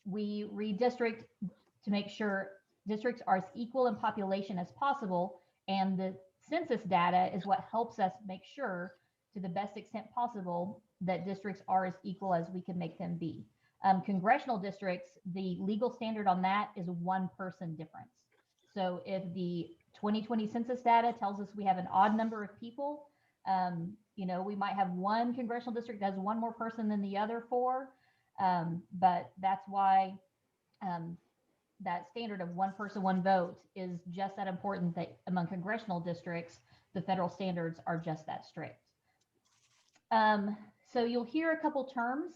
we redistrict to make sure districts are as equal in population as possible. And the census data is what helps us make sure, to the best extent possible, that districts are as equal as we can make them be. Congressional districts, the legal standard on that is one person difference. So if the 2020 census data tells us we have an odd number of people, we might have one congressional district that has one more person than the other four, but that's why that standard of one person, one vote is just that important, that among congressional districts, the federal standards are just that strict. So you'll hear a couple terms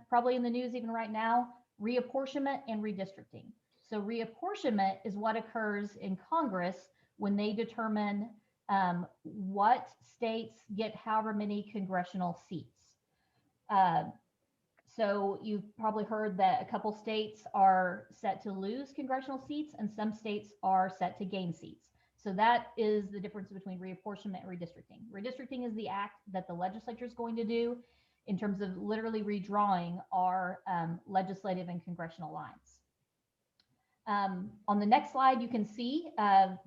probably in the news even right now: reapportionment and redistricting. So reapportionment is what occurs in Congress when they determine what states get however many congressional seats. So you've probably heard that a couple states are set to lose congressional seats and some states are set to gain seats. So that is the difference between reapportionment and redistricting. Redistricting is the act that the legislature is going to do in terms of literally redrawing our legislative and congressional lines. On the next slide, you can see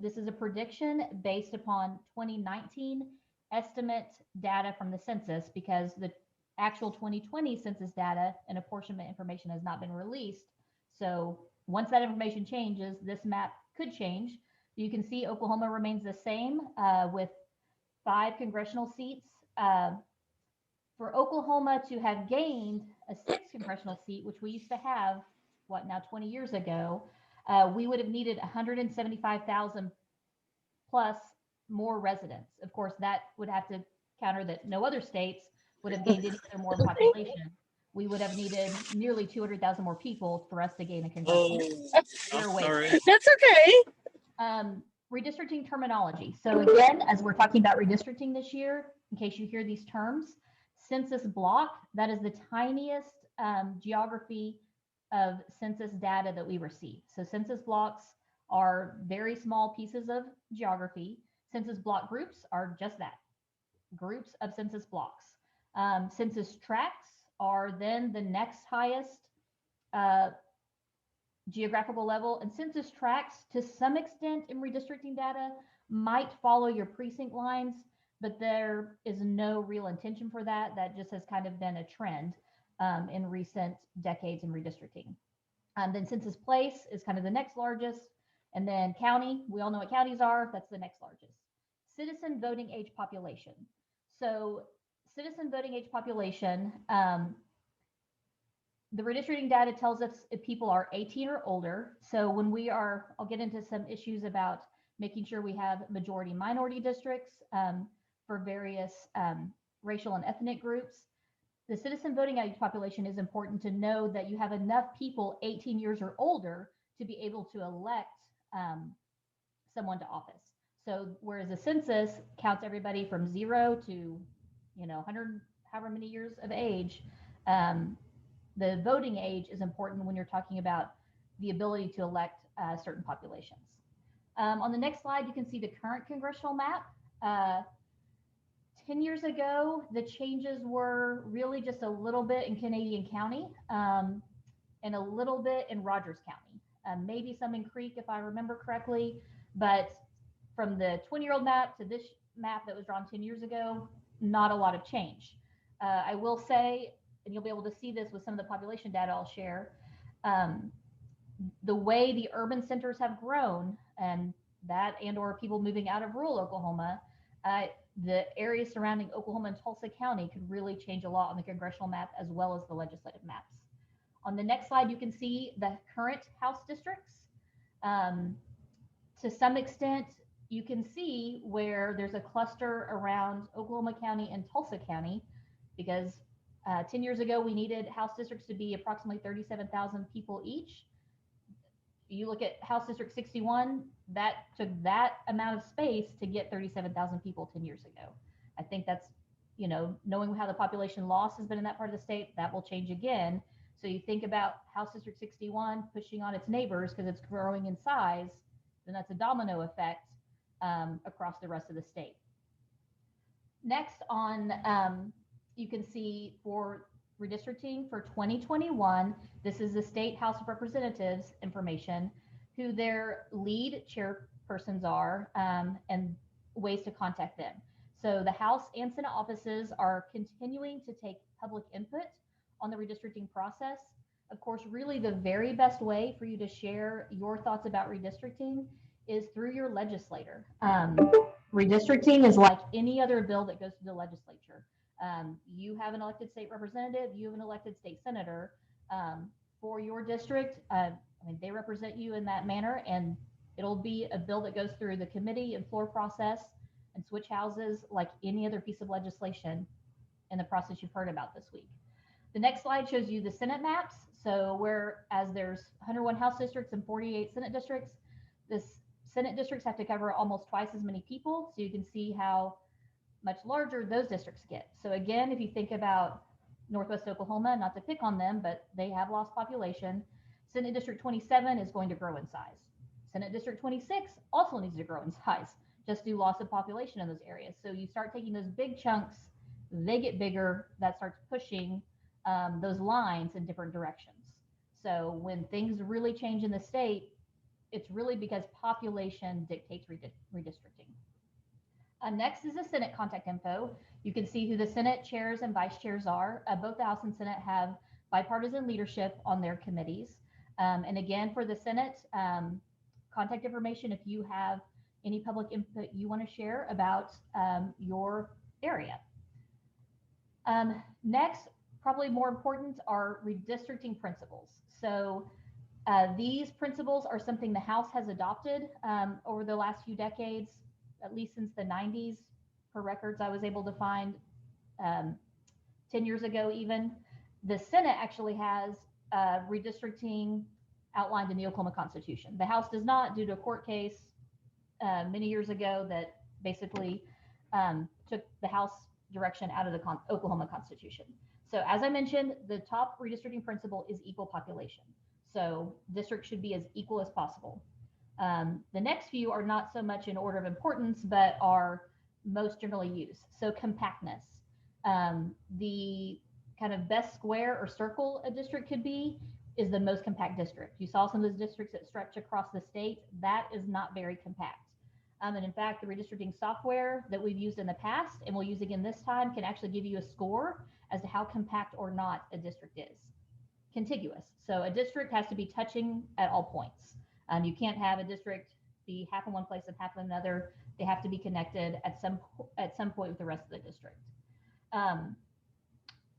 this is a prediction based upon 2019 estimate data from the census, because the actual 2020 census data and apportionment information has not been released. So once that information changes, this map could change. You can see Oklahoma remains the same with 5 congressional seats. For Oklahoma to have gained a 6th congressional seat, which we used to have, what, now 20 years ago, we would have needed 175,000 plus more residents. Of course, that would have to counter that no other states would have gained any other more population. We would have needed nearly 200,000 more people for us to gain a congressional seat. That's okay. Redistricting terminology. So again, as we're talking about redistricting this year, in case you hear these terms, census block, that is the tiniest geography of census data that we receive. So census blocks are very small pieces of geography. Census block groups are just that, groups of census blocks. Census tracts are then the next highest geographical level, and census tracts to some extent in redistricting data might follow your precinct lines, but there is no real intention for that. That just has kind of been a trend in recent decades in redistricting. Then census place is kind of the next largest, and then county, we all know what counties are, that's the next largest. Citizen voting age population. So citizen voting age population, the redistricting data tells us if people are 18 or older. So when we are, I'll get into some issues about making sure we have majority minority districts for various racial and ethnic groups. The citizen voting age population is important to know that you have enough people 18 years or older to be able to elect someone to office. So whereas the census counts everybody from 0 to 100, however many years of age, the voting age is important when you're talking about the ability to elect certain populations. On the next slide, you can see the current congressional map. 10 years ago, the changes were really just a little bit in Canadian County and a little bit in Rogers County, maybe some in Creek, if I remember correctly. But from the 20-year-old map to this map that was drawn 10 years ago, not a lot of change. I will say, and you'll be able to see this with some of the population data I'll share, the way the urban centers have grown, and or people moving out of rural Oklahoma, the areas surrounding Oklahoma and Tulsa County could really change a lot on the congressional map as well as the legislative maps. On the next slide, you can see the current House districts. To some extent, you can see where there's a cluster around Oklahoma County and Tulsa County, because 10 years ago, we needed House districts to be approximately 37,000 people each. You look at House District 61, that took that amount of space to get 37,000 people 10 years ago. I think that's, knowing how the population loss has been in that part of the state, that will change again. So you think about House District 61 pushing on its neighbors because it's growing in size, then that's a domino effect across the rest of the state. Next on, you can see for redistricting for 2021, this is the State House of Representatives information, who their lead chairpersons are, and ways to contact them. So the House and Senate offices are continuing to take public input on the redistricting process. Of course, really the very best way for you to share your thoughts about redistricting is through your legislator. Redistricting is like any other bill that goes to the legislature. You have an elected state representative, you have an elected state senator for your district. They represent you in that manner, and it'll be a bill that goes through the committee and floor process and switch houses like any other piece of legislation in the process you've heard about this week. The next slide shows you the Senate maps. So whereas there's 101 House districts and 48 Senate districts, the Senate districts have to cover almost twice as many people. So you can see how much larger those districts get. So again, if you think about Northwest Oklahoma, not to pick on them, but they have lost population, Senate District 27 is going to grow in size. Senate District 26 also needs to grow in size, just due loss of population in those areas. So you start taking those big chunks, they get bigger, that starts pushing those lines in different directions. So when things really change in the state, it's really because population dictates redistricting. Next is the Senate contact info. You can see who the Senate chairs and vice chairs are. Both the House and Senate have bipartisan leadership on their committees. And again, for the Senate, contact information if you have any public input you want to share about your area. Next, probably more important, are redistricting principles. So these principles are something the House has adopted over the last few decades, at least since the 90s, per records I was able to find 10 years ago even. The Senate actually has redistricting outlined in the Oklahoma Constitution. The House does not, due to a court case many years ago that basically took the House direction out of the Oklahoma Constitution. So as I mentioned, the top redistricting principle is equal population. So districts should be as equal as possible. The next few are not so much in order of importance, but are most generally used. So compactness, the kind of best square or circle a district could be is the most compact district. You saw some of those districts that stretch across the state. That is not very compact. And in fact, the redistricting software that we've used in the past and we'll use again this time can actually give you a score as to how compact or not a district is. Contiguous. So a district has to be touching at all points. You can't have a district be half in one place and half in another. They have to be connected at some point with the rest of the district.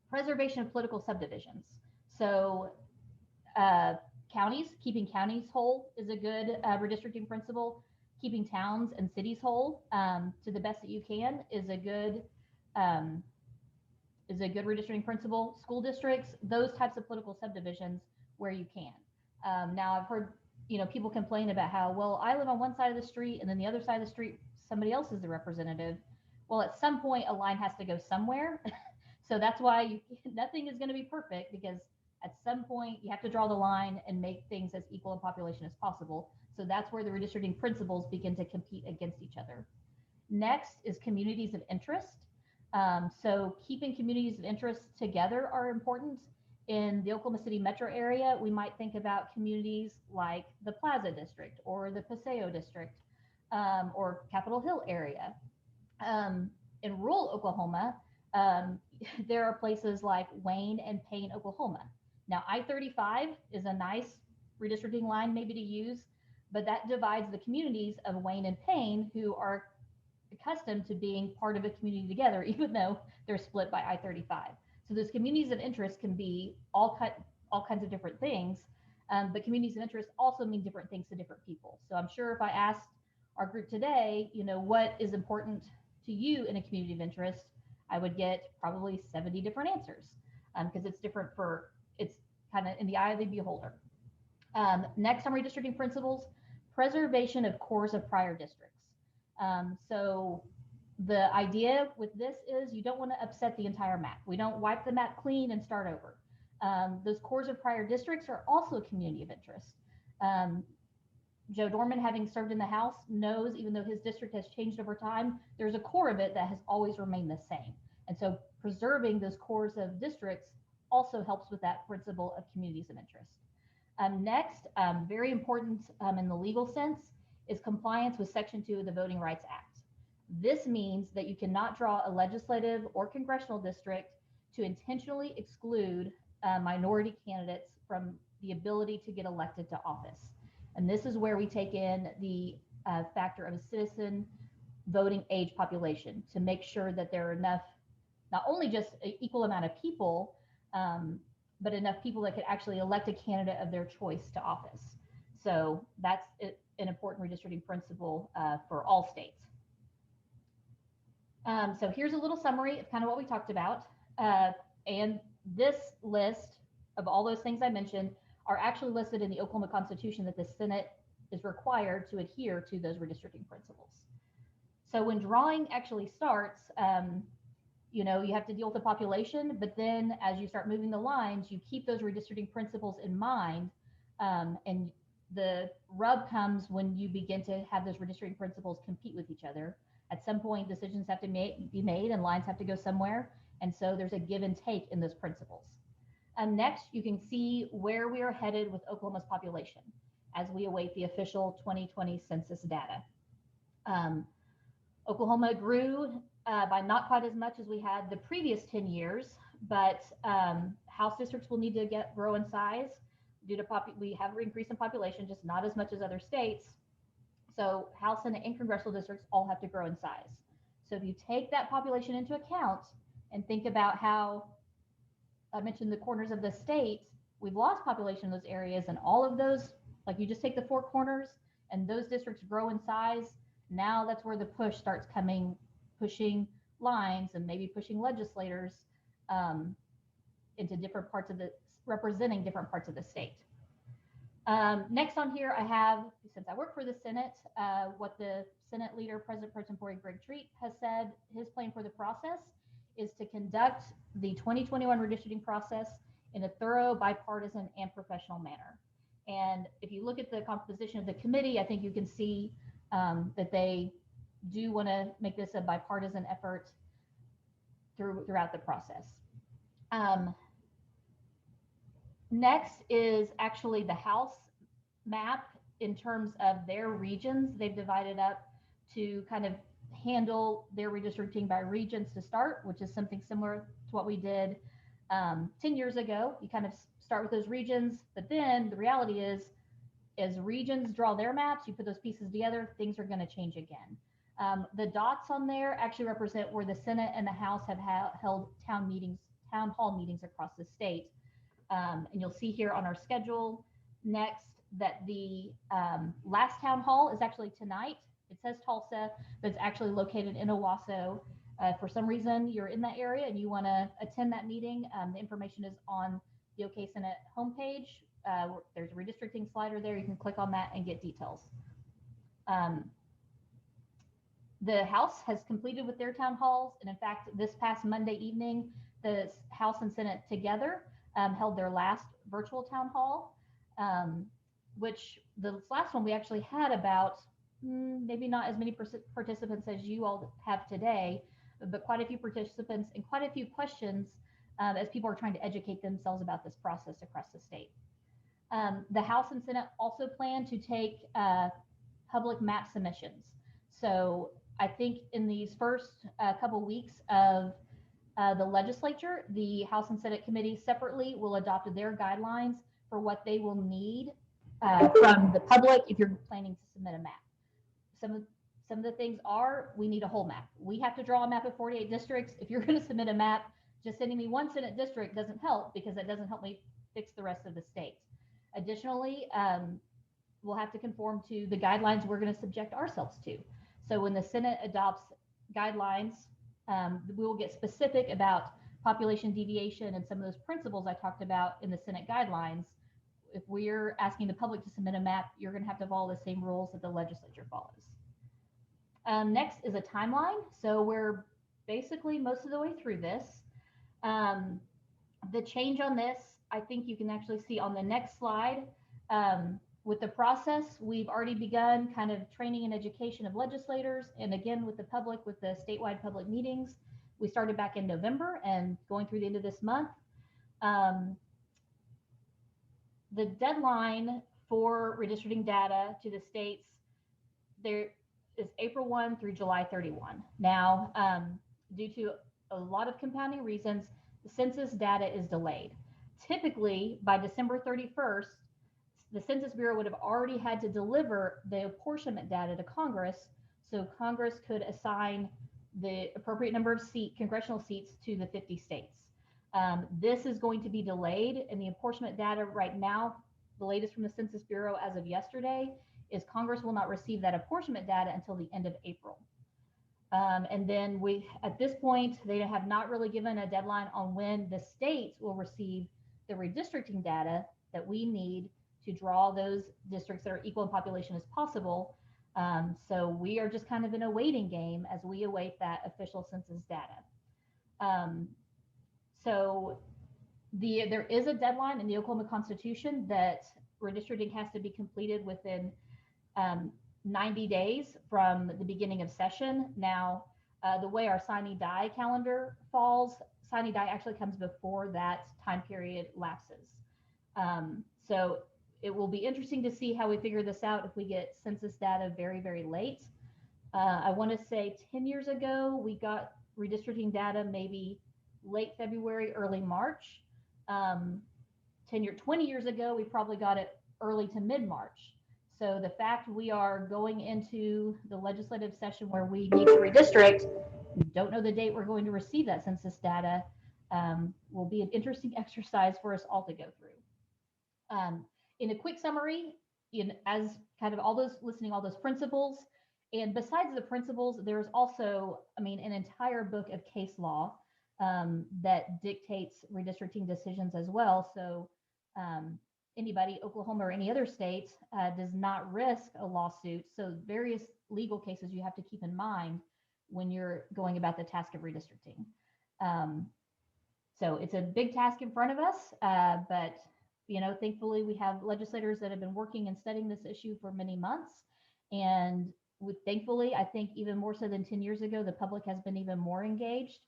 Preservation of political subdivisions. So counties, keeping counties whole is a good redistricting principle. Keeping towns and cities whole to the best that you can is a good redistricting principle. School districts, those types of political subdivisions where you can. Now I've heard people complain about how, well, I live on one side of the street and then the other side of the street somebody else is the representative. Well, at some point a line has to go somewhere. So that's why nothing is going to be perfect, because at some point you have to draw the line and make things as equal in population as possible. So that's where the redistricting principles begin to compete against each other. Next is communities of interest. So keeping communities of interest together are important. In the Oklahoma City metro area, we might think about communities like the Plaza District or the Paseo District or Capitol Hill area. In rural Oklahoma, there are places like Wayne and Payne, Oklahoma. Now, I-35 is a nice redistricting line maybe to use, but that divides the communities of Wayne and Payne, who are accustomed to being part of a community together, even though they're split by I-35. So those communities of interest can be all kinds of different things, but communities of interest also mean different things to different people. So I'm sure if I asked our group today, what is important to you in a community of interest, I would get probably 70 different answers, because it's different it's kind of in the eye of the beholder. Next on redistricting principles, preservation of cores of prior districts. So the idea with this is you don't want to upset the entire map. We don't wipe the map clean and start over. Those cores of prior districts are also a community of interest. Joe Dorman, having served in the House, knows even though his district has changed over time, there's a core of it that has always remained the same. And so preserving those cores of districts also helps with that principle of communities of interest. Next, very important in the legal sense, is compliance with Section 2 of the Voting Rights Act. This means that you cannot draw a legislative or congressional district to intentionally exclude minority candidates from the ability to get elected to office. And this is where we take in the factor of a citizen voting age population to make sure that there are enough, not only just an equal amount of people, but enough people that could actually elect a candidate of their choice to office. So that's an important redistricting principle for all states. So here's a little summary of kind of what we talked about. And this list of all those things I mentioned are actually listed in the Oklahoma Constitution, that the Senate is required to adhere to those redistricting principles. So when drawing actually starts, you have to deal with the population, but then as you start moving the lines, you keep those redistricting principles in mind. And the rub comes when you begin to have those redistricting principles compete with each other. At some point, decisions have to be made and lines have to go somewhere. And so there's a give and take in those principles. Next, you can see where we are headed with Oklahoma's population. as we await the official 2020 census data. Oklahoma grew by not quite as much as we had the previous 10 years, but House districts will need to grow in size due to we have an increase in population, just not as much as other states. So House, Senate, and congressional districts all have to grow in size. So if you take that population into account and think about how I mentioned the corners of the state, we've lost population in those areas, and all of those, like you just take the four corners and those districts grow in size. Now that's where the push starts coming, pushing lines and maybe pushing legislators into different parts of representing different parts of the state. Next on here, I have, since I work for the Senate, what the Senate leader, President Pro Tempore Greg Treat, has said his plan for the process is to conduct the 2021 redistricting process in a thorough, bipartisan, and professional manner. And if you look at the composition of the committee, I think you can see that they do want to make this a bipartisan effort throughout the process. Next is actually the House map in terms of their regions. They've divided up to kind of handle their redistricting by regions to start, which is something similar to what we did 10 years ago. You kind of start with those regions, but then the reality is, as regions draw their maps, you put those pieces together, things are going to change again. The dots on there actually represent where the Senate and the House have held town hall meetings across the state. And you'll see here on our schedule next that the last town hall is actually tonight. It says Tulsa, but it's actually located in Owasso. For some reason you're in that area and you want to attend that meeting, the information is on the OK Senate homepage. There's a redistricting slider there. You can click on that and get details. The House has completed with their town halls. And in fact, this past Monday evening, the House and Senate together held their last virtual town hall, which the last one we actually had about maybe not as many participants as you all have today, but quite a few participants and quite a few questions as people are trying to educate themselves about this process across the state. The House and Senate also plan to take public map submissions. So I think in these first couple weeks of the legislature, the House and Senate committees separately will adopt their guidelines for what they will need from the public if you're planning to submit a map. Some of the things are, we need a whole map. We have to draw a map of 48 districts. If you're going to submit a map, just sending me one Senate district doesn't help, because that doesn't help me fix the rest of the state. Additionally, we'll have to conform to the guidelines we're going to subject ourselves to. So when the Senate adopts guidelines, we will get specific about population deviation and some of those principles I talked about in the Senate guidelines. If we're asking the public to submit a map, you're going to have to follow the same rules that the legislature follows. Next is a timeline. So we're basically most of the way through this. The change on this, I think you can actually see on the next slide. With the process, we've already begun kind of training and education of legislators. And again, with the public, with the statewide public meetings, we started back in November and going through the end of this month. The deadline for redistricting data to the states, there is April 1 through July 31. Now, due to a lot of compounding reasons, the census data is delayed. Typically, by December 31st, the Census Bureau would have already had to deliver the apportionment data to Congress, so Congress could assign the appropriate number of congressional seats to the 50 states. This is going to be delayed, and the apportionment data right now, the latest from the Census Bureau as of yesterday, is Congress will not receive that apportionment data until the end of April. And then at this point, they have not really given a deadline on when the states will receive the redistricting data that we need to draw those districts that are equal in population as possible. So we are just kind of in a waiting game as we await that official census data. So there is a deadline in the Oklahoma Constitution that redistricting has to be completed within 90 days from the beginning of session. Now, the way our sine die calendar falls, sine die actually comes before that time period lapses. So it will be interesting to see how we figure this out if we get census data very, very late. I want to say 10 years ago, we got redistricting data maybe late February, early March. 20 years ago, we probably got it early to mid-March. So the fact we are going into the legislative session where we need to redistrict, don't know the date we're going to receive that census data, will be an interesting exercise for us all to go through. In a quick summary, as kind of all those principles, and besides the principles, there's also, an entire book of case law that dictates redistricting decisions as well. So anybody, Oklahoma or any other state, does not risk a lawsuit. So various legal cases you have to keep in mind when you're going about the task of redistricting. So it's a big task in front of us, but thankfully we have legislators that have been working and studying this issue for many months. And thankfully, I think even more so than 10 years ago, the public has been even more engaged.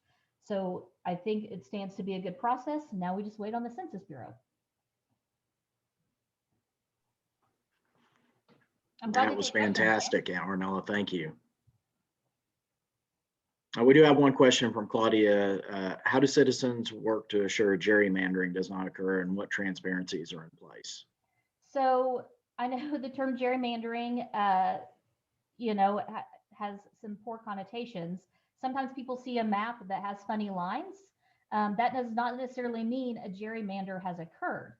So I think it stands to be a good process. Now we just wait on the Census Bureau. That was fantastic, Ornella. Thank you. We do have one question from Claudia. How do citizens work to assure gerrymandering does not occur, and what transparencies are in place? So I know the term gerrymandering, has some poor connotations. Sometimes people see a map that has funny lines. That does not necessarily mean a gerrymander has occurred.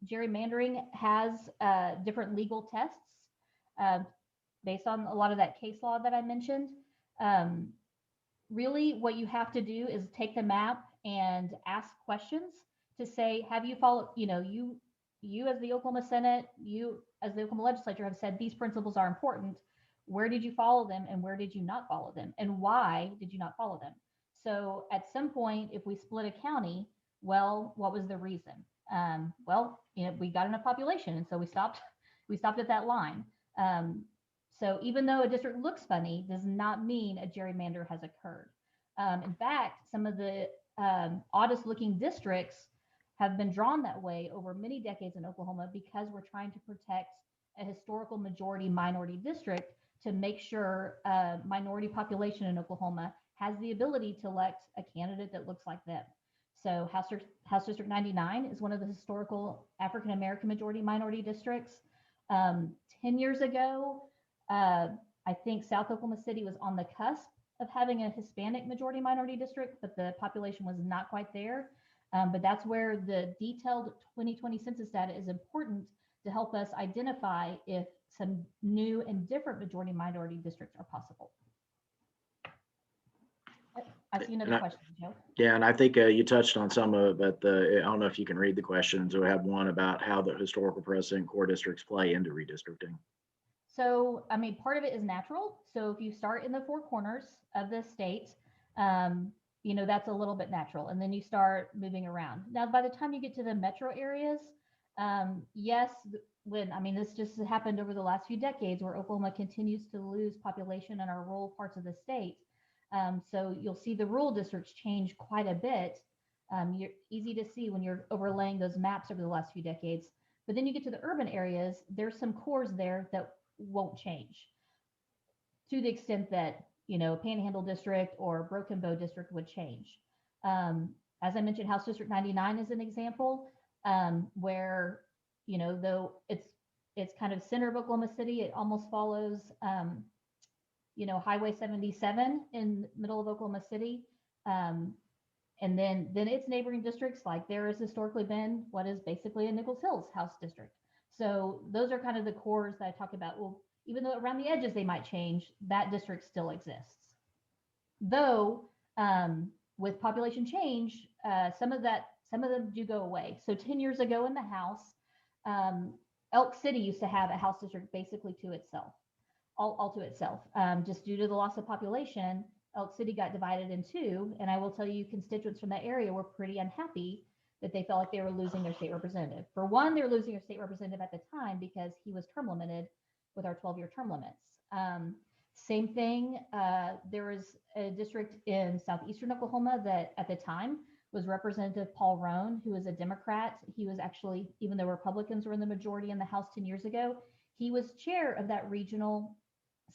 Gerrymandering has different legal tests based on a lot of that case law that I mentioned. Really, what you have to do is take the map and ask questions to say, have you followed, you as the Oklahoma Senate, you as the Oklahoma legislature have said these principles are important. Where did you follow them and where did you not follow them? And why did you not follow them? So at some point, if we split a county, well, what was the reason? We got enough population, and so we stopped at that line. So even though a district looks funny, does not mean a gerrymander has occurred. In fact, some of the oddest looking districts have been drawn that way over many decades in Oklahoma because we're trying to protect a historical majority minority district to make sure a minority population in Oklahoma has the ability to elect a candidate that looks like them. So House District 99 is one of the historical African-American majority minority districts. 10 years ago, I think South Oklahoma City was on the cusp of having a Hispanic majority minority district, but the population was not quite there. But that's where the detailed 2020 census data is important to help us identify if some new and different majority minority districts are possible. I see another question, Joe. Yeah, and I think you touched on some of it, but I don't know if you can read the questions. We have one about how the historical precedent core districts play into redistricting. So, part of it is natural. So if you start in the four corners of the state, that's a little bit natural. And then you start moving around. Now, by the time you get to the metro areas, yes, this just happened over the last few decades where Oklahoma continues to lose population in our rural parts of the state. So you'll see the rural districts change quite a bit. You're easy to see when you're overlaying those maps over the last few decades. But then you get to the urban areas, there's some cores there that won't change to the extent that, a Panhandle district or Broken Bow district would change. As I mentioned, House District 99 is an example where, though it's kind of center of Oklahoma City, it almost follows, Highway 77 in the middle of Oklahoma City. And then its neighboring districts, like there has historically been what is basically a Nichols Hills House District. So those are kind of the cores that I talk about. Well, even though around the edges they might change, that district still exists. Though with population change, some of them do go away. So 10 years ago in the House, Elk City used to have a House district basically to itself, all to itself. Just due to the loss of population, Elk City got divided in two. And I will tell you, constituents from that area were pretty unhappy that they felt like they were losing their state representative. For one, they were losing their state representative at the time because he was term limited with our 12-year term limits. Same thing, there was a district in southeastern Oklahoma that at the time was Representative Paul Roan, who is a Democrat. He was actually, even though Republicans were in the majority in the House 10 years ago, he was chair of that regional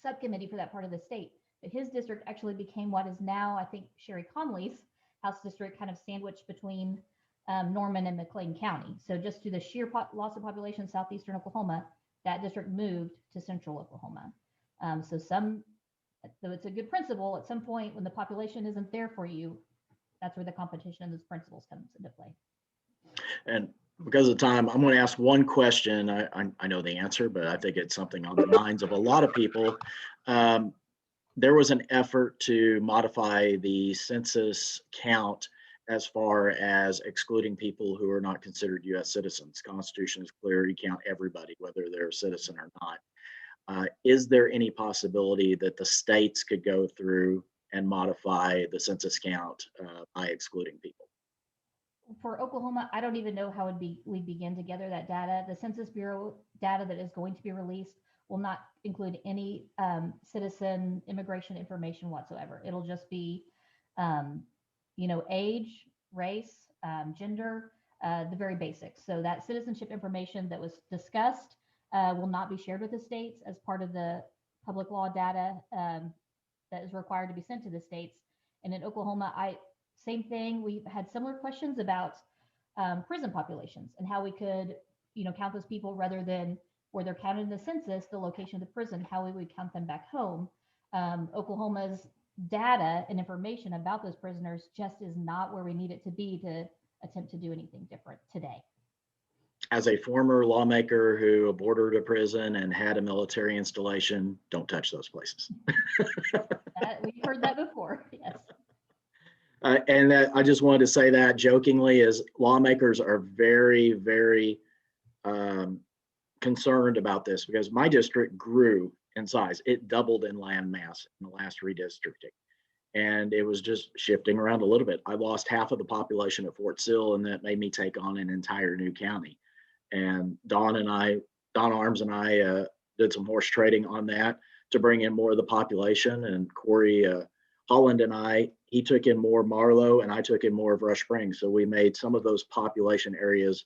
subcommittee for that part of the state. But his district actually became what is now, I think, Sherry Conley's House district, kind of sandwiched between Norman and McLean County. So just to the sheer loss of population in southeastern Oklahoma, that district moved to central Oklahoma. So it's a good principle. At some point, when the population isn't there for you, that's where the competition and those principles comes into play. And because of time, I'm going to ask one question. I know the answer, but I think it's something on the minds of a lot of people. There was an effort to modify the census count as far as excluding people who are not considered U.S. citizens. Constitution is clear, you count everybody, whether they're a citizen or not. Is there any possibility that the states could go through and modify the census count by excluding people? For Oklahoma, I don't even know how we begin to gather that data. The Census Bureau data that is going to be released will not include any citizen immigration information whatsoever. It'll just be, age, race, gender, the very basics. So that citizenship information that was discussed will not be shared with the states as part of the public law data that is required to be sent to the states. And in Oklahoma, same thing. We've had similar questions about prison populations and how we could, count those people rather than where they're counted in the census, the location of the prison, how we would count them back home. Oklahoma's data and information about those prisoners just is not where we need it to be to attempt to do anything different today. As a former lawmaker who bordered a prison and had a military installation, don't touch those places. We've heard that before, yes. And I just wanted to say that jokingly, as lawmakers are very, very concerned about this, because my district grew in size. It doubled in land mass in the last redistricting. And it was just shifting around a little bit. I lost half of the population at Fort Sill, and that made me take on an entire new county. And Don Arms and I did some horse trading on that to bring in more of the population. And Corey Holland and he took in more Marlow and I took in more of Rush Springs. So we made some of those population areas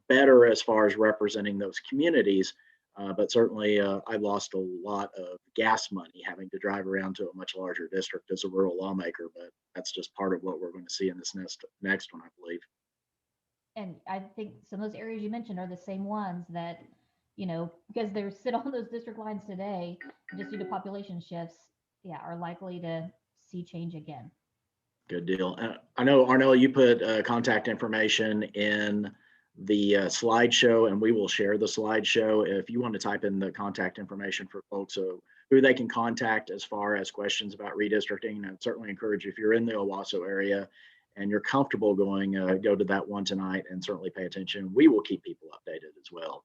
better as far as representing those communities. But certainly I lost a lot of gas money having to drive around to a much larger district as a rural lawmaker. But that's just part of what we're going to see in this next one, I believe. And I think some of those areas you mentioned are the same ones that, because they sit on those district lines today, just due to population shifts, are likely to see change again. Good deal. I know, Arnell, you put contact information in the slideshow, and we will share the slideshow. If you want to type in the contact information for folks, so who they can contact as far as questions about redistricting, I'd certainly encourage you, if you're in the Owasso area and you're comfortable going, go to that one tonight and certainly pay attention. We will keep people updated as well.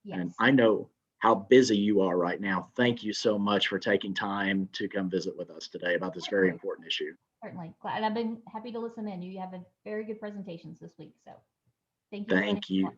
Yes. And I know how busy you are right now. Thank you so much for taking time to come visit with us today about this very important issue. Certainly. And I've been happy to listen in. You have a very good presentations this week. So thank you. Thank you.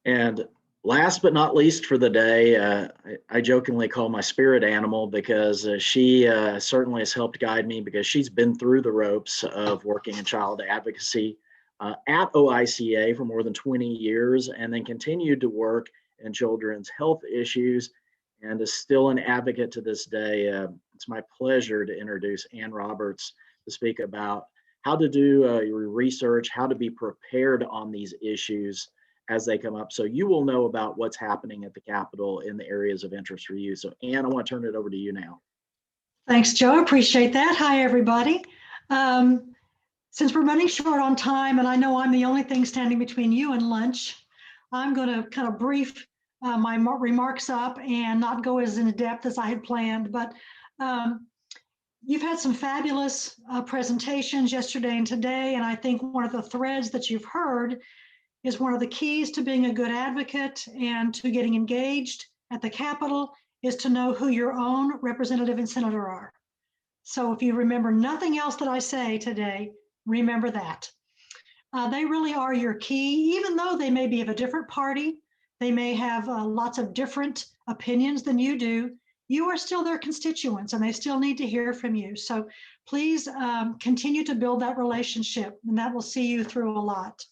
And last but not least for the day, I jokingly call my spirit animal because she certainly has helped guide me, because she's been through the ropes of working in child advocacy at OICA for more than 20 years, and then continued to work in children's health issues, and is still an advocate to this day. It's my pleasure to introduce Ann Roberts to speak about how to do your research, how to be prepared on these issues as they come up, so you will know about what's happening at the Capitol in the areas of interest for you. So Ann, I want to turn it over to you now. Thanks, Joe. I appreciate that. Hi, everybody. Since we're running short on time, and I know I'm the only thing standing between you and lunch, I'm going to kind of brief my remarks up and not go as in depth as I had planned. But you've had some fabulous presentations yesterday and today, and I think one of the threads that you've heard is one of the keys to being a good advocate and to getting engaged at the Capitol is to know who your own representative and senator are. So if you remember nothing else that I say today, remember that. They really are your key, even though they may be of a different party. They may have lots of different opinions than you do. you are still their constituents and they still need to hear from you. So please continue to build that relationship, and that will see you through a lot.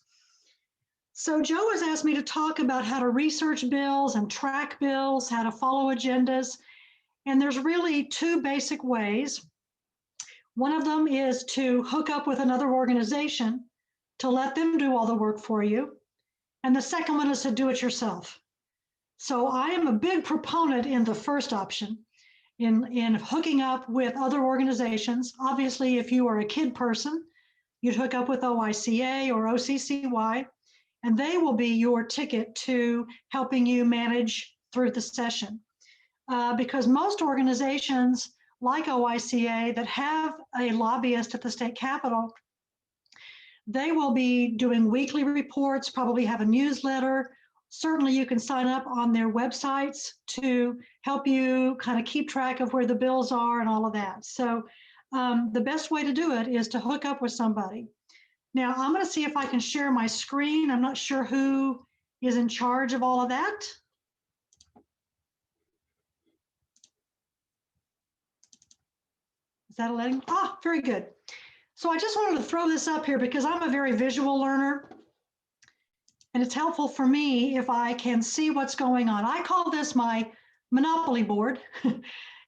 So Joe has asked me to talk about how to research bills and track bills, how to follow agendas. And there's really two basic ways. One of them is to hook up with another organization to let them do all the work for you. And the second one is to do it yourself. So I am a big proponent in the first option, in hooking up with other organizations. Obviously, if you are a KID person, you'd hook up with OICA or OCCY, and they will be your ticket to helping you manage through the session. Because most organizations like OICA that have a lobbyist at the state capitol, they will be doing weekly reports, probably have a newsletter. Certainly you can sign up on their websites to help you kind of keep track of where the bills are and all of that. So the best way to do it is to hook up with somebody. Now I'm going to see if I can share my screen. I'm not sure who is in charge of all of that. Is that a letting? Ah, very good. So I just wanted to throw this up here because I'm a very visual learner. And it's helpful for me if I can see what's going on. I call this my Monopoly board.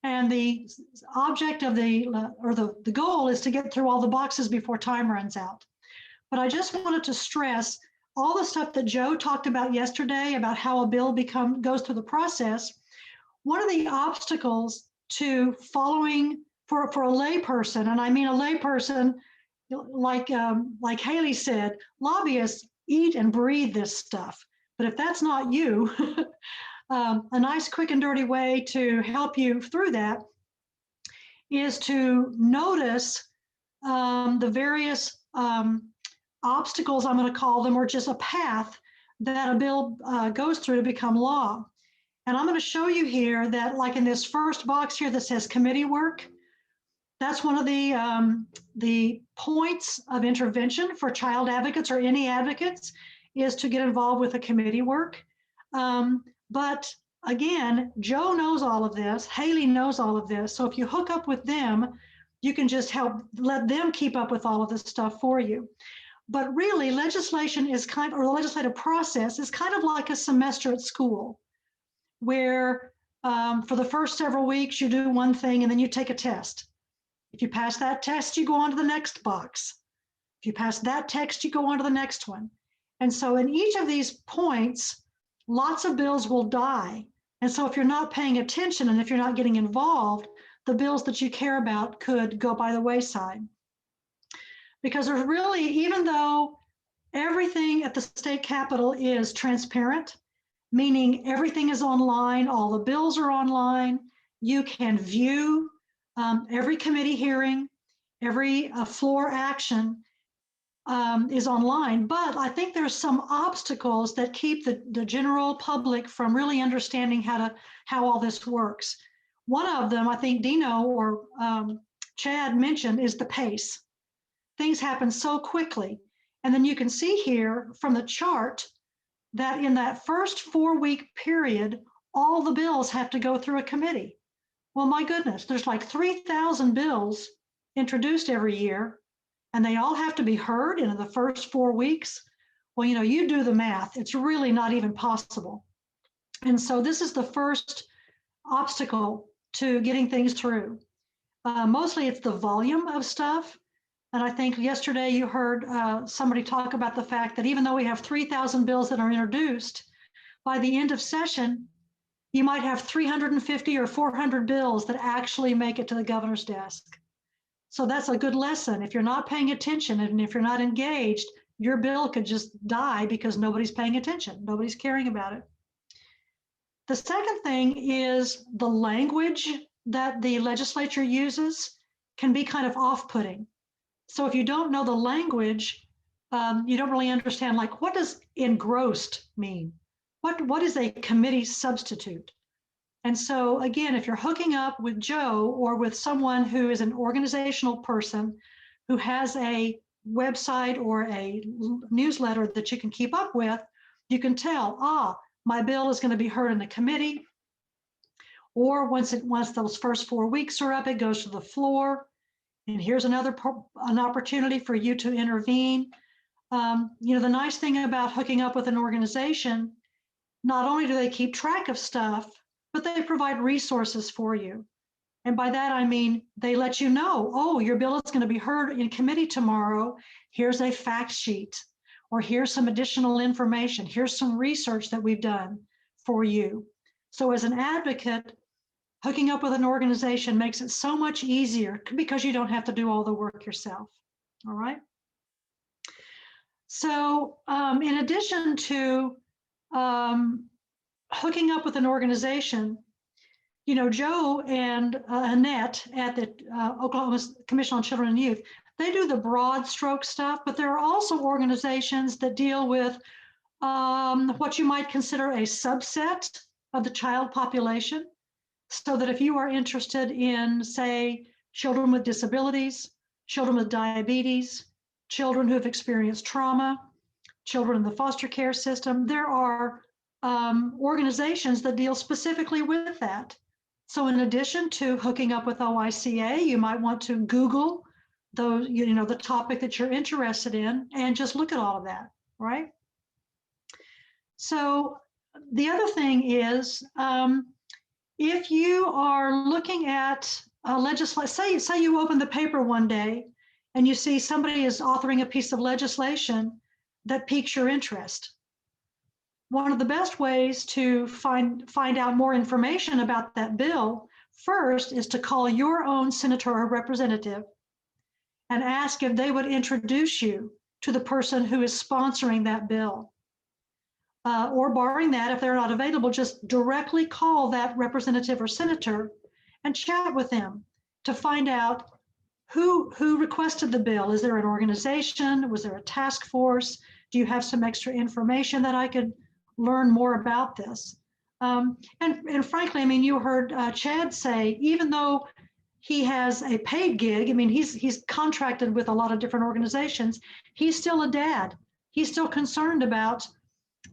And the object of the goal is to get through all the boxes before time runs out. But I just wanted to stress all the stuff that Joe talked about yesterday about how a bill goes through the process. One of the obstacles to following for a layperson, and I mean a layperson, like Haley said, lobbyists eat and breathe this stuff. But if that's not you, a nice, quick and dirty way to help you through that is to notice the various obstacles, I'm going to call them, or just a path that a bill goes through to become law. And I'm going to show you here that, like in this first box here that says committee work, that's one of the points of intervention for child advocates or any advocates, is to get involved with the committee work. But again, Joe knows all of this, Haley knows all of this. So if you hook up with them, you can just let them keep up with all of this stuff for you. But really, legislation is or the legislative process is kind of like a semester at school, where for the first several weeks you do one thing and then you take a test. If you pass that test, you go on to the next box. If you pass that text, you go on to the next one. And so in each of these points, lots of bills will die. And so if you're not paying attention and if you're not getting involved, the bills that you care about could go by the wayside. Because there's really, even though everything at the state capitol is transparent, meaning everything is online, all the bills are online, you can view every committee hearing, every floor action is online. But I think there's some obstacles that keep the general public from really understanding how all this works. One of them, I think Dino or Chad mentioned, is the pace. Things happen so quickly. And then you can see here from the chart that in that first 4-week period, all the bills have to go through a committee. Well, my goodness, there's like 3,000 bills introduced every year, and they all have to be heard in the first 4 weeks. Well, you do the math. It's really not even possible. And so this is the first obstacle to getting things through. Mostly it's the volume of stuff. And I think yesterday you heard somebody talk about the fact that even though we have 3,000 bills that are introduced, by the end of session, you might have 350 or 400 bills that actually make it to the governor's desk. So that's a good lesson. If you're not paying attention and if you're not engaged, your bill could just die because nobody's paying attention. Nobody's caring about it. The second thing is the language that the legislature uses can be kind of off-putting. So if you don't know the language, you don't really understand, like, what does engrossed mean? What is a committee substitute? And so again, if you're hooking up with Joe or with someone who is an organizational person who has a website or a newsletter that you can keep up with, you can tell, my bill is going to be heard in the committee, Or once those first 4 weeks are up, it goes to the floor. And here's an opportunity for you to intervene. The nice thing about hooking up with an organization, not only do they keep track of stuff, but they provide resources for you. And by that, I mean, they let you know, oh, your bill is going to be heard in committee tomorrow. Here's a fact sheet, or here's some additional information. Here's some research that we've done for you. So as an advocate, hooking up with an organization makes it so much easier because you don't have to do all the work yourself. All right. So in addition to hooking up with an organization, Joe and Annette at the Oklahoma Commission on Children and Youth, they do the broad stroke stuff, but there are also organizations that deal with what you might consider a subset of the child population. So that if you are interested in, say, children with disabilities, children with diabetes, children who have experienced trauma, children in the foster care system, there are organizations that deal specifically with that. So in addition to hooking up with OICA, you might want to Google those, the topic that you're interested in and just look at all of that, right? So the other thing is, if you are looking at legislation, say you open the paper one day and you see somebody is authoring a piece of legislation that piques your interest. One of the best ways to find out more information about that bill first is to call your own senator or representative and ask if they would introduce you to the person who is sponsoring that bill. Or barring that, if they're not available, just directly call that representative or senator and chat with them to find out who requested the bill. Is there an organization? Was there a task force? Do you have some extra information that I could learn more about this? And frankly, I mean, you heard Chad say, even though he has a paid gig, I mean, he's contracted with a lot of different organizations, he's still a dad. He's still concerned about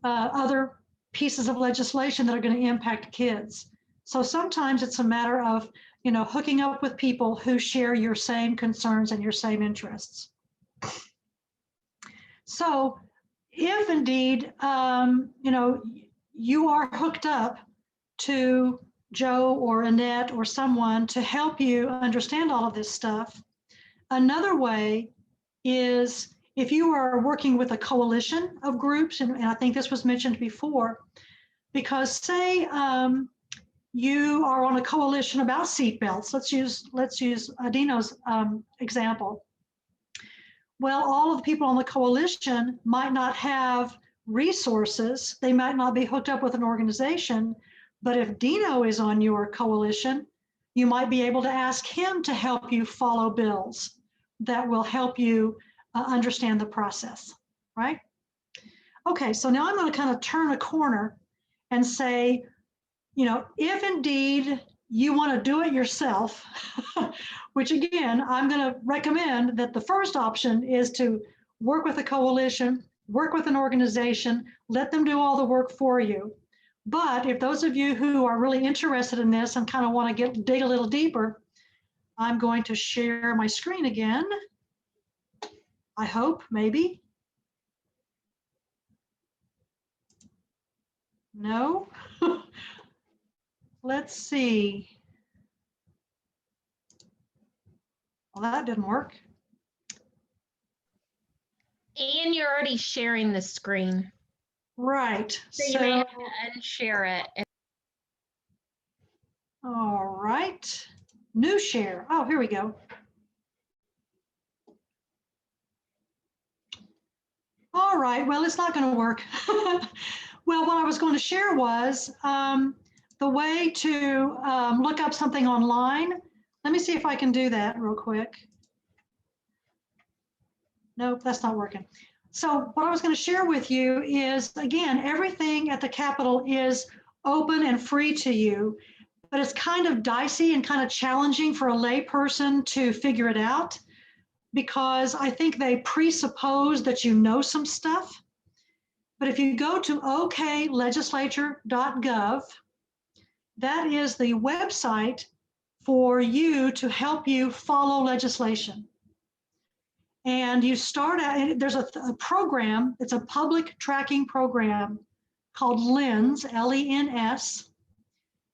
other pieces of legislation that are going to impact kids. So sometimes it's a matter of, hooking up with people who share your same concerns and your same interests. So if indeed, you are hooked up to Joe or Annette or someone to help you understand all of this stuff, another way is if you are working with a coalition of groups, and I think this was mentioned before, because say you are on a coalition about seatbelts. Let's use Dino's example. Well, all of the people on the coalition might not have resources. They might not be hooked up with an organization, but if Dino is on your coalition, you might be able to ask him to help you follow bills that will help you understand the process, right? Okay, so now I'm going to kind of turn a corner and say, if indeed you want to do it yourself, which again, I'm going to recommend that the first option is to work with a coalition, work with an organization, let them do all the work for you. But if those of you who are really interested in this and kind of want to dig a little deeper, I'm going to share my screen again. I hope, maybe. No? Let's see. Well, that didn't work. And you're already sharing the screen. Right. So you may have to unshare it. All right. New share. Oh, here we go. All right. Well, it's not going to work. Well, what I was going to share was the way to look up something online. Let me see if I can do that real quick. Nope, that's not working. So what I was going to share with you is, again, everything at the Capitol is open and free to you, but it's kind of dicey and kind of challenging for a lay person to figure it out, because I think they presuppose that you know some stuff. But if you go to oklegislature.gov that is the website for you to help you follow legislation. And you start out, there's a program, it's a public tracking program called LENS, L-E-N-S.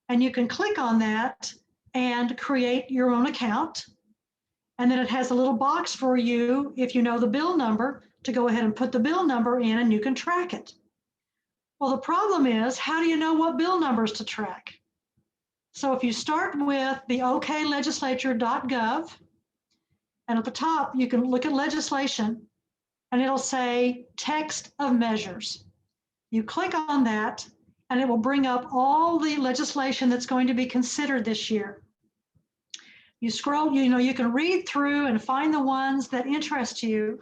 And you can click on that and create your own account. And then it has a little box for you, if you know the bill number, to go ahead and put the bill number in and you can track it. Well, the problem is, how do you know what bill numbers to track? So if you start with the oklegislature.gov, and at the top, you can look at legislation and it'll say text of measures. You click on that and it will bring up all the legislation that's going to be considered this year. You scroll, you can read through and find the ones that interest you.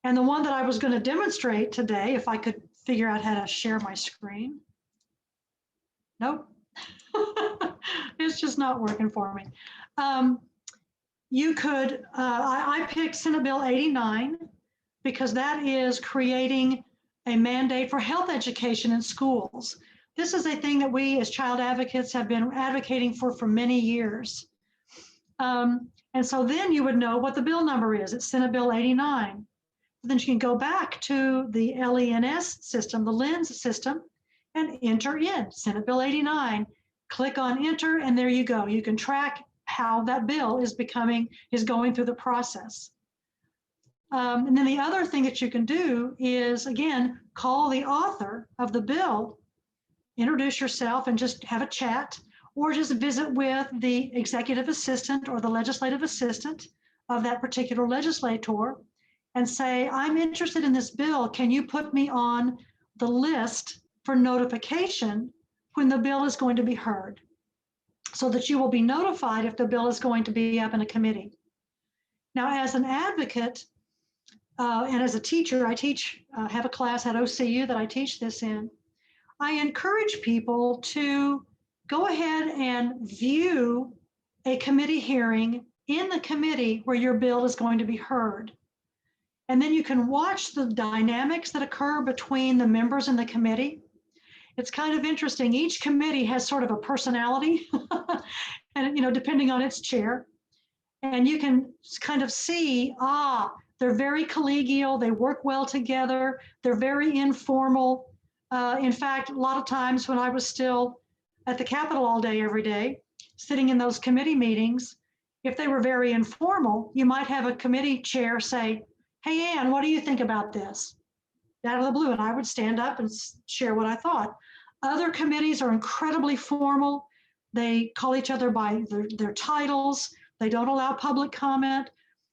And the one that I was going to demonstrate today, if I could figure out how to share my screen. Nope. It's just not working for me. You could, I picked Senate Bill 89 because that is creating a mandate for health education in schools. This is a thing that we as child advocates have been advocating for many years. And so then you would know what the bill number is. It's Senate Bill 89. Then you can go back to the LENS system, the LENS system, and enter in Senate Bill 89. Click on enter, and there you go. You can track how that bill is going through the process. And then the other thing that you can do is, again, call the author of the bill, introduce yourself and just have a chat, or just visit with the executive assistant or the legislative assistant of that particular legislator and say, I'm interested in this bill. Can you put me on the list for notification when the bill is going to be heard, so that you will be notified if the bill is going to be up in a committee. Now, as an advocate and as a teacher, I have a class at OCU that I teach this in. I encourage people to go ahead and view a committee hearing in the committee where your bill is going to be heard. And then you can watch the dynamics that occur between the members in the committee. It's kind of interesting. Each committee has sort of a personality, and depending on its chair. And you can kind of see, they're very collegial, they work well together, they're very informal. In fact, a lot of times when I was still at the Capitol all day, every day, sitting in those committee meetings, if they were very informal, you might have a committee chair say, hey, Ann, what do you think about this? Out of the blue, and I would stand up and share what I thought. Other committees are incredibly formal. They call each other by their titles. They don't allow public comment.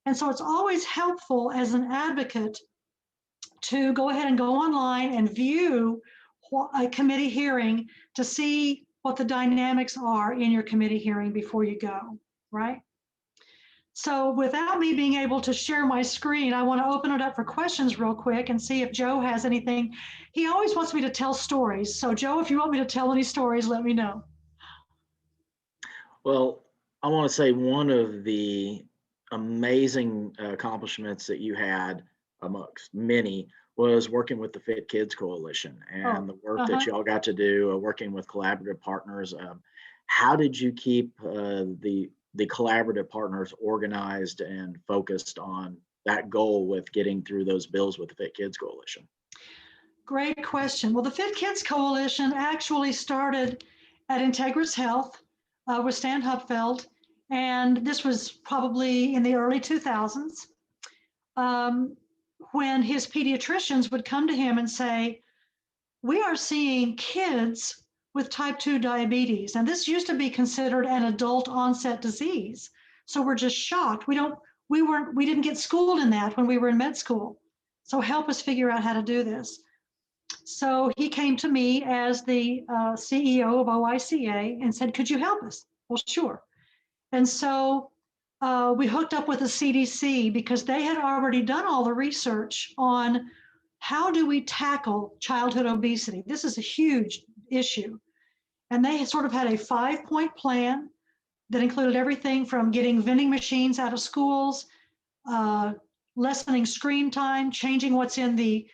And so it's always helpful as an advocate to go ahead and go online and view a committee hearing to see what the dynamics are in your committee hearing before you go, right? So without me being able to share my screen, I want to open it up for questions real quick and see if Joe has anything. He always wants me to tell stories. So Joe, if you want me to tell any stories, let me know. Well, I want to say one of the amazing accomplishments that you had amongst many was working with the Fit Kids Coalition and the work that y'all got to do working with collaborative partners. How did you keep the collaborative partners organized and focused on that goal with getting through those bills with the Fit Kids Coalition? Great question. Well, the Fit Kids Coalition actually started at Integris Health with Stan Hupfeld, and this was probably in the early 2000s when his pediatricians would come to him and say, we are seeing kids with type 2 diabetes. And this used to be considered an adult onset disease. So we're just shocked. We didn't get schooled in that when we were in med school. So help us figure out how to do this. So he came to me as the CEO of OICA and said, could you help us? Well, sure. And so we hooked up with the CDC because they had already done all the research on how do we tackle childhood obesity? This is a huge issue. And they sort of had a 5-point plan that included everything from getting vending machines out of schools, lessening screen time, changing what's in the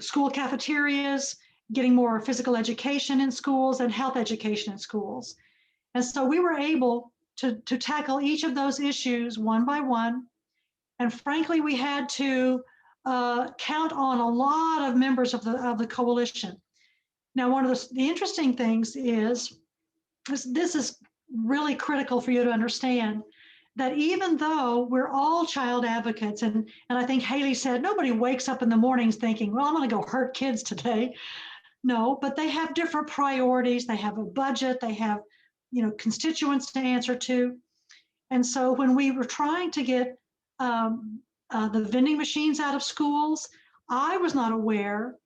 school cafeterias, getting more physical education in schools and health education in schools. And so we were able to tackle each of those issues one by one. And frankly, we had to count on a lot of members of the coalition. Now, one of the interesting things is, this is really critical for you to understand, that even though we're all child advocates, and I think Haley said, nobody wakes up in the mornings thinking, well, I'm gonna go hurt kids today. No, but they have different priorities. They have a budget, they have, constituents to answer to. And so when we were trying to get the vending machines out of schools, I was not aware,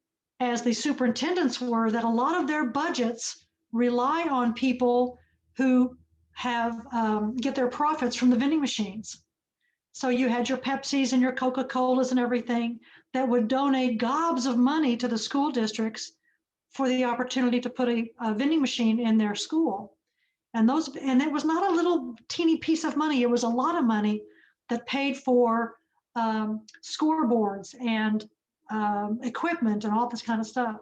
as the superintendents were, that a lot of their budgets rely on people who have get their profits from the vending machines. So you had your Pepsis and your Coca-Colas and everything that would donate gobs of money to the school districts for the opportunity to put a vending machine in their school. And it was not a little teeny piece of money. It was a lot of money that paid for scoreboards and equipment and all this kind of stuff.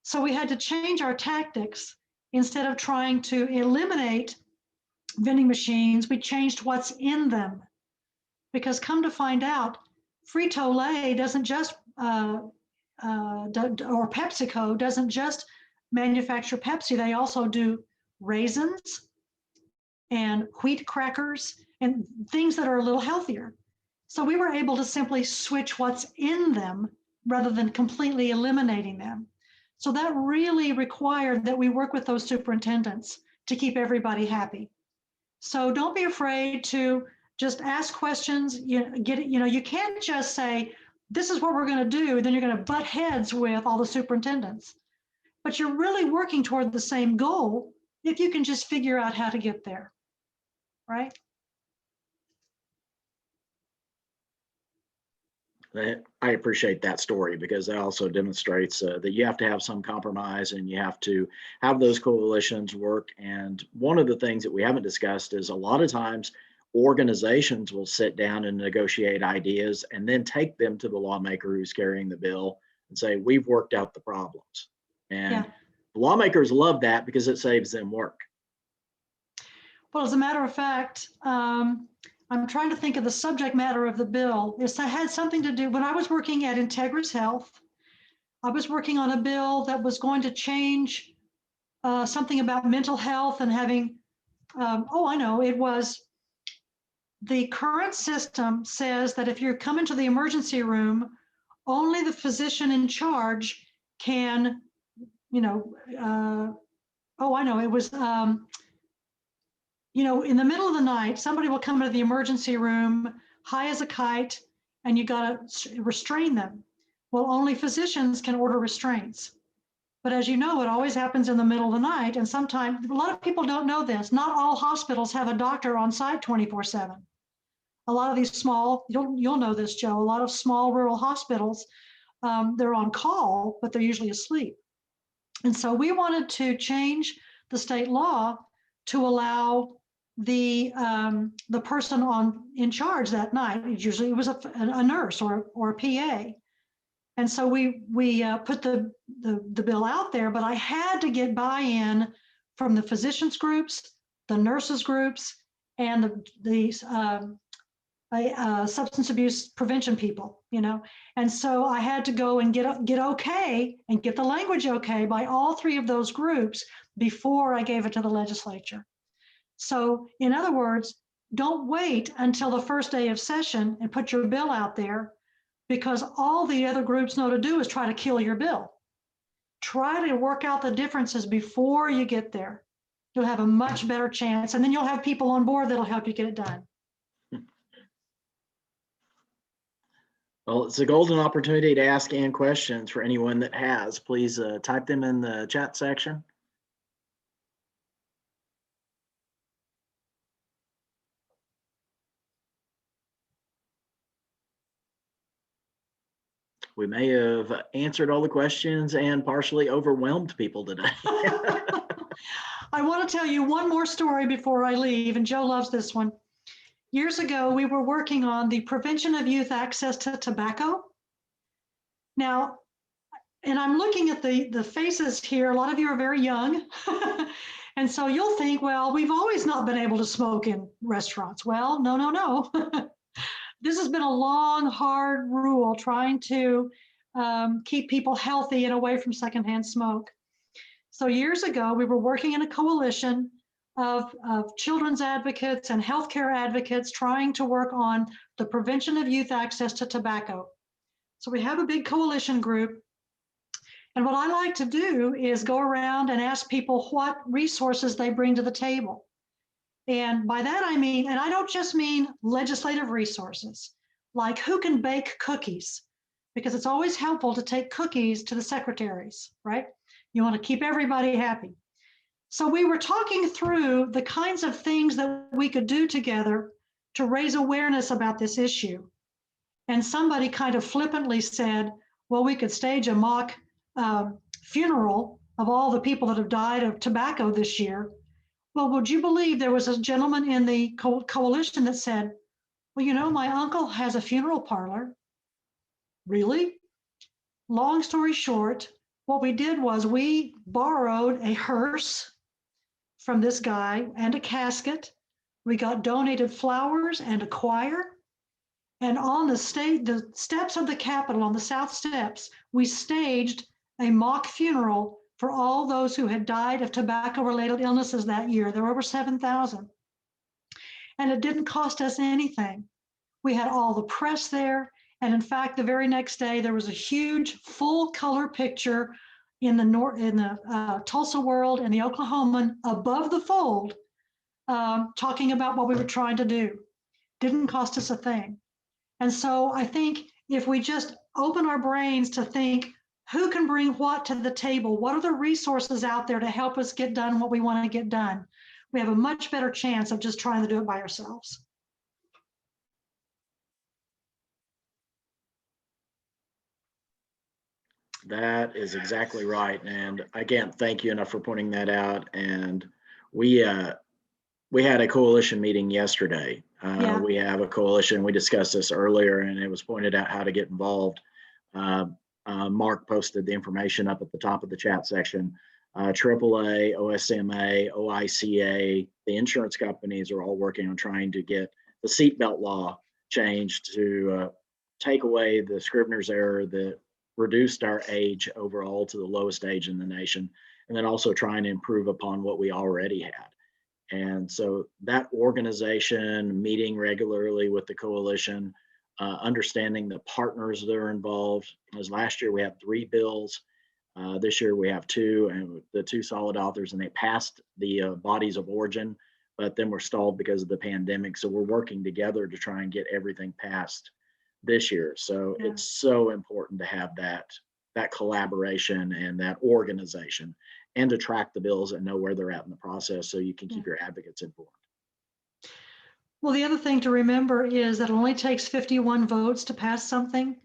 So we had to change our tactics. Instead of trying to eliminate vending machines, we changed what's in them. Because come to find out, Frito-Lay doesn't just, or PepsiCo doesn't just manufacture Pepsi. They also do raisins and wheat crackers and things that are a little healthier. So we were able to simply switch what's in them rather than completely eliminating them. So that really required that we work with those superintendents to keep everybody happy. So don't be afraid to just ask questions. You can't just say, this is what we're going to do, then you're going to butt heads with all the superintendents. But you're really working toward the same goal if you can just figure out how to get there, right? I appreciate that story, because that also demonstrates that you have to have some compromise and you have to have those coalitions work. And one of the things that we haven't discussed is a lot of times organizations will sit down and negotiate ideas and then take them to the lawmaker who's carrying the bill and say, we've worked out the problems. And the lawmakers love that because it saves them work. Well, as a matter of fact, I'm trying to think of the subject matter of the bill. It had something to do, when I was working at Integris Health, I was working on a bill that was going to change something about mental health and having, I know, it was, the current system says that if you come into the emergency room, only the physician in charge can, it was, in the middle of the night, somebody will come into the emergency room high as a kite, and you got to restrain them. Well, only physicians can order restraints. But as you know, it always happens in the middle of the night. And sometimes, a lot of people don't know this. Not all hospitals have a doctor on site 24/7. A lot of these small, you'll know this, Joe, a lot of small rural hospitals, they're on call, but they're usually asleep. And so we wanted to change the state law to allow the person in charge that night, usually it was a nurse or a PA. And so we put the bill out there, but I had to get buy-in from the physicians groups, the nurses groups, and the substance abuse prevention people, And so I had to go and get okay and get the language okay by all three of those groups before I gave it to the legislature. So in other words, don't wait until the first day of session and put your bill out there, because all the other groups know to do is try to kill your bill. Try to work out the differences before you get there. You'll have a much better chance, and then you'll have people on board that'll help you get it done. Well, it's a golden opportunity to ask Ann questions for anyone that has. Please type them in the chat section. We may have answered all the questions and partially overwhelmed people today. I want to tell you one more story before I leave, and Joe loves this one. Years ago, we were working on the prevention of youth access to tobacco. Now, And I'm looking at the faces here. A lot of you are very young. And so you'll think, well, we've always not been able to smoke in restaurants. Well, no, no, no. This has been a long, hard rule trying to keep people healthy and away from secondhand smoke. So years ago, we were working in a coalition of children's advocates and healthcare advocates trying to work on the prevention of youth access to tobacco. So we have a big coalition group. And what I like to do is go around and ask people what resources they bring to the table. And by that, I mean, and I don't just mean legislative resources, like who can bake cookies, because it's always helpful to take cookies to the secretaries, right? You want to keep everybody happy. So we were talking through the kinds of things that we could do together to raise awareness about this issue. And somebody kind of flippantly said, well, we could stage a mock funeral of all the people that have died of tobacco this year. Well, would you believe there was a gentleman in the coalition that said, well, you know, my uncle has a funeral parlor. Really? Long story short, what we did was we borrowed a hearse from this guy and a casket. We got donated flowers and a choir. And on the steps of the Capitol, on the South Steps, we staged a mock funeral for all those who had died of tobacco-related illnesses that year. There were over 7,000. And it didn't cost us anything. We had all the press there. And in fact, the very next day, there was a huge full color picture in the Tulsa World and the Oklahoman above the fold, talking about what we were trying to do. Didn't cost us a thing. And so I think if we just open our brains to think, who can bring what to the table? What are the resources out there to help us get done what we want to get done? We have a much better chance of just trying to do it by ourselves. That is exactly right. And I can't thank you enough for pointing that out. And we had a coalition meeting yesterday. Yeah. We have a coalition. We discussed this earlier, and it was pointed out how to get involved. Mark posted the information up at the top of the chat section. AAA, OSMA, OICA, the insurance companies are all working on trying to get the seatbelt law changed to take away the Scrivener's error that reduced our age overall to the lowest age in the nation, and then also trying to improve upon what we already had. And so that organization, meeting regularly with the coalition, understanding the partners that are involved. As last year we had 3 bills. This year we have 2, and the 2 solid authors, and they passed the bodies of origin, but then we're stalled because of the pandemic. So we're working together to try and get everything passed this year. So it's so important to have that collaboration and that organization, and to track the bills and know where they're at in the process so you can keep your advocates informed. Well, the other thing to remember is that it only takes 51 votes to pass something.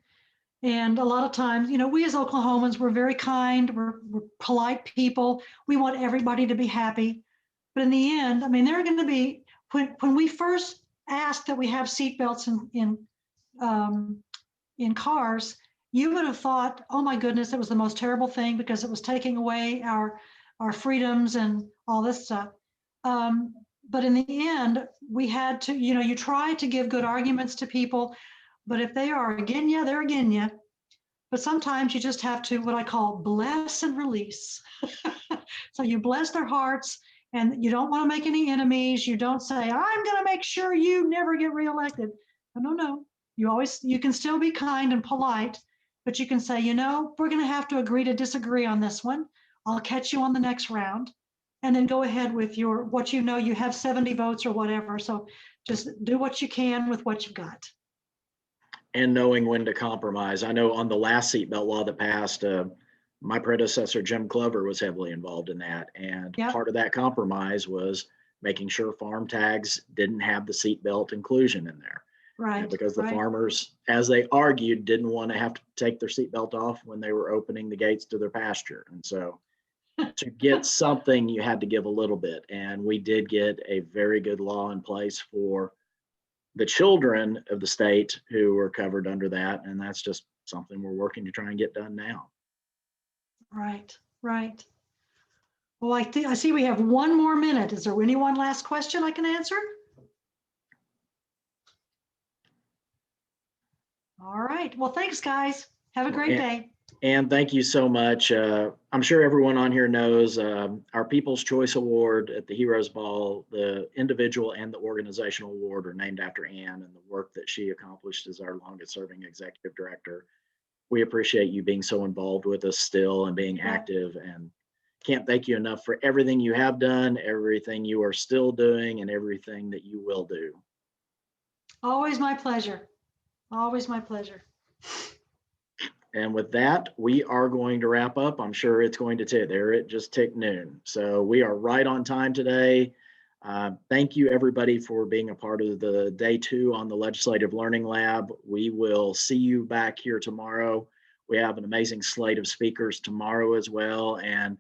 And a lot of times, you know, we as Oklahomans, we're very kind, we're polite people. We want everybody to be happy. But in the end, I mean, there are going to be, when we first asked that we have seatbelts in cars, you would have thought, oh my goodness, it was the most terrible thing because it was taking away our freedoms and all this stuff. But in the end, we had to, you know, you try to give good arguments to people, but if they are again you, they're again you. But sometimes you just have to, what I call, bless and release. So you bless their hearts, and you don't want to make any enemies. You don't say, I'm going to make sure you never get reelected. No. You can still be kind and polite, but you can say, you know, we're going to have to agree to disagree on this one. I'll catch you on the next round. And then go ahead with what you know, you have 70 votes or whatever. So just do what you can with what you've got. And knowing when to compromise. I know on the last seatbelt law that passed, my predecessor, Jim Clover, was heavily involved in that. And part of that compromise was making sure farm tags didn't have the seatbelt inclusion in there. Right. Because the farmers, as they argued, didn't want to have to take their seatbelt off when they were opening the gates to their pasture. And so to get something, you had to give a little bit. And we did get a very good law in place for the children of the state who were covered under that. And that's just something we're working to try and get done now. Right, right. Well, I see we have one more minute. Is there any one last question I can answer? All right. Well, thanks, guys. Have a great day. And thank you so much. I'm sure everyone on here knows our People's Choice Award at the Heroes Ball, the individual and the organizational award are named after Ann and the work that she accomplished as our longest serving executive director. We appreciate you being so involved with us still and being active, and can't thank you enough for everything you have done, everything you are still doing, and everything that you will do. Always my pleasure. Always my pleasure. And with that, we are going to wrap up. I'm sure it's going to tick there. It just ticked noon. So we are right on time today. Thank you, everybody, for being a part of the day 2 on the Legislative Learning Lab. We will see you back here tomorrow. We have an amazing slate of speakers tomorrow as well. And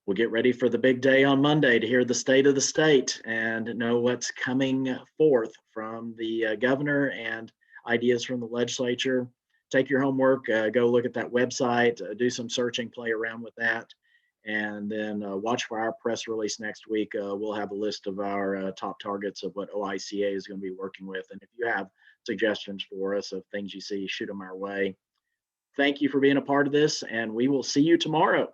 we'll get ready for the big day on Monday to hear the state of the state and know what's coming forth from the governor and ideas from the legislature. Take your homework, go look at that website, do some searching, play around with that, and then watch for our press release next week. We'll have a list of our top targets of what OICA is going to be working with. And if you have suggestions for us of things you see, shoot them our way. Thank you for being a part of this, and we will see you tomorrow.